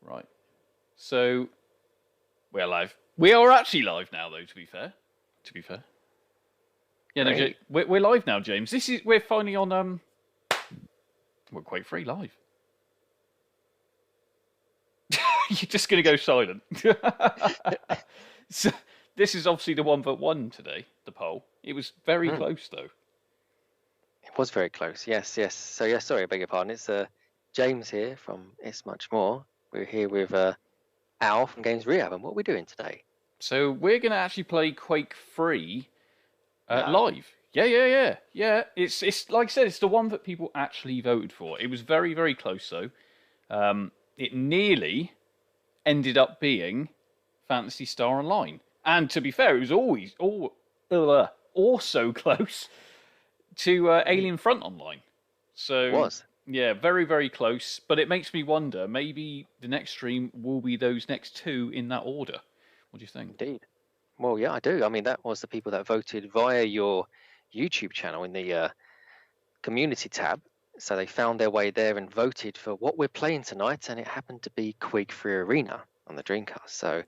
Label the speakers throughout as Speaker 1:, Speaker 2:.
Speaker 1: Right. So we're live. We are actually live now, though. To be fair. Yeah, no,
Speaker 2: Great.
Speaker 1: we're live now, James. We're finally on we're Quake 3 live. You're just gonna go silent. So this is obviously the one that won today, the poll. It was very
Speaker 2: Mm,
Speaker 1: close though.
Speaker 2: it was very close. Yes, yes. So yeah, sorry, I beg your pardon. It's James here from ItsMuchMore. We're here with Al from Games Rehab, and what are we doing today?
Speaker 1: So we're gonna actually play Quake 3
Speaker 2: No.
Speaker 1: live. Yeah. It's like I said, it's the one that people actually voted for. It was very, very close though. It nearly ended up being Fantasy Star Online. And to be fair, it was also close to
Speaker 2: Mm,
Speaker 1: Alien Front Online.
Speaker 2: it
Speaker 1: So,
Speaker 2: was
Speaker 1: yeah, very, very close. But it makes me wonder, maybe the next stream will be those next two in that order. What do you think?
Speaker 2: indeed. Well, yeah, I do. I mean, that was the people that voted via your YouTube channel in the community tab. So they found their way there and voted for what we're playing tonight, and it happened to be Quake 3 Arena on the Dreamcast. So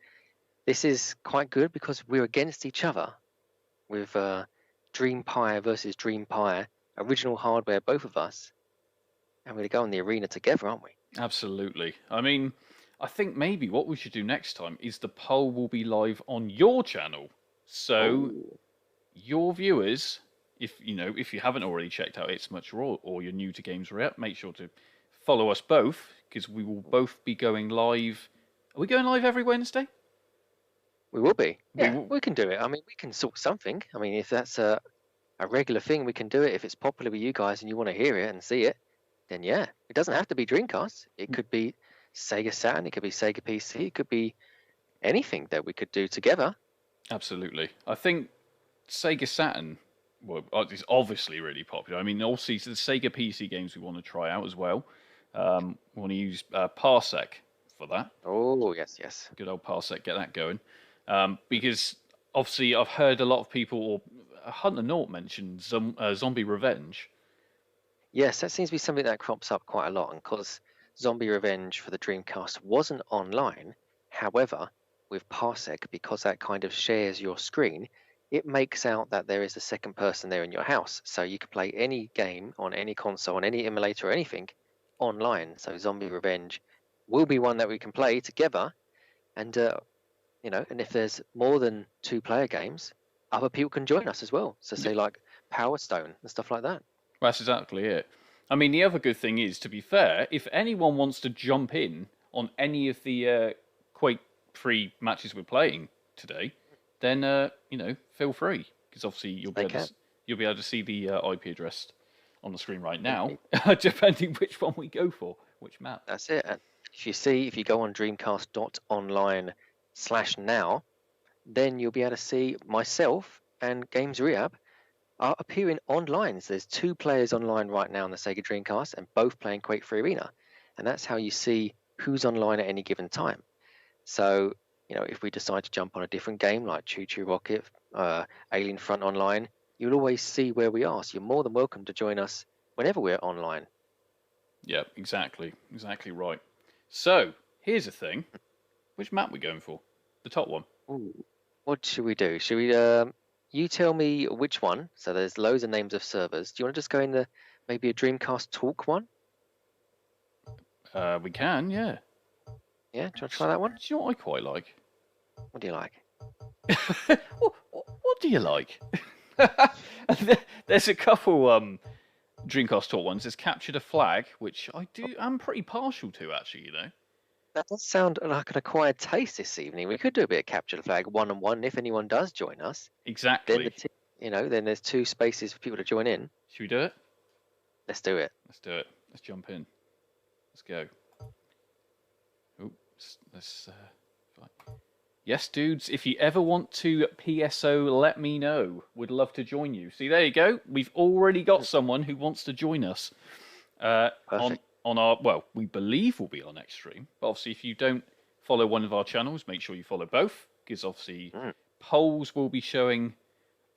Speaker 2: this is quite good because we're against each other with DreamPi versus DreamPi, original hardware, both of us, and we're going to go in the arena together, aren't we?
Speaker 1: Absolutely. I mean, I think maybe what we should do next time is the poll will be live on your channel. So
Speaker 2: Oh,
Speaker 1: your viewers, if you haven't already checked out It's Much Raw or you're new to Games Rep, make sure to follow us both because we will both be going live. Are we going live every Wednesday?
Speaker 2: we will be.
Speaker 1: We
Speaker 2: Yeah,
Speaker 1: will.
Speaker 2: we can do it. I mean, we can sort something. I mean, if that's a regular thing, we can do it. If it's popular with you guys and you want to hear it and see it, then yeah, it doesn't have to be Dreamcast. It could be Sega Saturn. It could be Sega PC. It could be anything that we could do together.
Speaker 1: Absolutely. I think Sega Saturn, well, is obviously really popular. I mean, also the Sega PC games we want to try out as well. We want to use Parsec for that.
Speaker 2: Oh, yes, yes.
Speaker 1: Good old Parsec, get that going. Because obviously I've heard a lot of people, or Hunter Naught mentioned Zombie Revenge.
Speaker 2: Yes, that seems to be something that crops up quite a lot. And because Zombie Revenge for the Dreamcast wasn't online, however, with Parsec, because that kind of shares your screen, it makes out that there is a second person there in your house. So you can play any game on any console, on any emulator or anything online. So Zombie Revenge will be one that we can play together. And, and if there's more than two player games, other people can join us as well. So say like Power Stone and stuff like that.
Speaker 1: That's exactly it. I mean, the other good thing is, to be fair, if anyone wants to jump in on any of the Quake 3 matches we're playing today, then feel free because obviously
Speaker 2: They can.
Speaker 1: you'll be able to see the IP address on the screen right now,
Speaker 2: Indeed.
Speaker 1: depending which one we go for, which map.
Speaker 2: That's it. And if you go on dreamcast.online/now, then you'll be able to see myself and Games Rehab are appearing online. So there's two players online right now on the Sega Dreamcast and both playing Quake 3 Arena. And that's how you see who's online at any given time. So, if we decide to jump on a different game like Choo Choo Rocket, Alien Front Online, you'll always see where we are. So you're more than welcome to join us whenever we're online.
Speaker 1: Yeah, exactly right. So here's the thing: which map we going for? The top one.
Speaker 2: Ooh, what should we do? Should we you tell me which one? So there's loads of names of servers. Do you want to just go in the maybe a Dreamcast Talk one?
Speaker 1: We can, yeah.
Speaker 2: Yeah, do you want to try that one?
Speaker 1: Do you know what I quite like?
Speaker 2: What do you like?
Speaker 1: What do you like? There's a couple Dreamcast Talk ones. There's Captured a Flag, which I'm pretty partial to actually,
Speaker 2: That does sound like an acquired taste this evening. We could do a bit of Capture the Flag 1-on-1 if anyone does join us. Then
Speaker 1: Exactly.
Speaker 2: then there's two spaces for people to join in.
Speaker 1: Should we do it?
Speaker 2: Let's do it.
Speaker 1: Let's do it. Let's jump in. Let's go. Oops. Yes, dudes, if you ever want to PSO, let me know. Would love to join you. See, there you go. We've already got someone who wants to join us
Speaker 2: Perfect.
Speaker 1: on our, well, we believe will be our next stream. But obviously, if you don't follow one of our channels, make sure you follow both, because obviously polls will be showing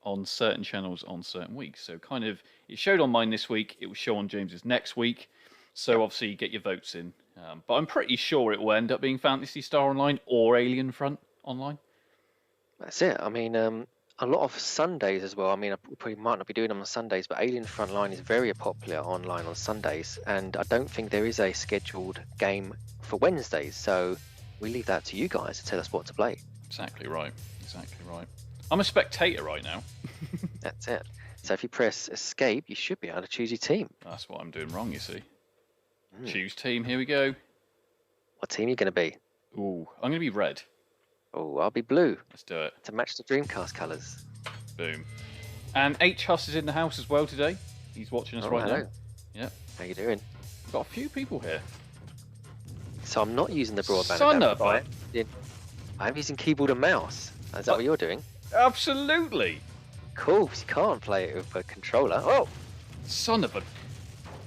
Speaker 1: on certain channels on certain weeks. So kind of, it showed on mine this week. It will show on James's next week. So obviously, get your votes in But I'm pretty sure it will end up being Phantasy Star Online or Alien Front Online.
Speaker 2: That's it. I mean, a lot of Sundays as well. I mean, we probably might not be doing them on Sundays, but Alien Frontline is very popular online on Sundays, and I don't think there is a scheduled game for Wednesdays. So we leave that to you guys to tell us what to play.
Speaker 1: Exactly right. Exactly right. I'm a spectator right now.
Speaker 2: That's it. So if you press escape, you should be able to choose your team.
Speaker 1: That's what I'm doing wrong, you see. Choose team, here we go.
Speaker 2: What team are you going to be?
Speaker 1: Ooh, I'm going to be red.
Speaker 2: Oh, I'll be blue.
Speaker 1: Let's do it.
Speaker 2: To match the Dreamcast colours.
Speaker 1: Boom. And H Huss is in the house as well today. He's watching us right now. Yeah.
Speaker 2: How you doing?
Speaker 1: We've got a few people here.
Speaker 2: So I'm not using the broadband
Speaker 1: Son
Speaker 2: adapter,
Speaker 1: of
Speaker 2: but I'm using keyboard and mouse. Is that what you're doing?
Speaker 1: Absolutely.
Speaker 2: Cool, because you can't play it with a controller. Oh!
Speaker 1: Son of a...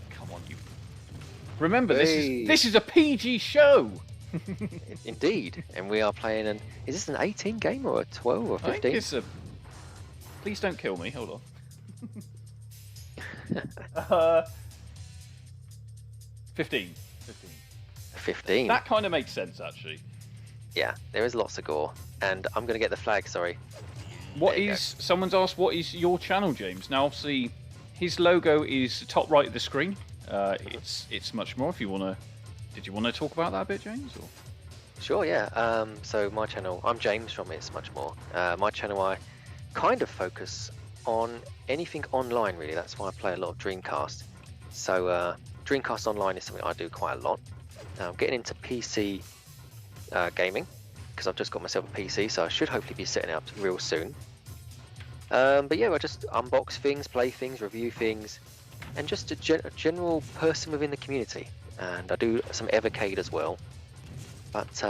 Speaker 1: Come on, you... Remember, this is a PG show.
Speaker 2: Indeed. And we are playing an... Is this an 18 game or a 12 or 15?
Speaker 1: I think it's a... Please don't kill me. Hold on. 15.
Speaker 2: 15.
Speaker 1: That kind of makes sense, actually.
Speaker 2: Yeah, there is lots of gore. And I'm going to get the flag, sorry.
Speaker 1: Someone's asked, what is your channel, James? Now, obviously, his logo is top right of the screen. It's much more. If you want to... Did you want to talk about that a bit, James? Or?
Speaker 2: Sure, yeah. So my channel, I'm James from ItsMuchMore. My channel, I kind of focus on anything online, really. That's why I play a lot of Dreamcast. So Dreamcast Online is something I do quite a lot. I'm getting into PC gaming, because I've just got myself a PC, so I should hopefully be setting it up real soon. But yeah, I just unbox things, play things, review things, and just a general person within the community. And I do some Evercade as well. But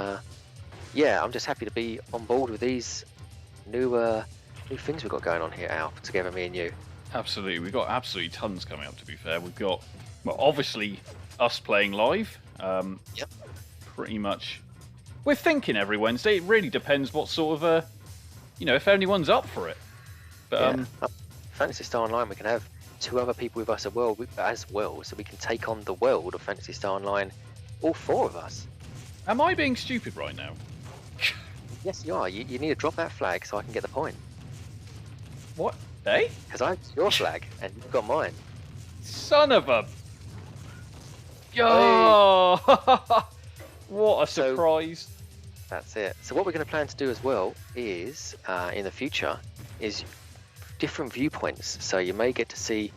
Speaker 2: yeah, I'm just happy to be on board with these new things we've got going on here, Al, together, me and you.
Speaker 1: Absolutely, we've got absolutely tons coming up. To be fair, we've got, well, obviously us playing live.
Speaker 2: Yep.
Speaker 1: Pretty much. We're thinking every Wednesday. It really depends what sort of if anyone's up for it. But
Speaker 2: Phantasy Star Online, we can have 2 other people with us as well, so we can take on the world of Phantasy Star Online, all 4 of us.
Speaker 1: Am I being stupid right now?
Speaker 2: Yes, you are. You need to drop that flag so I can get the point.
Speaker 1: What? Eh?
Speaker 2: Because I have your flag and you've got mine.
Speaker 1: Son of a... Yo! What a surprise.
Speaker 2: That's it. So what we're going to plan to do as well is, in the future, is different viewpoints. So you may get to see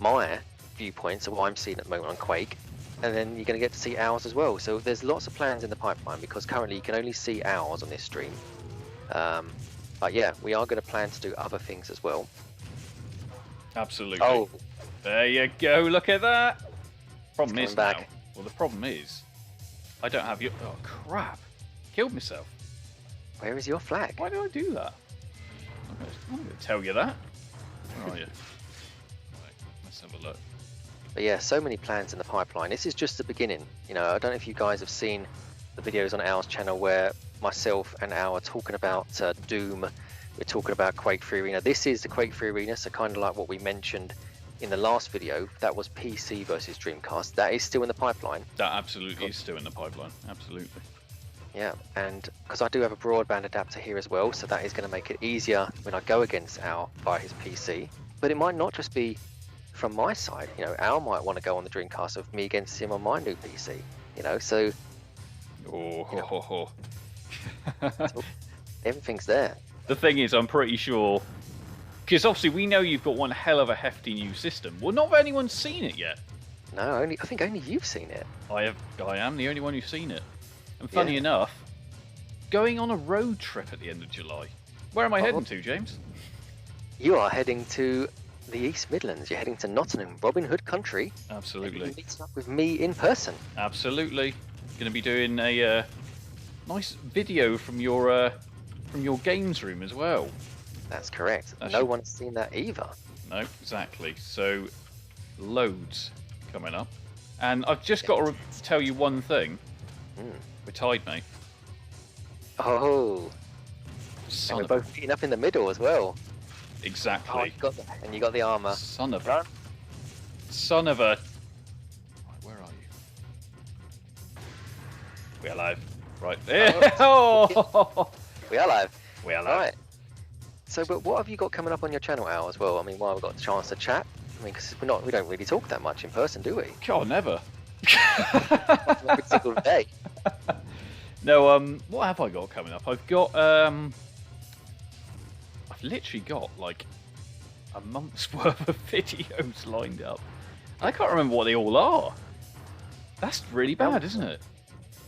Speaker 2: my viewpoints of what I'm seeing at the moment on Quake, and then you're going to get to see ours as well. So there's lots of plans in the pipeline, because currently you can only see ours on this stream. But yeah, we are going to plan to do other things as well.
Speaker 1: Absolutely.
Speaker 2: Oh,
Speaker 1: there you go. Look at that. Problem is
Speaker 2: back.
Speaker 1: now. Well, the problem is, I don't have your. Oh crap! Killed myself.
Speaker 2: Where is your flag?
Speaker 1: Why did I do that? I'm going to tell you that. Where are you? Right, let's have a look.
Speaker 2: But yeah, so many plans in the pipeline. This is just the beginning. You know, I don't know if you guys have seen the videos on Al's channel where myself and Al are talking about Doom. We're talking about Quake 3 Arena. This is the Quake 3 Arena, so kind of like what we mentioned in the last video. That was PC versus Dreamcast. That is still in the pipeline.
Speaker 1: That absolutely is still in the pipeline. Absolutely.
Speaker 2: Yeah, and because I do have a broadband adapter here as well, so that is going to make it easier when I go against Al via his PC. But it might not just be from my side. You know, Al might want to go on the Dreamcast with me against him on my new PC. You know, so...
Speaker 1: Oh,
Speaker 2: so everything's there.
Speaker 1: The thing is, I'm pretty sure, because obviously we know you've got one hell of a hefty new system. Well, not anyone's seen it yet.
Speaker 2: No, I think only you've seen it.
Speaker 1: I am the only one who's seen it. And funny enough, going on a road trip at the end of July. Where am I heading to, James?
Speaker 2: You are heading to the East Midlands. You're heading to Nottingham, Robin Hood country.
Speaker 1: Absolutely.
Speaker 2: You're meeting up with me in person.
Speaker 1: Absolutely. Going to be doing a nice video from your games room as well.
Speaker 2: That's correct. No one's seen that either.
Speaker 1: No, exactly. So, loads coming up. And I've just got to tell you one thing. We're tied, mate.
Speaker 2: Oh. And we're both beating up in the middle as well.
Speaker 1: Exactly.
Speaker 2: Oh, you got the armor.
Speaker 1: Son of a... Right, where are you? We are live. Right.
Speaker 2: Oh. We are live.
Speaker 1: We are live.
Speaker 2: Right. So, but what have you got coming up on your channel, Al, as well? I mean, while we've got the chance to chat. I mean, because we don't really talk that much in person, do we?
Speaker 1: God, never.
Speaker 2: Every single day.
Speaker 1: No, what have I got coming up? I've got, I've literally got like a month's worth of videos lined up. I can't remember what they all are. That's really bad, isn't it?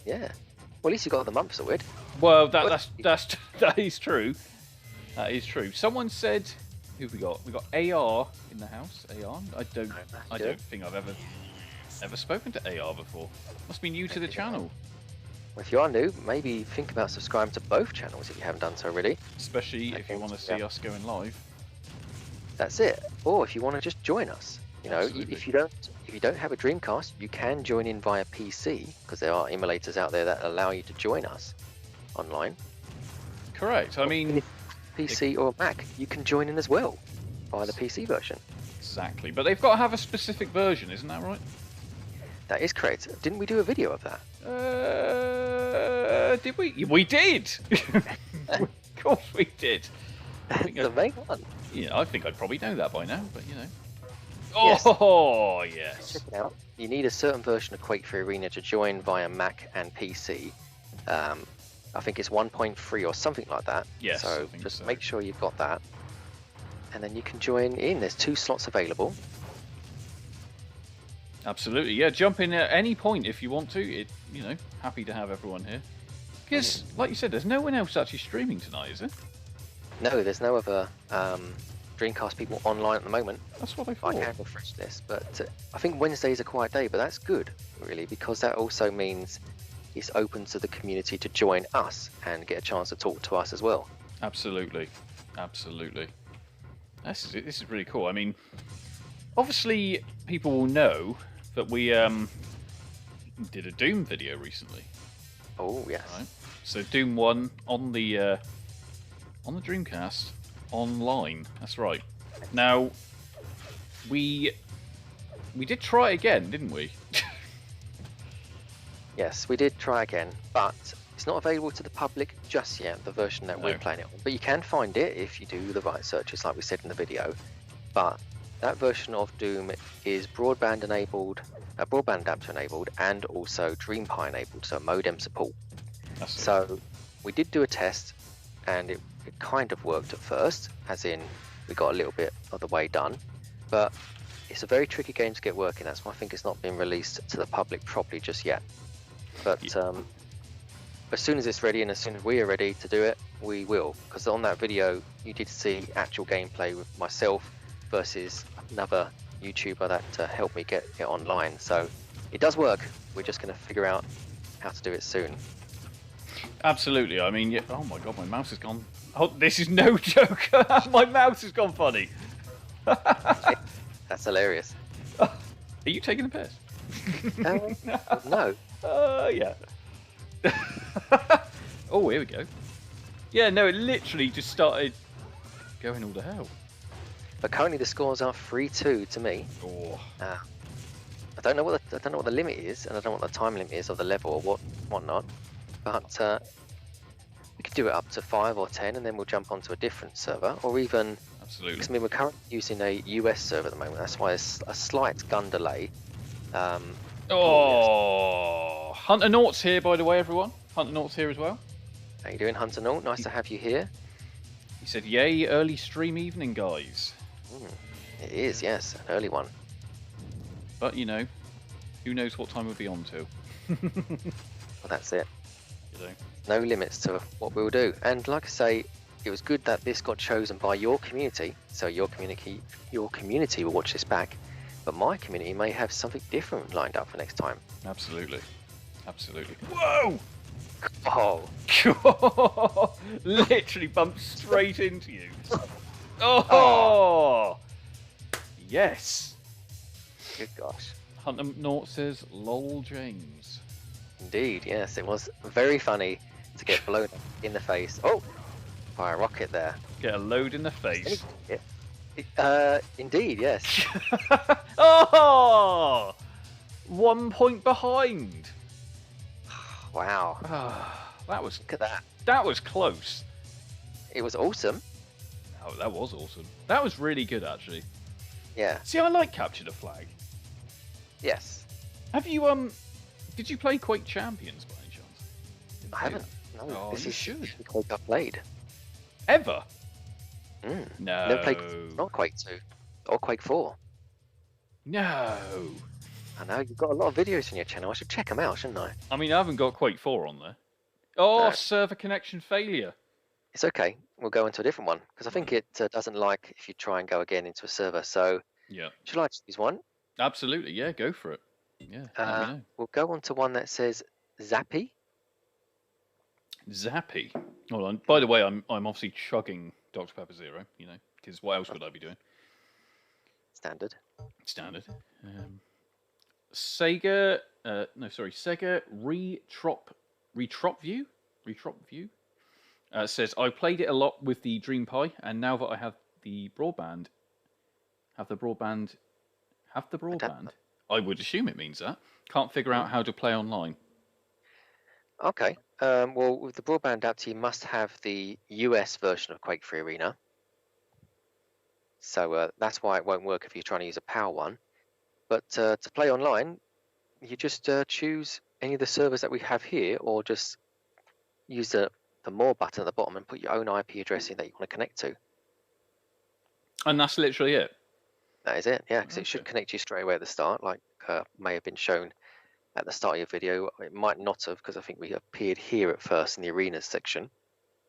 Speaker 2: Yeah. Well, at least you got the month sorted.
Speaker 1: Well, that is true. That is true. Someone said, who have we got? We got AR in the house. AR. I don't think I've ever spoken to AR before. Must be new to the channel.
Speaker 2: Well, if you are new, maybe think about subscribing to both channels if you haven't done so already.
Speaker 1: Especially if you want to see us going live.
Speaker 2: That's it. Or if you want to just join us. You know,
Speaker 1: Absolutely.
Speaker 2: if you don't have a Dreamcast, you can join in via PC because there are emulators out there that allow you to join us online.
Speaker 1: Correct. I mean,
Speaker 2: PC or Mac, you can join in as well via the PC version.
Speaker 1: Exactly. But they've got to have a specific version, isn't that right?
Speaker 2: That is correct. Didn't we do a video of that?
Speaker 1: Did we? We did. Of course we did.
Speaker 2: The main one.
Speaker 1: Yeah, I think I'd probably know that by now, but you know.
Speaker 2: Yes.
Speaker 1: Oh, yes.
Speaker 2: Check it out. You need a certain version of Quake 3 Arena to join via Mac and PC. I think it's 1.3 or something like that.
Speaker 1: Yes,
Speaker 2: so just make sure you've got that. And then you can join in. There's 2 slots available.
Speaker 1: Absolutely, yeah. Jump in at any point if you want to. Happy to have everyone here. Because, like you said, there's no one else actually streaming tonight, is there?
Speaker 2: No, there's no other Dreamcast people online at the moment.
Speaker 1: That's what I thought.
Speaker 2: I can refresh this, but I think Wednesday's a quiet day, but that's good, really, because that also means it's open to the community to join us and get a chance to talk to us as well.
Speaker 1: Absolutely, absolutely. This is really cool. I mean, obviously, people will know that we did a Doom video recently.
Speaker 2: Oh yes.
Speaker 1: Right? So Doom 1 on the Dreamcast online. That's right. Now we did try again, didn't we?
Speaker 2: Yes, we did try again, but it's not available to the public just yet, the version that we're playing it on. But you can find it if you do the right searches, like we said in the video. But that version of Doom is broadband adapter enabled, and also DreamPi enabled, so modem support. So we did do a test, and it kind of worked at first, as in we got a little bit of the way done. But it's a very tricky game to get working. That's why I think it's not been released to the public properly just yet. But as soon as it's ready and as soon as we are ready to do it, we will. Because on that video, you did see actual gameplay with myself versus another YouTuber that helped me get it online. So it does work. We're just going to figure out how to do it soon.
Speaker 1: Absolutely. I mean, yeah. Oh my god, my mouse has gone. Oh, this is no joke. My mouse has gone funny.
Speaker 2: That's hilarious.
Speaker 1: Are you taking a piss?
Speaker 2: No.
Speaker 1: Yeah. Oh, here we go. Yeah, no, it literally just started going all to hell.
Speaker 2: But currently the scores are 3-2 to me.
Speaker 1: Oh.
Speaker 2: I don't know what the limit is, and I don't know what the time limit is of the level or whatnot. But we could do it up to 5 or 10, and then we'll jump onto a different server, or even.
Speaker 1: Absolutely.
Speaker 2: Because I mean, we're currently using a US server at the moment. That's why there's a slight gun delay.
Speaker 1: Hunter Naught's here, by the way, everyone. Hunter Naught's here as well.
Speaker 2: How you doing, Hunter Naught? Nice to have you here.
Speaker 1: He said, "Yay, early stream evening, guys."
Speaker 2: It is, yes, an early one.
Speaker 1: But you know, who knows what time we'll be on to?
Speaker 2: Well, that's it.
Speaker 1: You know.
Speaker 2: No limits to what we'll do. And like I say, it was good that this got chosen by your community. So your community will watch this back. But my community may have something different lined up for next time.
Speaker 1: Absolutely. Absolutely. Whoa!
Speaker 2: Oh!
Speaker 1: Literally bumped straight into you. Oh! Yes!
Speaker 2: Good gosh.
Speaker 1: Hunter Naught says, "Lol, James."
Speaker 2: Indeed, yes. It was very funny to get blown in the face. Oh! By a rocket there.
Speaker 1: Get a load in the face.
Speaker 2: Indeed, yes.
Speaker 1: Oh! 1 point behind.
Speaker 2: Wow.
Speaker 1: That was
Speaker 2: Look at that.
Speaker 1: that was close.
Speaker 2: It was awesome.
Speaker 1: Oh, that was awesome. That was really good, actually.
Speaker 2: Yeah.
Speaker 1: See, I like Capture the Flag.
Speaker 2: Yes.
Speaker 1: Have you Did you play Quake Champions by any chance?
Speaker 2: I haven't. No.
Speaker 1: Oh,
Speaker 2: This
Speaker 1: you
Speaker 2: is
Speaker 1: should.
Speaker 2: the Quake I've played.
Speaker 1: Ever?
Speaker 2: Mm.
Speaker 1: No.
Speaker 2: Never played not Quake 2 or Quake 4.
Speaker 1: No.
Speaker 2: I know you've got a lot of videos on your channel. I should check them out, shouldn't I?
Speaker 1: I mean, I haven't got Quake 4 on there. Oh,
Speaker 2: No.
Speaker 1: server connection failure.
Speaker 2: It's okay. We'll go into a different one because I think it doesn't like if you try and go again into a server. So,
Speaker 1: Yeah.
Speaker 2: should I choose one?
Speaker 1: Absolutely. Yeah, go for it. Yeah. Let me know.
Speaker 2: We'll go on to one that says Zappy.
Speaker 1: Zappy. Hold on. By the way, I'm obviously chugging Dr Pepper Zero. You know, because what else would I be doing?
Speaker 2: Standard.
Speaker 1: Standard. Sega. Sega Retrop View. Says I played it a lot with the DreamPi, and now that I have the broadband, I would assume it means that. Can't figure out how to play online.
Speaker 2: Okay. Well, with the broadband adapter, you must have the US version of Quake 3 Arena. So that's why it won't work if you're trying to use a PAL one. But to play online, you just choose any of the servers that we have here, or just use the More button at the bottom and put your own IP address in that you want to connect to.
Speaker 1: And that's literally it.
Speaker 2: That is it, yeah, because it should connect you straight away at the start, like may have been shown at the start of your video. It might not have, because I think we appeared here at first in the arenas section.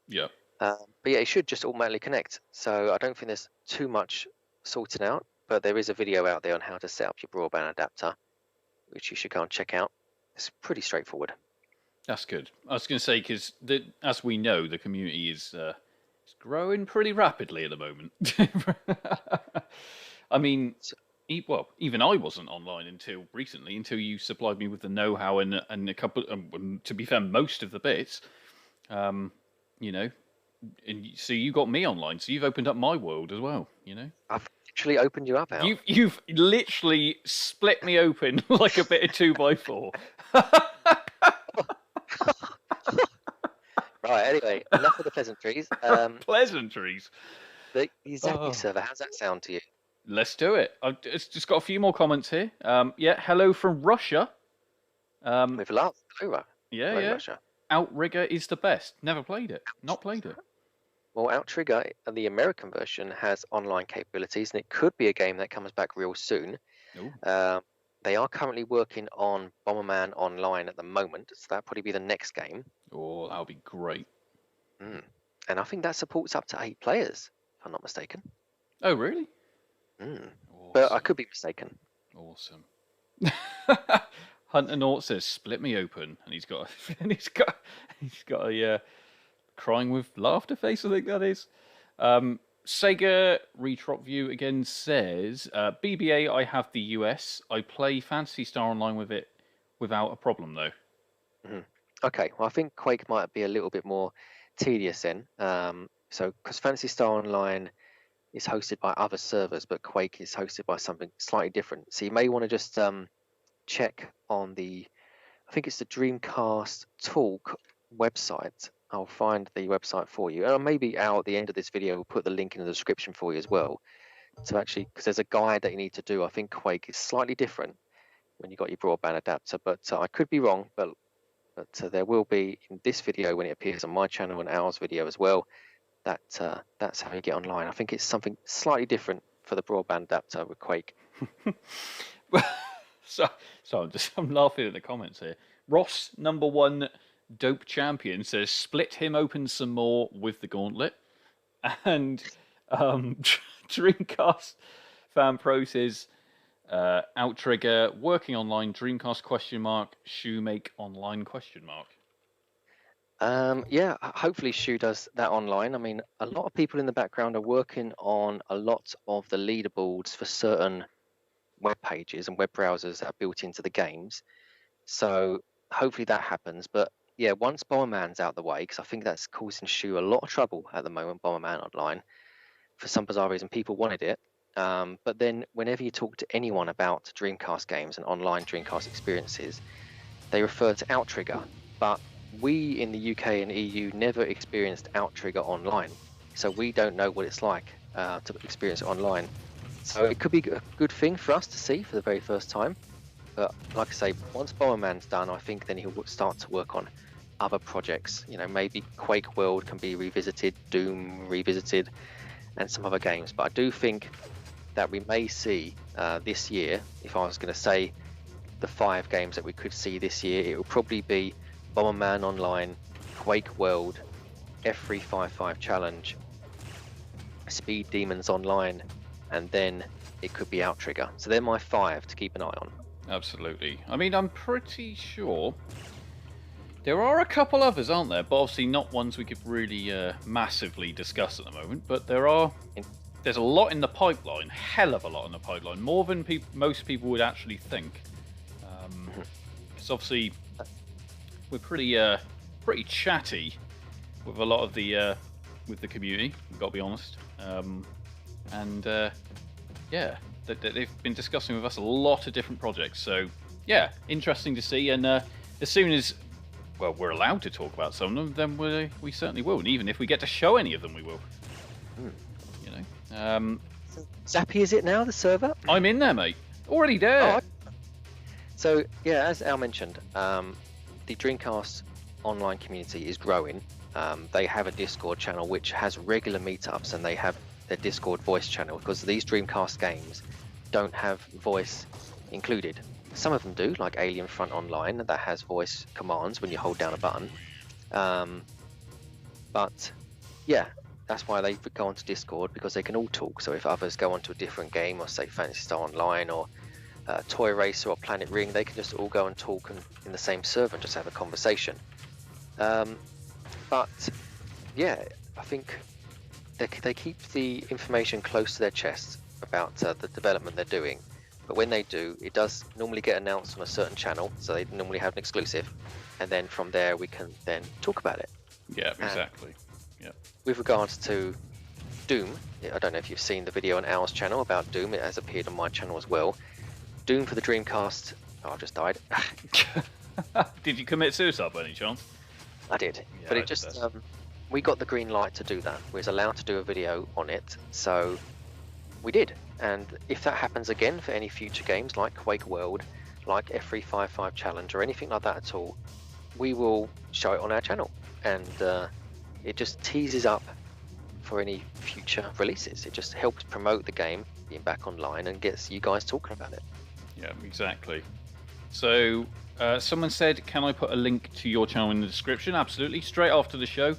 Speaker 1: Yeah.
Speaker 2: But yeah, it should just automatically connect. So I don't think there's too much sorted out, but there is a video out there on how to set up your broadband adapter, which you should go and check out. It's pretty straightforward.
Speaker 1: That's good. I was going to say, because as we know, the community is growing pretty rapidly at the moment. I mean, even I wasn't online until recently, until you supplied me with the know-how and a couple. To be fair, most of the bits, you know, and so you got me online. So you've opened up my world as well. You know,
Speaker 2: I've literally opened you up, Al.
Speaker 1: You've literally split me open like a bit of 2x4.
Speaker 2: Right, anyway, enough of the pleasantries.
Speaker 1: Pleasantries.
Speaker 2: The Zappy server, how's that sound to you?
Speaker 1: Let's do it. I've just got a few more comments here. Yeah, hello from Russia.
Speaker 2: With love. Hello,
Speaker 1: yeah.
Speaker 2: Russia.
Speaker 1: Outrigger is the best. Never played it. Not played it.
Speaker 2: Well, Outrigger, the American version, has online capabilities, and it could be a game that comes back real soon. They are currently working on Bomberman Online at the moment, so that'll probably be the next game.
Speaker 1: Oh, that'll be great.
Speaker 2: And I think that supports up to 8 players, if I'm not mistaken.
Speaker 1: Oh, really?
Speaker 2: Awesome. But I could be mistaken.
Speaker 1: Awesome. Hunter Nort says, "Split me open," and he's got a crying with laughter face. I think that is. Sega Retrop View again says, "BBA, I have the US. I play Phantasy Star Online with it without a problem though."
Speaker 2: Okay, well I think Quake might be a little bit more tedious then. So because Phantasy Star Online is hosted by other servers, but Quake is hosted by something slightly different. So you may want to just check on I think it's the Dreamcast Talk website. I'll find the website for you. And maybe Al, at the end of this video, we'll put the link in the description for you as well. So actually, because there's a guide that you need to do, I think Quake is slightly different when you got your broadband adapter. But I could be wrong, but there will be in this video when it appears on my channel and Al's video as well. That's how you get online. I think it's something slightly different for the broadband adapter with Quake.
Speaker 1: So I'm laughing at the comments here. Ross #1 Dope Champion says, "Split him open some more with the gauntlet," and Dreamcast Fan Pro says, "Outrigger working online. Dreamcast ? Shoemake online ?
Speaker 2: Yeah, hopefully Shu does that online. I mean, a lot of people in the background are working on a lot of the leaderboards for certain web pages and web browsers that are built into the games. So hopefully that happens. But yeah, once Bomberman's out the way, because I think that's causing Shu a lot of trouble at the moment, Bomberman Online, for some bizarre reason, people wanted it. But then whenever you talk to anyone about Dreamcast games and online Dreamcast experiences, they refer to Outrigger. but we in the UK and EU never experienced Outrigger online, so we don't know what it's like to experience it online. So it could be a good thing for us to see for the very first time. But like I say, once Bomberman's done, I think then he'll start to work on other projects. You know, maybe Quake World can be revisited, Doom revisited, and some other games. But I do think that we may see this year, if I was going to say the 5 games that we could see this year, it will probably be Bomberman Online, Quake World, F355 Challenge, Speed Demons Online, and then it could be Outrigger. So they're my 5 to keep an eye on.
Speaker 1: Absolutely. I mean, I'm pretty sure there are a couple others, aren't there? But obviously not ones we could really massively discuss at the moment. But there's a lot in the pipeline, hell of a lot in the pipeline, more than most people would actually think. Because obviously we're pretty chatty with a lot of the with the community. We've got to be honest. Yeah, they've been discussing with us a lot of different projects. So yeah, interesting to see. And as soon as we're allowed to talk about some of them, then we certainly will. And even if we get to show any of them, we will. You know.
Speaker 2: Zappy, is it now, the server?
Speaker 1: I'm in there, mate. Already there.
Speaker 2: So yeah, as Al mentioned, the Dreamcast online community is growing. They have a Discord channel which has regular meetups, and they have their Discord voice channel, because these Dreamcast games don't have voice included. Some of them do, like Alien Front Online, that has voice commands when you hold down a button. But yeah, that's why they go onto Discord, because they can all talk. So if others go onto a different game, or say Phantasy Star Online or Toy Racer or Planet Ring, they can just all go and talk in the same server and just have a conversation. But yeah, I think they keep the information close to their chests about the development they're doing. But when they do, it does normally get announced on a certain channel, so they normally have an exclusive, and then from there we can then talk about it.
Speaker 1: Yeah, exactly. Yeah.
Speaker 2: With regards to Doom, I don't know if you've seen the video on Al's channel about Doom. It has appeared on my channel as well. Doom for the Dreamcast. Oh, I just died.
Speaker 1: Did you commit suicide by any chance?
Speaker 2: I did,
Speaker 1: Yeah,
Speaker 2: but it just we got the green light to do that. We was allowed to do a video on it, so we did. And if that happens again for any future games like Quake World, like F355 Challenge, or anything like that at all, we will show it on our channel, and it just teases up for any future releases. It just helps promote the game being back online and gets you guys talking about it.
Speaker 1: Yeah, exactly. So someone said, can I put a link to your channel in the description? Absolutely. Straight after the show,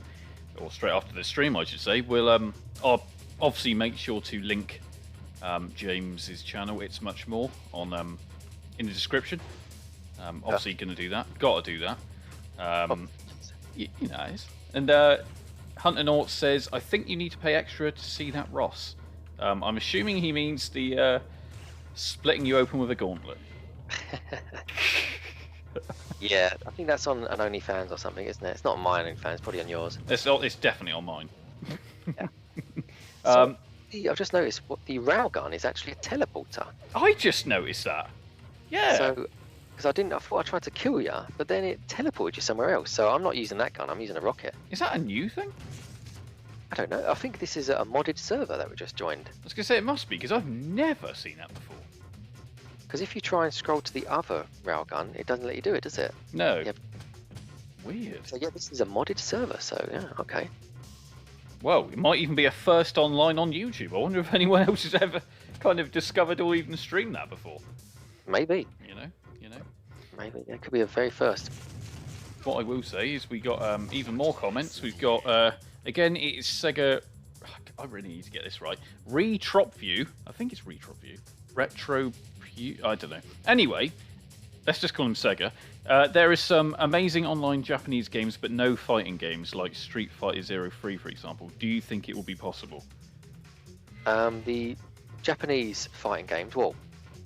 Speaker 1: or straight after the stream, I should say. We'll I'll obviously make sure to link James's channel, ItsMuchMore, on in the description. Obviously, going to do that. Got to do that. You know. And Hunter Naught says, I think you need to pay extra to see that Ross. I'm assuming he means the splitting you open with a gauntlet.
Speaker 2: Yeah, I think that's on an OnlyFans or something, isn't it? It's not on my OnlyFans, it's probably on yours.
Speaker 1: It's definitely on mine.
Speaker 2: Yeah. So, I've just noticed what the railgun is actually a teleporter.
Speaker 1: I just noticed that. Yeah.
Speaker 2: So, because I thought I tried to kill you, but then it teleported you somewhere else. So I'm not using that gun, I'm using a rocket.
Speaker 1: Is that a new thing?
Speaker 2: I don't know. I think this is a modded server that we just joined.
Speaker 1: I was going to say it must be, because I've never seen that before.
Speaker 2: Because if you try and scroll to the other railgun, it doesn't let you do it, does it?
Speaker 1: No.
Speaker 2: Yeah.
Speaker 1: Weird.
Speaker 2: So yeah, this is a modded server, so yeah, okay.
Speaker 1: Well, it might even be a first online on YouTube. I wonder if anyone else has ever kind of discovered or even streamed that before.
Speaker 2: Maybe.
Speaker 1: You know.
Speaker 2: Maybe. It could be a very first.
Speaker 1: What I will say is we got even more comments. We've got, again, it's Sega... I really need to get this right. Retropview. I think it's Retropview. Retro... I don't know. Anyway, let's just call him Sega. There is some amazing online Japanese games, but no fighting games, like Street Fighter 03, for example. Do you think it will be possible?
Speaker 2: The Japanese fighting games, well,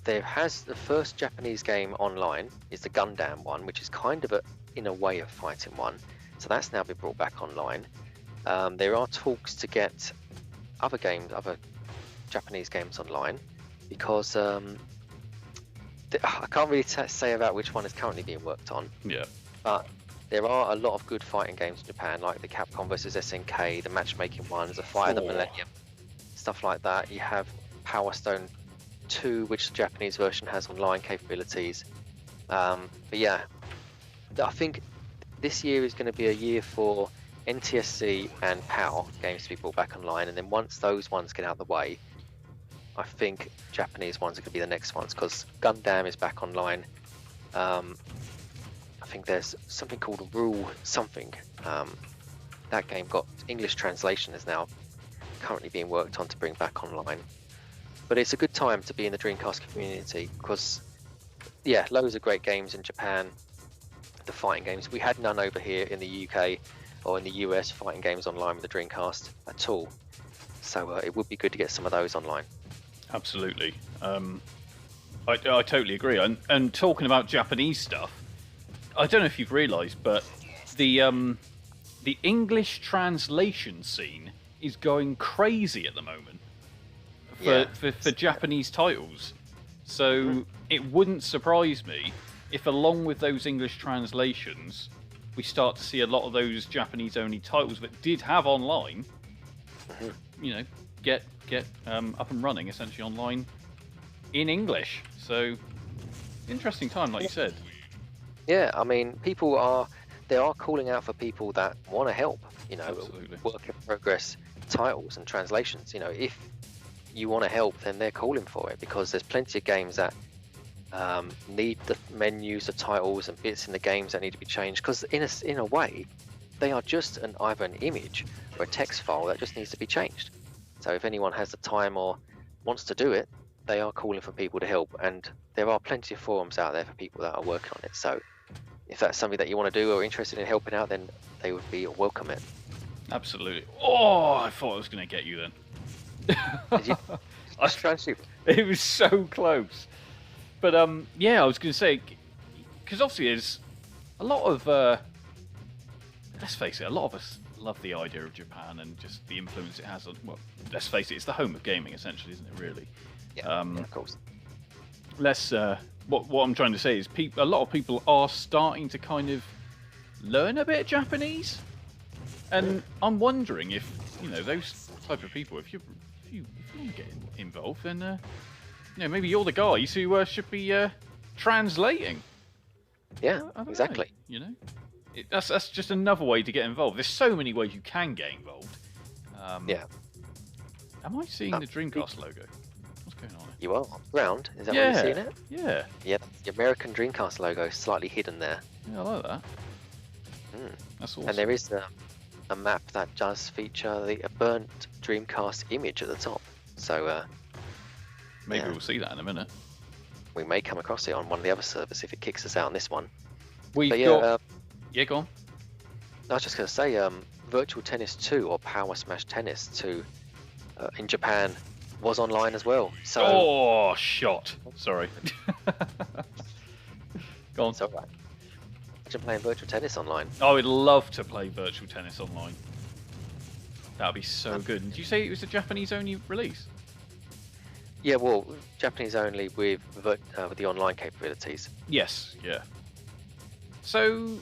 Speaker 2: there has the first Japanese game online is the Gundam one, which is kind of in a way a fighting one. So that's now been brought back online. There are talks to get other Japanese games online, because I can't really say about which one is currently being worked on.
Speaker 1: Yeah.
Speaker 2: But there are a lot of good fighting games in Japan, like the Capcom vs SNK, the matchmaking ones, the Fight of the Millennium, stuff like that. You have Power Stone 2, which the Japanese version has online capabilities. But yeah, I think this year is going to be a year for NTSC and PAL games to be brought back online, and then once those ones get out of the way, I think Japanese ones are going to be the next ones, because Gundam is back online. I think there's something called Rule Something. That game got English translation, is now currently being worked on to bring back online. But it's a good time to be in the Dreamcast community, because yeah, loads of great games in Japan, the fighting games. We had none over here in the UK or in the US, fighting games online with the Dreamcast at all. So it would be good to get some of those online.
Speaker 1: Absolutely. I totally agree. And talking about Japanese stuff, I don't know if you've realised, but the English translation scene is going crazy at the moment for Japanese titles. So it wouldn't surprise me if, along with those English translations, we start to see a lot of those Japanese-only titles that did have online, you know, get up and running essentially online in English. So interesting time, like you said.
Speaker 2: Yeah, I mean, they are calling out for people that want to help, you know,
Speaker 1: Absolutely.
Speaker 2: work in progress titles and translations. You know, if you want to help, then they're calling for it, because there's plenty of games that need the menus, the titles, and bits in the games that need to be changed. Because in a way, they are just either an image or a text file that just needs to be changed. So if anyone has the time or wants to do it, they are calling for people to help, and there are plenty of forums out there for people that are working on it. So if that's something that you want to do or interested in helping out, then they would be welcome it.
Speaker 1: Absolutely. Oh, I thought I was going to get you then.
Speaker 2: Did you? I was trying to.
Speaker 1: It was so close. But yeah, I was going to say, because obviously there's a lot of, let's face it, a lot of us love the idea of Japan and just the influence it has on, well, let's face it, it's the home of gaming essentially, isn't it, really?
Speaker 2: Yeah, yeah, of course.
Speaker 1: What I'm trying to say is a lot of people are starting to kind of learn a bit of Japanese. And I'm wondering if, you know, those type of people, if you want to get involved, then, you know, maybe you're the guys who should be translating.
Speaker 2: Yeah,
Speaker 1: I don't
Speaker 2: exactly.
Speaker 1: know, you know, that's just another way to get involved. There's so many ways you can get involved.
Speaker 2: Yeah.
Speaker 1: Am I seeing the Dreamcast logo? What's going on here?
Speaker 2: You are round. Is that what you're seeing it?
Speaker 1: Yeah.
Speaker 2: Yeah, the American Dreamcast logo is slightly hidden there.
Speaker 1: Yeah, I like that. That's awesome.
Speaker 2: And there is a map that does feature a burnt Dreamcast image at the top. So
Speaker 1: maybe we'll see that in a minute.
Speaker 2: We may come across it on one of the other servers if it kicks us out on this one.
Speaker 1: We've got... yeah, go on.
Speaker 2: I was just going to say, Virtual Tennis 2 or Power Smash Tennis 2 in Japan was online as well. So
Speaker 1: oh, shot. Sorry. Go on.
Speaker 2: It's alright. Imagine playing Virtual Tennis online.
Speaker 1: I would love to play Virtual Tennis online. That would be so good. Did you say it was a Japanese-only release?
Speaker 2: Yeah, well, Japanese only with the online capabilities.
Speaker 1: Yes, yeah. So,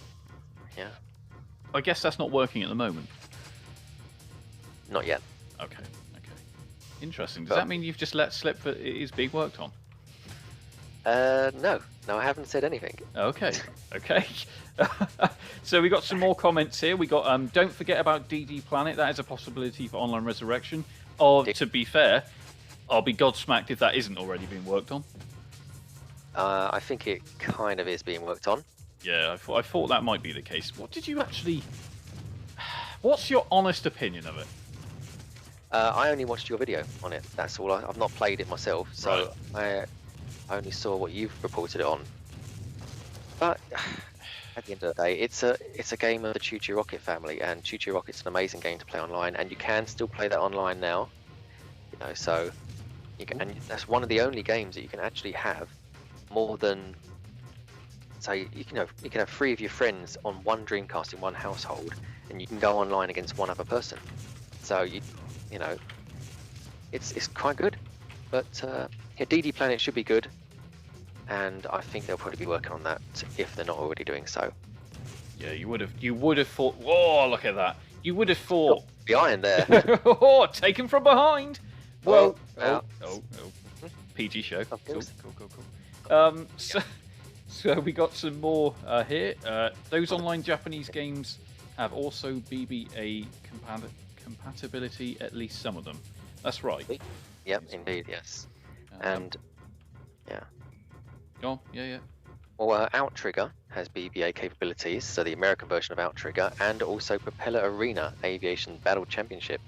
Speaker 2: yeah,
Speaker 1: I guess that's not working at the moment.
Speaker 2: Not yet.
Speaker 1: Okay. Interesting. Does that mean you've just let slip that it is being worked on?
Speaker 2: No, I haven't said anything.
Speaker 1: Okay. So we got some more comments here. We got don't forget about DD Planet. That is a possibility for online resurrection. Or to be fair, I'll be godsmacked if that isn't already being worked on.
Speaker 2: I think it kind of is being worked on.
Speaker 1: Yeah, I thought that might be the case. What did you actually... What's your honest opinion of it?
Speaker 2: I only watched your video on it. That's all. I've not played it myself, so right. I only saw what you've reported it on. But at the end of the day, it's a game of the Choo Choo Rocket family, and Choo Choo Rocket's an amazing game to play online, and you can still play that online now. You know, so you can, and that's one of the only games that you can actually have more than. So you can have 3 of your friends on one Dreamcast in one household, and you can go online against one other person. So you know, it's quite good. But yeah, DD Planet should be good, and I think they'll probably be working on that if they're not already doing so.
Speaker 1: Yeah, you would have thought. Whoa, look at that! You would have thought
Speaker 2: behind there.
Speaker 1: Oh, taken from behind. Whoa!
Speaker 2: Oh,
Speaker 1: PG show. Cool.
Speaker 2: Yeah.
Speaker 1: So we got some more here. Those online Japanese games have also BBA compatibility, at least some of them. That's right.
Speaker 2: Yep, indeed, yes. And yeah.
Speaker 1: Oh, yeah.
Speaker 2: Well, Outrigger has BBA capabilities, so the American version of Outrigger, and also Propeller Arena Aviation Battle Championship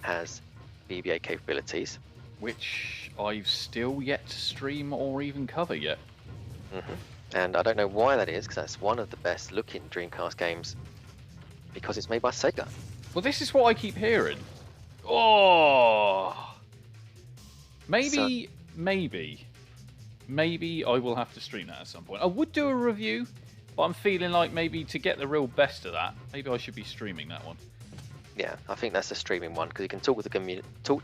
Speaker 2: has BBA capabilities.
Speaker 1: Which I've still yet to stream or even cover yet.
Speaker 2: And I don't know why that is, because that's one of the best looking Dreamcast games, because it's made by Sega.
Speaker 1: Well, this is what I keep hearing. Oh! Maybe I will have to stream that at some point. I would do a review, but I'm feeling like maybe to get the real best of that, maybe I should be streaming that one.
Speaker 2: Yeah, I think that's a streaming one, because you can talk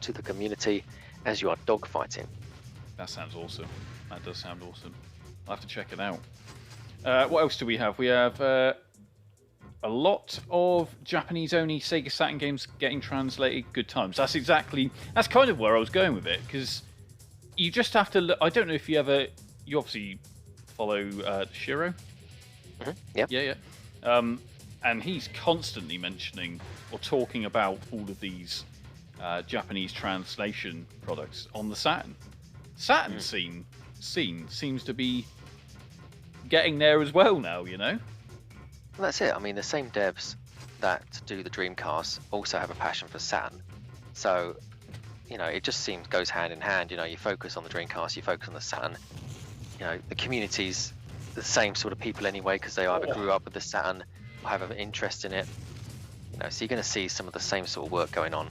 Speaker 2: to the community as you are dogfighting.
Speaker 1: That sounds awesome. That does sound awesome. I'll have to check it out. What else do we have? We have a lot of Japanese-only Sega Saturn games getting translated. Good times. That's kind of where I was going with it, because you just have to look. I don't know if you obviously follow Shiro. Yeah. And he's constantly mentioning or talking about all of these Japanese translation products on the Saturn. Saturn scene seems to be getting there as well now, you know?
Speaker 2: Well, that's it. I mean, the same devs that do the Dreamcast also have a passion for Saturn. So, you know, it just goes hand in hand. You know, you focus on the Dreamcast, you focus on the Saturn. You know, the community's the same sort of people anyway, because they either grew up with the Saturn or have an interest in it. You know, so you're going to see some of the same sort of work going on.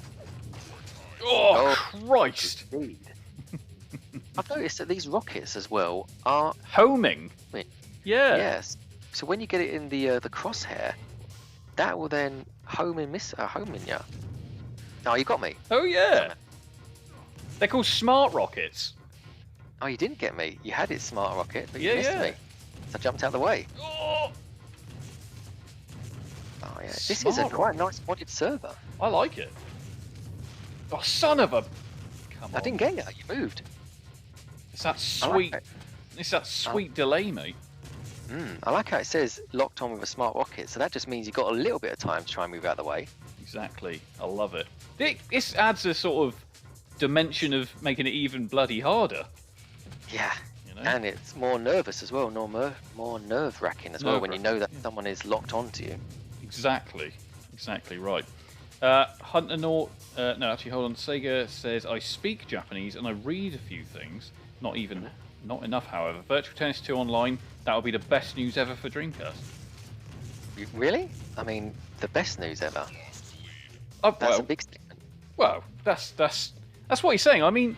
Speaker 1: Oh Christ!
Speaker 2: Indeed. I've noticed that these rockets as well are
Speaker 1: homing. Yeah.
Speaker 2: Yes. So when you get it in the crosshair, that will then home in you. Oh, you got me.
Speaker 1: Oh yeah. They're called smart rockets.
Speaker 2: Oh, you didn't get me. You had it, smart rocket, but you
Speaker 1: Yeah,
Speaker 2: missed
Speaker 1: yeah.
Speaker 2: me. So I jumped out of the way.
Speaker 1: Oh,
Speaker 2: Oh yeah. This is a quite nice modded server.
Speaker 1: I like it. Oh, son of a! Come on.
Speaker 2: I didn't get you. You moved.
Speaker 1: It's that
Speaker 2: I like
Speaker 1: sweet.
Speaker 2: it.
Speaker 1: It's that sweet delay, mate.
Speaker 2: I like how it says locked on with a smart rocket, so that just means you've got a little bit of time to try and move out of the way.
Speaker 1: Exactly. I love it. This adds a sort of dimension of making it even bloody harder.
Speaker 2: Yeah.
Speaker 1: You know?
Speaker 2: And it's more nervous as well, more nerve-wracking as well when you know that someone is locked onto you.
Speaker 1: Exactly right. Hunter Nort, no, actually, hold on. Sega says, I speak Japanese and I read a few things. Not enough, however. Virtual Tennis 2 Online, that would be the best news ever for Dreamcast.
Speaker 2: Really? I mean, the best news ever.
Speaker 1: That's
Speaker 2: a big statement.
Speaker 1: Well, that's what he's saying. I mean,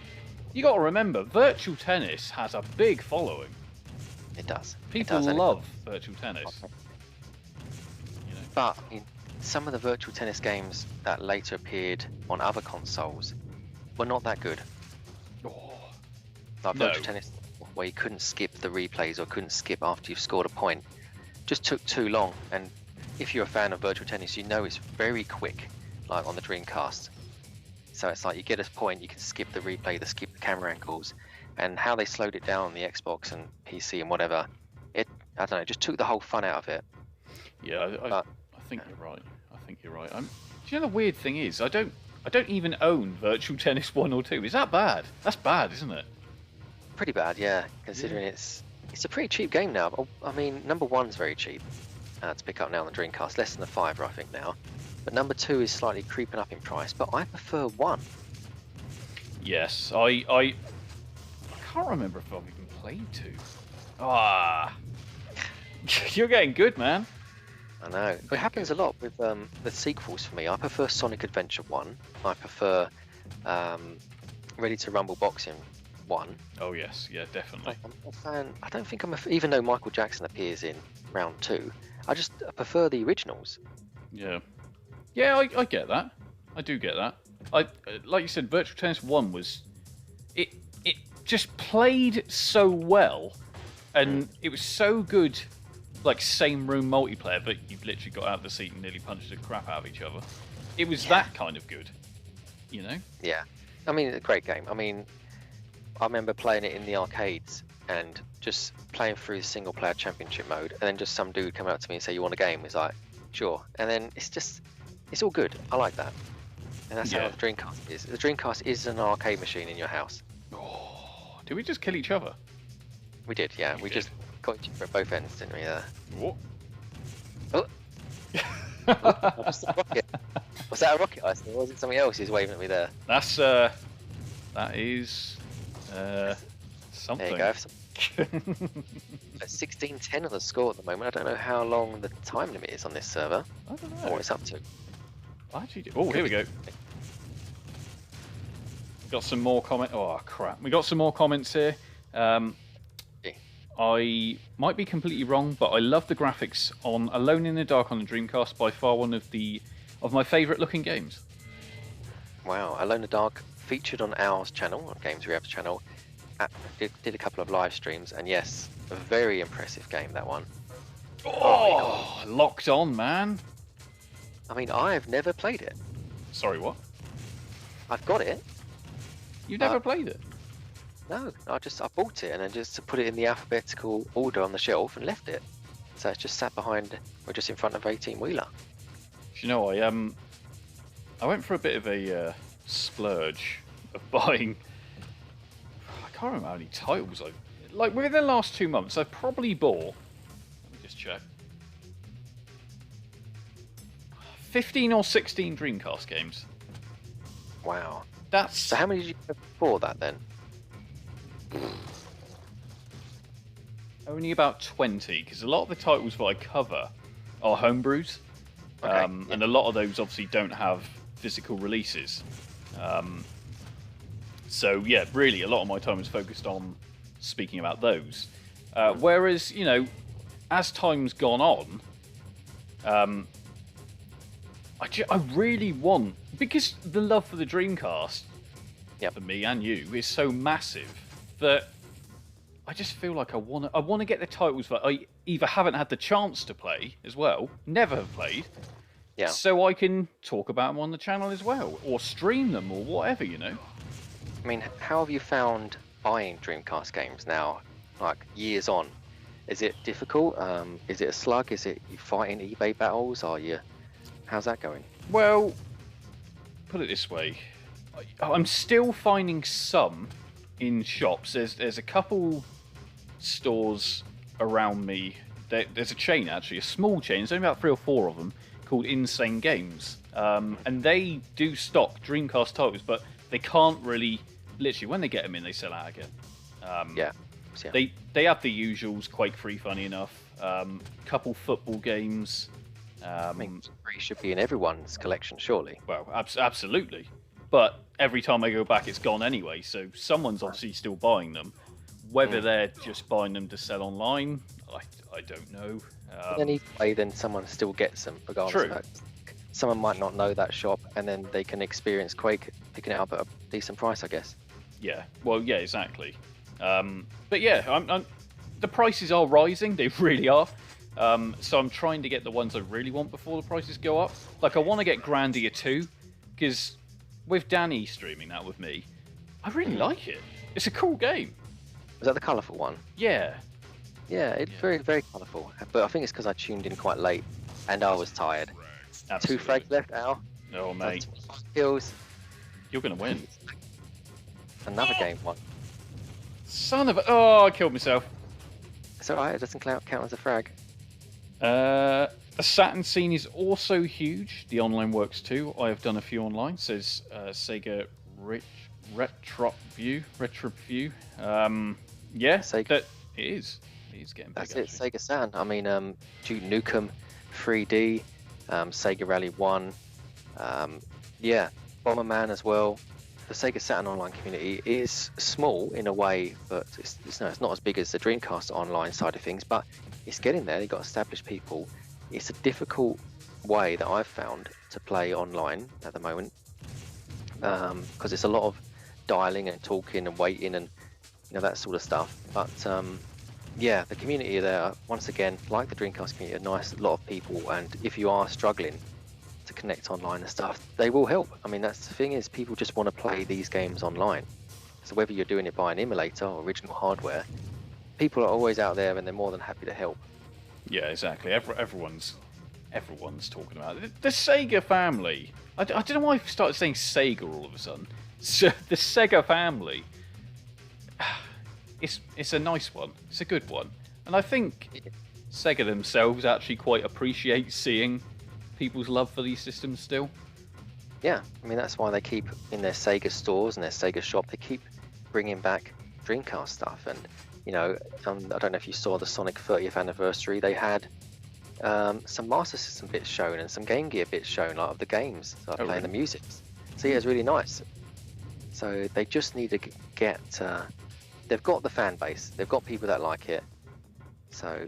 Speaker 1: you got to remember, Virtual Tennis has a big following.
Speaker 2: It does.
Speaker 1: People love Virtual Tennis.
Speaker 2: Okay.
Speaker 1: You know?
Speaker 2: But some of the Virtual Tennis games that later appeared on other consoles were not that good. Like Virtual Tennis, where you couldn't skip the replays or couldn't skip after you've scored a point, just took too long. And if you're a fan of Virtual Tennis, you know it's very quick, like on the Dreamcast. So it's like you get a point, you can skip the replay, skip the camera angles, and how they slowed it down on the Xbox and PC and whatever. I don't know, it just took the whole fun out of it.
Speaker 1: Yeah, I think you're right. Do you know the weird thing is, I don't even own Virtual Tennis 1 or 2. Is that bad? That's bad, isn't it?
Speaker 2: Pretty bad, yeah. Considering it's a pretty cheap game now. I mean, number 1's very cheap to pick up now on the Dreamcast, less than a £5 I think now. But number 2 is slightly creeping up in price. But I prefer 1.
Speaker 1: Yes, I can't remember if I've even played 2. Ah, you're getting good, man.
Speaker 2: I know. It happens a lot with the sequels for me. I prefer Sonic Adventure 1. I prefer Ready to Rumble Boxing 1.
Speaker 1: Oh yes, yeah, definitely.
Speaker 2: I'm a fan. I don't think even though Michael Jackson appears in round 2, I prefer the originals.
Speaker 1: Yeah, I get that. I do get that. Like you said, Virtual Tennis 1 was it just played so well, and it was so good like same room multiplayer, but you've literally got out of the seat and nearly punched the crap out of each other. It was that kind of good, you know?
Speaker 2: Yeah. I mean, a great game. I mean, I remember playing it in the arcades and just playing through the single player championship mode, and then just some dude come up to me and say, "You want a game?" It's like, sure. And then it's all good. I like that. And that's how the Dreamcast is. The Dreamcast is an arcade machine in your house.
Speaker 1: Oh, did we just kill each other?
Speaker 2: We did, yeah. We just got each other at both ends, didn't we?
Speaker 1: What?
Speaker 2: Oh. Oh, just a rocket. Was that a rocket I saw? Or was it something else who's waving at me there?
Speaker 1: That's that is something.
Speaker 2: There you go. 16:10 on the score at the moment. I don't know how long the time limit is on this server.
Speaker 1: I don't know.
Speaker 2: Or what it's up to.
Speaker 1: Oh, here we go. Got some more comment. Oh crap! We got some more comments here. I might be completely wrong, but I love the graphics on Alone in the Dark on the Dreamcast. By far one of my favourite looking games.
Speaker 2: Wow, Alone in the Dark featured on our channel, on Gamesreup's channel. Did a couple of live streams, and yes, a very impressive game, that one.
Speaker 1: Oh, locked on, man.
Speaker 2: I mean, I've never played it.
Speaker 1: Sorry, what?
Speaker 2: I've got it.
Speaker 1: You've never played it?
Speaker 2: No, I bought it and then just put it in the alphabetical order on the shelf and left it. So it's just sat behind, or just in front of 18-wheeler.
Speaker 1: You know, I went for a bit of a splurge of buying. I can't remember how many titles like within the last 2 months. I've probably bought. Let me just check. 15 or 16 Dreamcast games.
Speaker 2: Wow.
Speaker 1: That's.
Speaker 2: So how many did you have before that then?
Speaker 1: Only about 20, because a lot of the titles that I cover are homebrews, and a lot of those obviously don't have physical releases. So yeah, really, a lot of my time is focused on speaking about those. Whereas, you know, as time's gone on, I really want, because the love for the Dreamcast, for me and you, is so massive that I just feel like I want to get the titles that I either haven't had the chance to play as well, never have played, so I can talk about them on the channel as well, or stream them, or whatever, you know.
Speaker 2: I mean, how have you found buying Dreamcast games now, like years on? Is it difficult? Is it a slug? Is it you fighting eBay battles? How's that going?
Speaker 1: Well, put it this way, I'm still finding some in shops. There's a couple stores around me. There's a chain, actually, a small chain. There's only about 3 or 4 of them, called Insane Games, and they do stock Dreamcast titles, but they can't really. Literally, when they get them in, they sell out again. They have the usuals. Quake 3, funny enough. Couple football games.
Speaker 2: I mean, 3 should be in everyone's collection, surely.
Speaker 1: Well, absolutely. But every time I go back, it's gone anyway. So someone's obviously still buying them. Whether they're just buying them to sell online, I don't know.
Speaker 2: Anyway, then someone still gets them, regardless of that. Someone might not know that shop, and then they can experience Quake picking it up at a decent price, I guess.
Speaker 1: Yeah, well, yeah, exactly. But yeah, the prices are rising. They really are. So I'm trying to get the ones I really want before the prices go up. Like, I want to get Grandia 2, because with Danny streaming that with me, I really like it. It's a cool game.
Speaker 2: Was that the colourful one?
Speaker 1: Yeah.
Speaker 2: Yeah, it's very, very colourful. But I think it's because I tuned in quite late, and I was tired.
Speaker 1: Absolutely.
Speaker 2: 2 frags left, Al.
Speaker 1: Oh, mate.
Speaker 2: 25 kills.
Speaker 1: You're going to win.
Speaker 2: Another game one.
Speaker 1: Son of a... Oh, I killed myself.
Speaker 2: It's alright, it doesn't count as a frag.
Speaker 1: The Saturn scene is also huge. The online works too. I have done a few online, says Sega Retro View. Yeah,
Speaker 2: Sega.
Speaker 1: It is. It is getting big.
Speaker 2: That's it, Sega Saturn. I mean, Duke Nukem 3D, Sega Rally 1, yeah, Bomberman as well. The Sega Saturn online community is small in a way, but it's not as big as the Dreamcast online side of things, but it's getting there. They've got established people. It's a difficult way that I've found to play online at the moment, because it's a lot of dialing and talking and waiting and that sort of stuff. But Yeah, the community there, once again, like the Dreamcast community, a nice lot of people, and if you are struggling to connect online and stuff, they will help. I mean, that's the thing is, people just want to play these games online. So whether you're doing it by an emulator or original hardware, people are always out there and they're more than happy to help.
Speaker 1: Yeah, exactly. Everyone's talking about it. The Sega family. I don't know why I've started saying Sega all of a sudden. So, the Sega family. It's a nice one. It's a good one. And I think Sega themselves actually quite appreciate seeing people's love for these systems still.
Speaker 2: Yeah, I mean, that's why they keep in their Sega stores and their Sega shop, they keep bringing back Dreamcast stuff. And, you know, I don't know if you saw the Sonic 30th anniversary, they had some Master System bits shown and some Game Gear bits shown, like of the games, like playing
Speaker 1: really?
Speaker 2: the music. So yeah, it's really nice. So they just need to get, they've got the fan base, they've got people that like it. So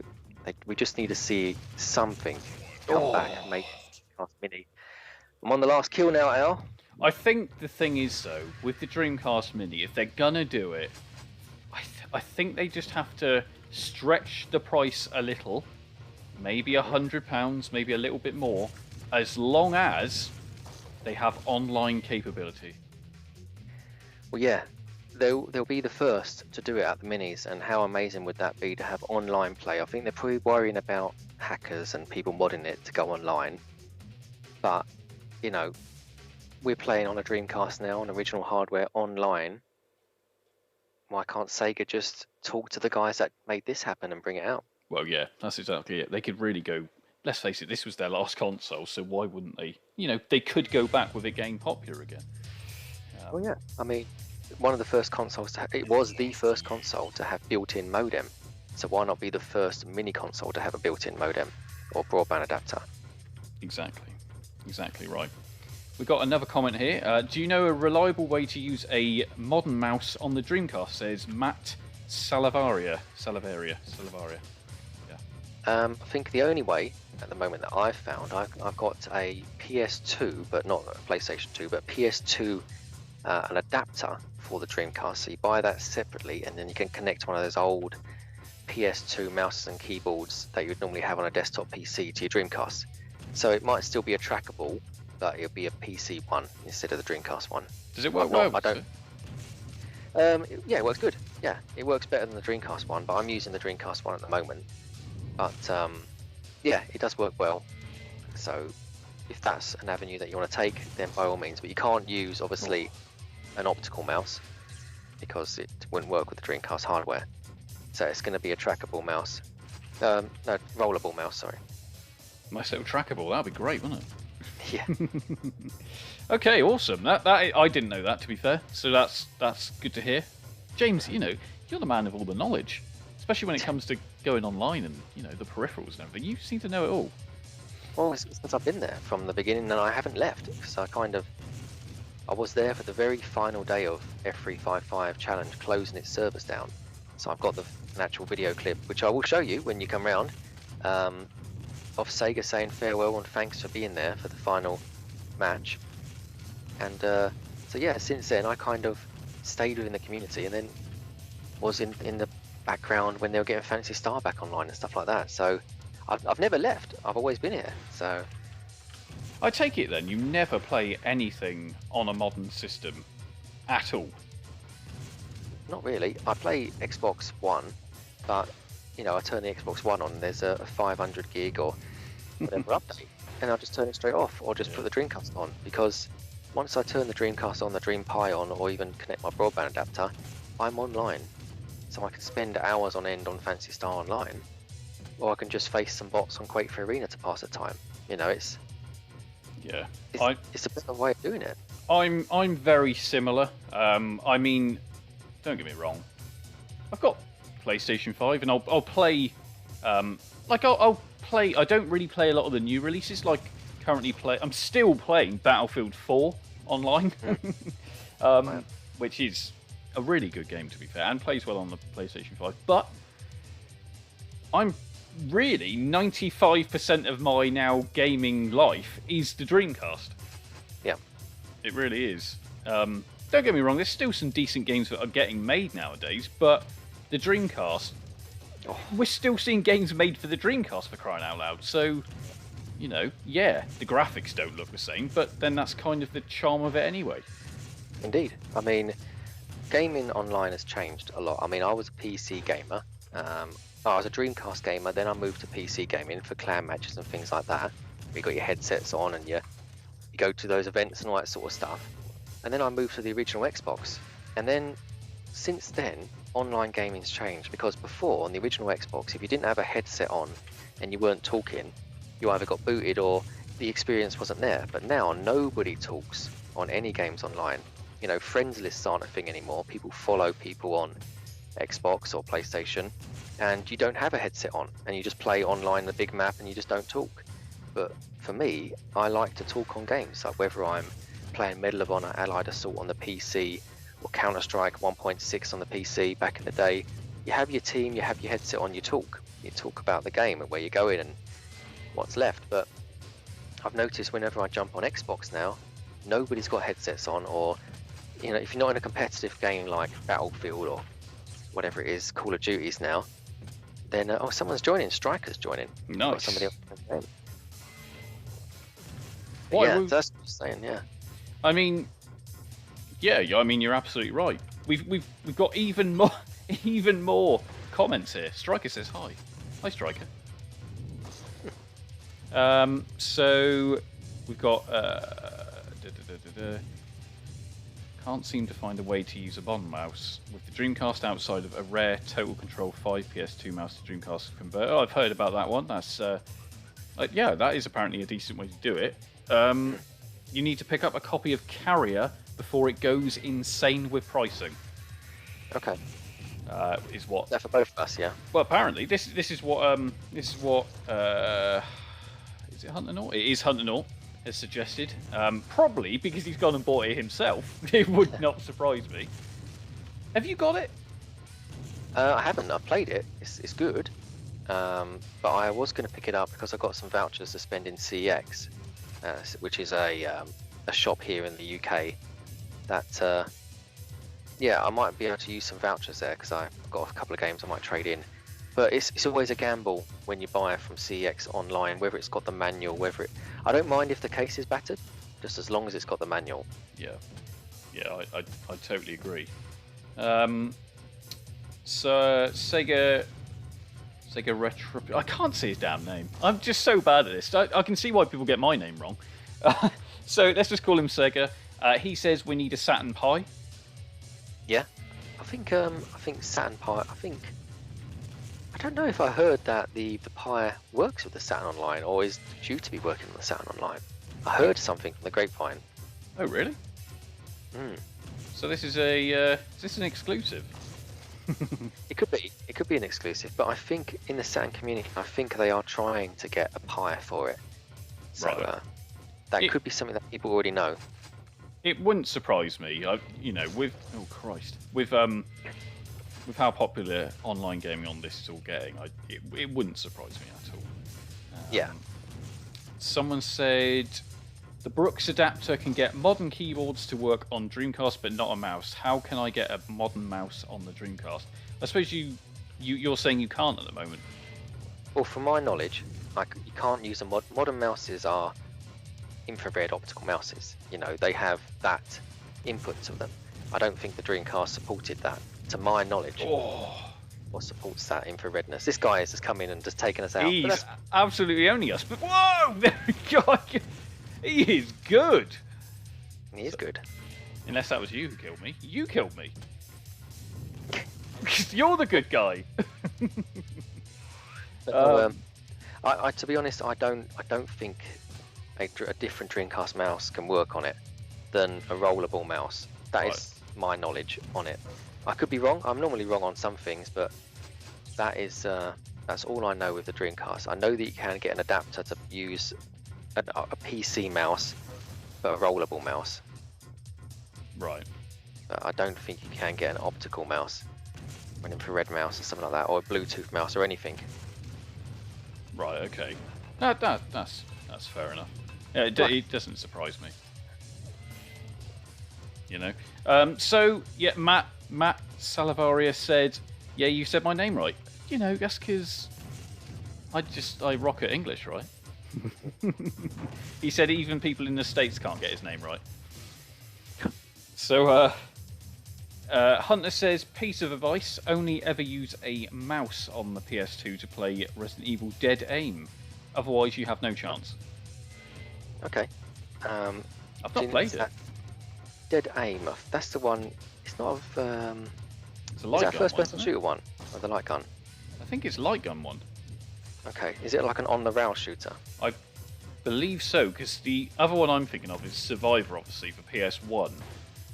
Speaker 2: we just need to see something come back and make Dreamcast Mini. I'm on the last kill now, Al.
Speaker 1: I think the thing is, though, with the Dreamcast Mini, if they're gonna do it, I think they just have to stretch the price a little, maybe £100, maybe a little bit more, as long as they have online capability.
Speaker 2: Well, yeah, they'll be the first to do it at the minis, and how amazing would that be to have online play? I think they're probably worrying about hackers and people modding it to go online, but you know, we're playing on a Dreamcast now on original hardware online. Why can't Sega just talk to the guys that made this happen and bring it out?
Speaker 1: Well, yeah, that's exactly it. They could really go. Let's face it, this was their last console, so why wouldn't they? You know, they could go back with it getting popular again.
Speaker 2: Well, yeah. I mean, one of the first consoles it was the first console to have built-in modem. So why not be the first mini console to have a built-in modem or broadband adapter?
Speaker 1: Exactly right. We've got another comment here. Do you know a reliable way to use a modern mouse on the Dreamcast? Says Matt Salavaria. Yeah.
Speaker 2: I think the only way at the moment that I've found, I've got a PS2, but not a PlayStation 2, but PS2, an adapter for the Dreamcast. So you buy that separately, and then you can connect one of those old PS2 mouses and keyboards that you would normally have on a desktop PC to your Dreamcast. So it might still be a trackable, but it'll be a PC one instead of the Dreamcast one.
Speaker 1: Does it work well?
Speaker 2: I don't. Yeah, it works good. Yeah, it works better than the Dreamcast one, but I'm using the Dreamcast one at the moment. But yeah, it does work well. So if that's an avenue that you want to take, then by all means. But you can't use, obviously, an optical mouse because it wouldn't work with the Dreamcast hardware. So it's going to be a trackable mouse. No, rollable mouse, sorry.
Speaker 1: Nice little trackable. That'd be great, wouldn't it?
Speaker 2: Yeah.
Speaker 1: Okay, awesome. That I didn't know that, to be fair. So that's good to hear. James, you know, you're the man of all the knowledge, especially when it comes to going online and, you know, the peripherals and everything. You seem to know it all.
Speaker 2: Well, since I've been there from the beginning, and I haven't left, because I was there for the very final day of F355 Challenge closing its servers down. So I've got an actual video clip, which I will show you when you come round, of Sega saying farewell and thanks for being there for the final match. And so yeah, since then I kind of stayed within the community, and then was in the background when they were getting Phantasy Star back online and stuff like that. So I've never left. I've always been here. So
Speaker 1: I take it then you never play anything on a modern system at all.
Speaker 2: Not really. I play Xbox One, but you know, I turn the Xbox One on, there's a 500 gig or whatever update, and I'll just turn it straight off, or just put the Dreamcast on, because once I turn the Dreamcast on, the DreamPi on, or even connect my broadband adapter, I'm online. So I can spend hours on end on Phantasy Star Online, or I can just face some bots on Quake 3 Arena to pass the time. You know, it's a better way of doing it.
Speaker 1: I'm very similar. I mean, don't get me wrong. I've got PlayStation 5, and I'll play. I'll play. I don't really play a lot of the new releases. Like I'm still playing Battlefield 4 online, which is a really good game, to be fair, and plays well on the PlayStation 5. But I'm really 95% of my now gaming life is the Dreamcast.
Speaker 2: Yeah,
Speaker 1: it really is. Don't get me wrong. There's still some decent games that are getting made nowadays, but the Dreamcast,
Speaker 2: Oh,
Speaker 1: we're still seeing games made for the Dreamcast, for crying out loud. So, you know, yeah, the graphics don't look the same, but then that's kind of the charm of it anyway.
Speaker 2: indeed. I mean, gaming online has changed a lot. I mean, I was a PC gamer. I was a Dreamcast gamer, then I moved to PC gaming for clan matches and things like that. You got your headsets on and you go to those events and all that sort of stuff. And then I moved to the original Xbox. And then since then, online gaming's changed, because before on the original Xbox, if you didn't have a headset on and you weren't talking, you either got booted or the experience wasn't there. But now nobody talks on any games online. You know, friends lists aren't a thing anymore. People follow people on Xbox or PlayStation, and you don't have a headset on, and you just play online the big map and you just don't talk. But for me, I like to talk on games, like whether I'm playing Medal of Honor Allied Assault on the PC or Counter-Strike 1.6 on the PC back in the day. You have your team, you have your headset on, you talk about the game and where you're going and what's left. But I've noticed whenever I jump on Xbox now, nobody's got headsets on, or you know, if you're not in a competitive game like Battlefield or whatever it is, Call of Duties now, then oh, someone's joining, Striker's joining.
Speaker 1: Nice.
Speaker 2: Somebody else.
Speaker 1: Why,
Speaker 2: yeah, that's what I'm saying. Yeah.
Speaker 1: I mean, yeah. I mean, you're absolutely right. We've got even more comments here. Striker says hi. Hi, Striker. So we've got. Can't seem to find a way to use a modern mouse with the Dreamcast outside of a rare Total Control 5 PS2 mouse to Dreamcast converter. Oh, I've heard about that one. That's yeah, that is apparently a decent way to do it. You need to pick up a copy of Carrier before it goes insane with pricing.
Speaker 2: Okay.
Speaker 1: Is what?
Speaker 2: That for both of us, yeah.
Speaker 1: Well, apparently this is what is it Hunter Naught? It is Hunter Naught has suggested. Probably because he's gone and bought it himself. It would not surprise me. Have you got it?
Speaker 2: I haven't. I've played it. It's good. But I was going to pick it up because I got some vouchers to spend in CX, which is a shop here in the UK. That yeah, I might be able to use some vouchers there because I've got a couple of games I might trade in. But it's always a gamble when you buy from CX online, whether it's got the manual, whether it... I don't mind if the case is battered, just as long as it's got the manual.
Speaker 1: Yeah, I totally agree. So Sega Retro... I can't see his damn name. I'm just so bad at this. I can see why people get my name wrong. So let's just call him Sega. He says we need a Saturn Pi.
Speaker 2: Yeah, I think Saturn Pi. I don't know if I heard that the Pi works with the Saturn Online or is due to be working on the Saturn Online. I heard something from the grapevine.
Speaker 1: Oh, really? So this is an exclusive?
Speaker 2: It could be an exclusive, but I think in the Saturn community, I think they are trying to get a Pi for it. So
Speaker 1: right.
Speaker 2: That could be something that people already know.
Speaker 1: It wouldn't surprise me. You know, with how popular online gaming on this is all getting, it wouldn't surprise me at all.
Speaker 2: Yeah.
Speaker 1: Someone said the Brooks adapter can get modern keyboards to work on Dreamcast, but not a mouse. How can I get a modern mouse on the Dreamcast? I suppose you're saying you can't at the moment.
Speaker 2: Well, from my knowledge, you can't use modern mouses are infrared optical mouses. You know, they have that input to them. I don't think the Dreamcast supported that, to my knowledge.
Speaker 1: Oh.
Speaker 2: Or supports that infraredness. This guy has just come in and just taken us out.
Speaker 1: He's absolutely owning us. But whoa, there we go. He is good.
Speaker 2: He is good.
Speaker 1: Unless that was you who killed me. You killed me. You're the good guy.
Speaker 2: But, to be honest, I don't think a different Dreamcast mouse can work on it than a rollable mouse. That is my knowledge on it. I could be wrong. I'm normally wrong on some things, but that's all I know with the Dreamcast. I know that you can get an adapter to use a PC mouse, but a rollable mouse.
Speaker 1: Right.
Speaker 2: But I don't think you can get an optical mouse, or an infrared mouse, or something like that, or a Bluetooth mouse, or anything.
Speaker 1: Right. Okay. That's fair enough. Yeah, it doesn't surprise me. You know. So yeah, Matt Salavaria said, "Yeah, you said my name right." you know, that's because I rock at English, right? He said even people in the States can't get his name right. So, Hunter says, piece of advice, only ever use a mouse on the PS2 to play Resident Evil Dead Aim. Otherwise, you have no chance.
Speaker 2: Okay.
Speaker 1: I've not played it.
Speaker 2: Dead Aim, that's the one, it's not of...
Speaker 1: It's a light
Speaker 2: is that
Speaker 1: gun
Speaker 2: a first-person
Speaker 1: one,
Speaker 2: shooter one? Or the light gun?
Speaker 1: I think it's light gun one.
Speaker 2: Okay, is it like an on-the-rail shooter?
Speaker 1: I believe so, because the other one I'm thinking of is Survivor, obviously, for PS1,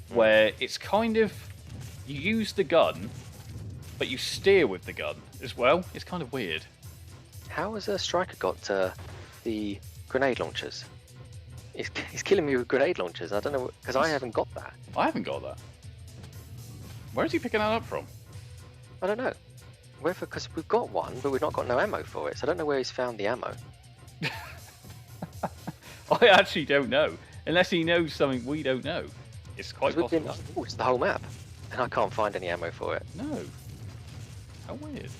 Speaker 1: where it's kind of, you use the gun, but you steer with the gun as well. It's kind of weird.
Speaker 2: How has a Striker got the grenade launchers? He's killing me with grenade launchers. I don't know, because I haven't got that.
Speaker 1: I haven't got that. Where is he picking that up from?
Speaker 2: I don't know. Whether, because we've got one, but we've not got no ammo for it, so I don't know where he's found the ammo.
Speaker 1: I actually don't know, unless he knows something we don't know. It's quite possible.
Speaker 2: It's the whole map, and I can't find any ammo for it.
Speaker 1: No. How weird.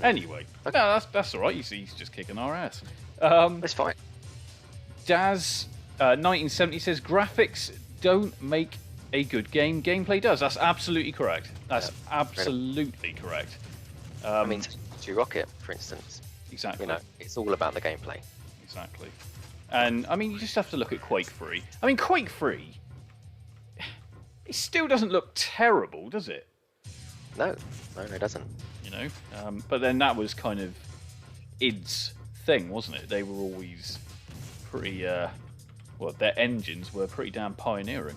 Speaker 1: Anyway, okay. No, that's all right. He's just kicking our ass.
Speaker 2: It's fine.
Speaker 1: Daz 1970 says graphics don't make a good game. Gameplay does. That's absolutely correct. That's absolutely correct.
Speaker 2: I mean, to Rocket, for instance.
Speaker 1: Exactly.
Speaker 2: You know, it's all about the gameplay.
Speaker 1: Exactly. And I mean, you just have to look at Quake 3. I mean, Quake 3, it still doesn't look terrible, does it?
Speaker 2: No, it doesn't.
Speaker 1: You know, but then that was kind of id's thing, wasn't it? They were always pretty, well, their engines were pretty damn pioneering.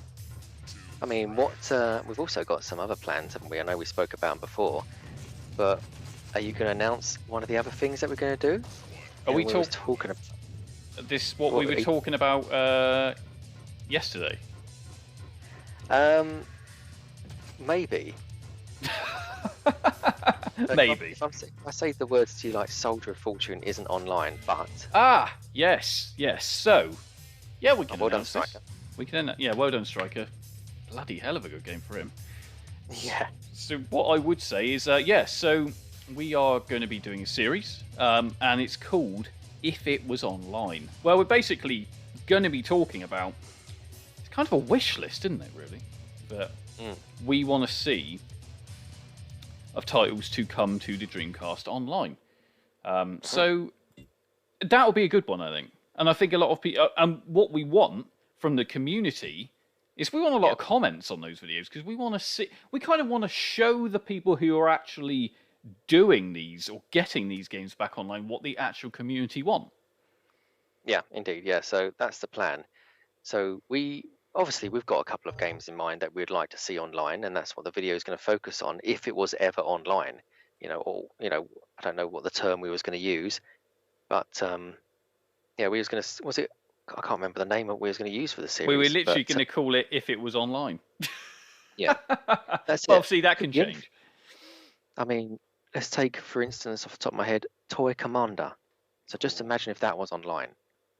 Speaker 2: I mean, we've also got some other plans, haven't we? I know we spoke about them before, but are you going to announce one of the other things that we're going to do?
Speaker 1: Are we talking
Speaker 2: about
Speaker 1: this? What we were talking about yesterday?
Speaker 2: Maybe.
Speaker 1: Maybe.
Speaker 2: If I say the words to you like "Soldier of Fortune" isn't online, but
Speaker 1: yes. So, yeah, we can.
Speaker 2: Well done, Striker.
Speaker 1: We can. Yeah, well done, Striker. Bloody hell of a good game for him.
Speaker 2: Yeah.
Speaker 1: So what I would say is, so we are going to be doing a series, and it's called If It Was Online. Well, we're basically going to be talking about, it's kind of a wish list, isn't it, really? That we want to see of titles to come to the Dreamcast online. So that'll be a good one, I think. And I think a lot of people, and what we want from the community is we want a lot of comments on those videos, because we want to see, we kind of want to show the people who are actually doing these or getting these games back online what the actual community want.
Speaker 2: Yeah, indeed. Yeah, so that's the plan. So we've got a couple of games in mind that we'd like to see online, and that's what the video is going to focus on if it was ever online. Or I don't know what the term we was going to use, but we was going to, I can't remember the name we was going to use for the series.
Speaker 1: We were literally going to call it If It Was Online.
Speaker 2: Yeah, that's
Speaker 1: well,
Speaker 2: it.
Speaker 1: See, that can change.
Speaker 2: I mean, let's take, for instance, off the top of my head, Toy Commander. So just imagine if that was online,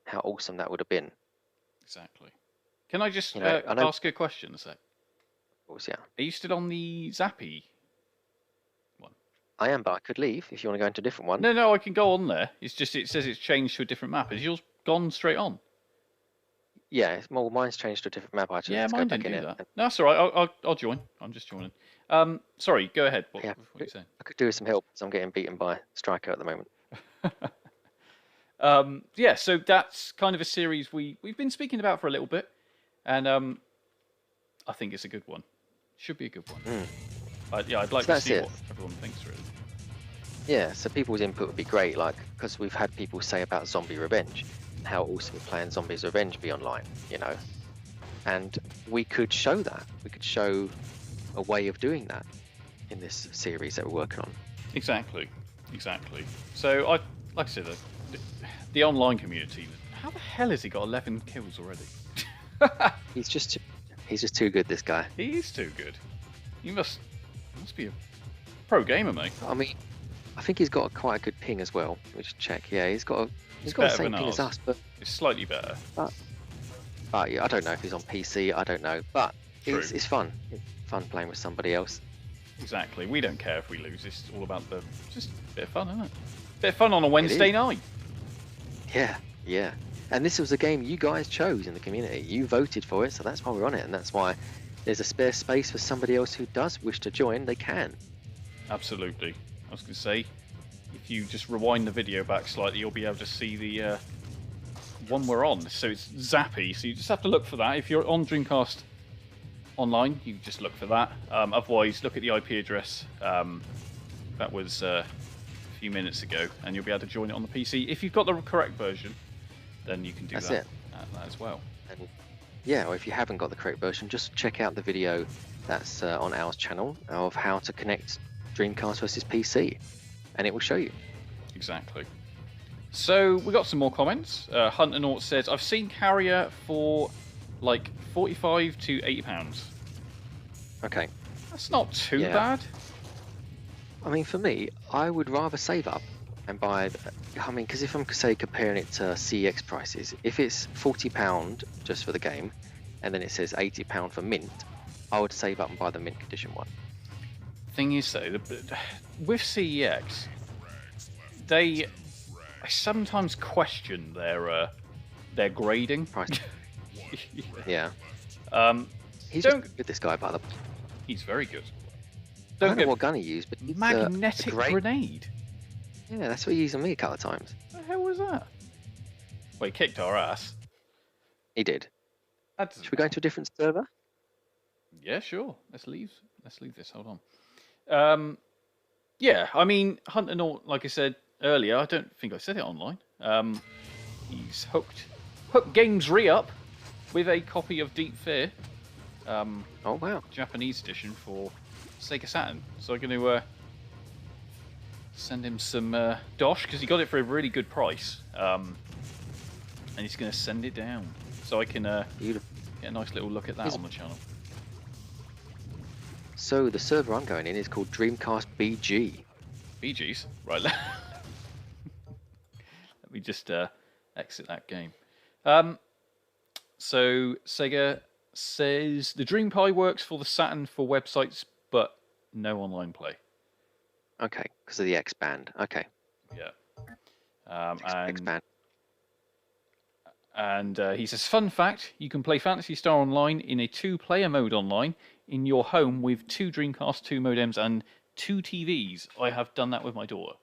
Speaker 2: how awesome that would have been.
Speaker 1: Exactly. Can I just ask a question a sec?
Speaker 2: Of course, yeah.
Speaker 1: Are you still on the Zappy one?
Speaker 2: I am, but I could leave if you want to go into a different one.
Speaker 1: No, I can go on there. It's just, it says it's changed to a different map. Is yours gone straight on?
Speaker 2: Yeah, mine's changed to a different map.
Speaker 1: Mine didn't do that. No, that's all right. I'll join. I'm just joining. Sorry, go ahead. What are you saying?
Speaker 2: I could do with some help, because I'm getting beaten by Striker at the moment.
Speaker 1: So that's kind of a series we've been speaking about for a little bit, and I think it's a good one. Should be a good one. I'd like to see what everyone thinks, really.
Speaker 2: Yeah, so people's input would be great, because we've had people say about Zombie Revenge, how awesome playing Zombies Revenge be online, and we could show that. We could show a way of doing that in this series that we're working on.
Speaker 1: Exactly. So like I said, the online community. How the hell has he got 11 kills already?
Speaker 2: He's just too good, this guy.
Speaker 1: He is too good. He must be a pro gamer, mate.
Speaker 2: I mean, I think he's got quite a good ping as well. Let me just check. Yeah, he's got the same ping as us, but
Speaker 1: it's slightly better.
Speaker 2: But yeah, I don't know if he's on PC. I don't know, but it's fun. It's fun playing with somebody else.
Speaker 1: Exactly. We don't care if we lose. It's all about just a bit of fun, isn't it? Bit of fun on a Wednesday night.
Speaker 2: Yeah, yeah. And this was a game you guys chose in the community. You voted for it, so that's why we're on it, and that's why there's a spare space for somebody else who does wish to join. They can.
Speaker 1: Absolutely. I was going to say, if you just rewind the video back slightly, you'll be able to see the one we're on. So it's Zappy, so you just have to look for that. If you're on Dreamcast Online, you just look for that. Otherwise, look at the IP address. That was a few minutes ago, and you'll be able to join it on the PC. If you've got the correct version, then you can do that as well.
Speaker 2: And yeah, or if you haven't got the correct version, just check out the video that's on our channel of how to connect Dreamcast versus PC, and it will show you.
Speaker 1: Exactly. So we got some more comments. Hunter Naught says, I've seen Carrier for like £45 to £80.
Speaker 2: Okay.
Speaker 1: That's not too bad.
Speaker 2: I mean, for me, I would rather save up and buy. I mean, because if I'm, say, comparing it to CEX prices, if it's £40 just for the game, and then it says £80 for mint, I would save up and buy the mint condition one.
Speaker 1: Thing is, though, with CEX, I sometimes question their grading.
Speaker 2: Price. Yeah. He's
Speaker 1: don't
Speaker 2: good, this guy, by the way.
Speaker 1: He's very good.
Speaker 2: I don't know what gun he used, but it's
Speaker 1: magnetic grenade.
Speaker 2: Yeah, that's what he used on me a couple of times.
Speaker 1: What the hell was that? Well, he kicked our ass.
Speaker 2: He did. Should we go into a different server?
Speaker 1: Yeah, sure. Let's leave this. Hold on. Yeah, I mean, Hunter Naught, like I said earlier, I don't think I said it online. He's hooked Gamesreup with a copy of Deep Fear.
Speaker 2: Oh wow!
Speaker 1: Japanese edition for Sega Saturn. So I'm going to send him some dosh because he got it for a really good price, and he's going to send it down so I can get a nice little look at that on the channel.
Speaker 2: So the server I'm going in is called Dreamcast BG.
Speaker 1: BG's right. Let me just exit that game. So Sega says the DreamPi works for the Saturn for websites, but no online play.
Speaker 2: Okay, because of the X band. Okay.
Speaker 1: Yeah.
Speaker 2: X band.
Speaker 1: And he says, fun fact, you can play Phantasy Star Online in a 2-player mode online in your home with 2 Dreamcast 2 modems and 2 TVs. I have done that with my daughter.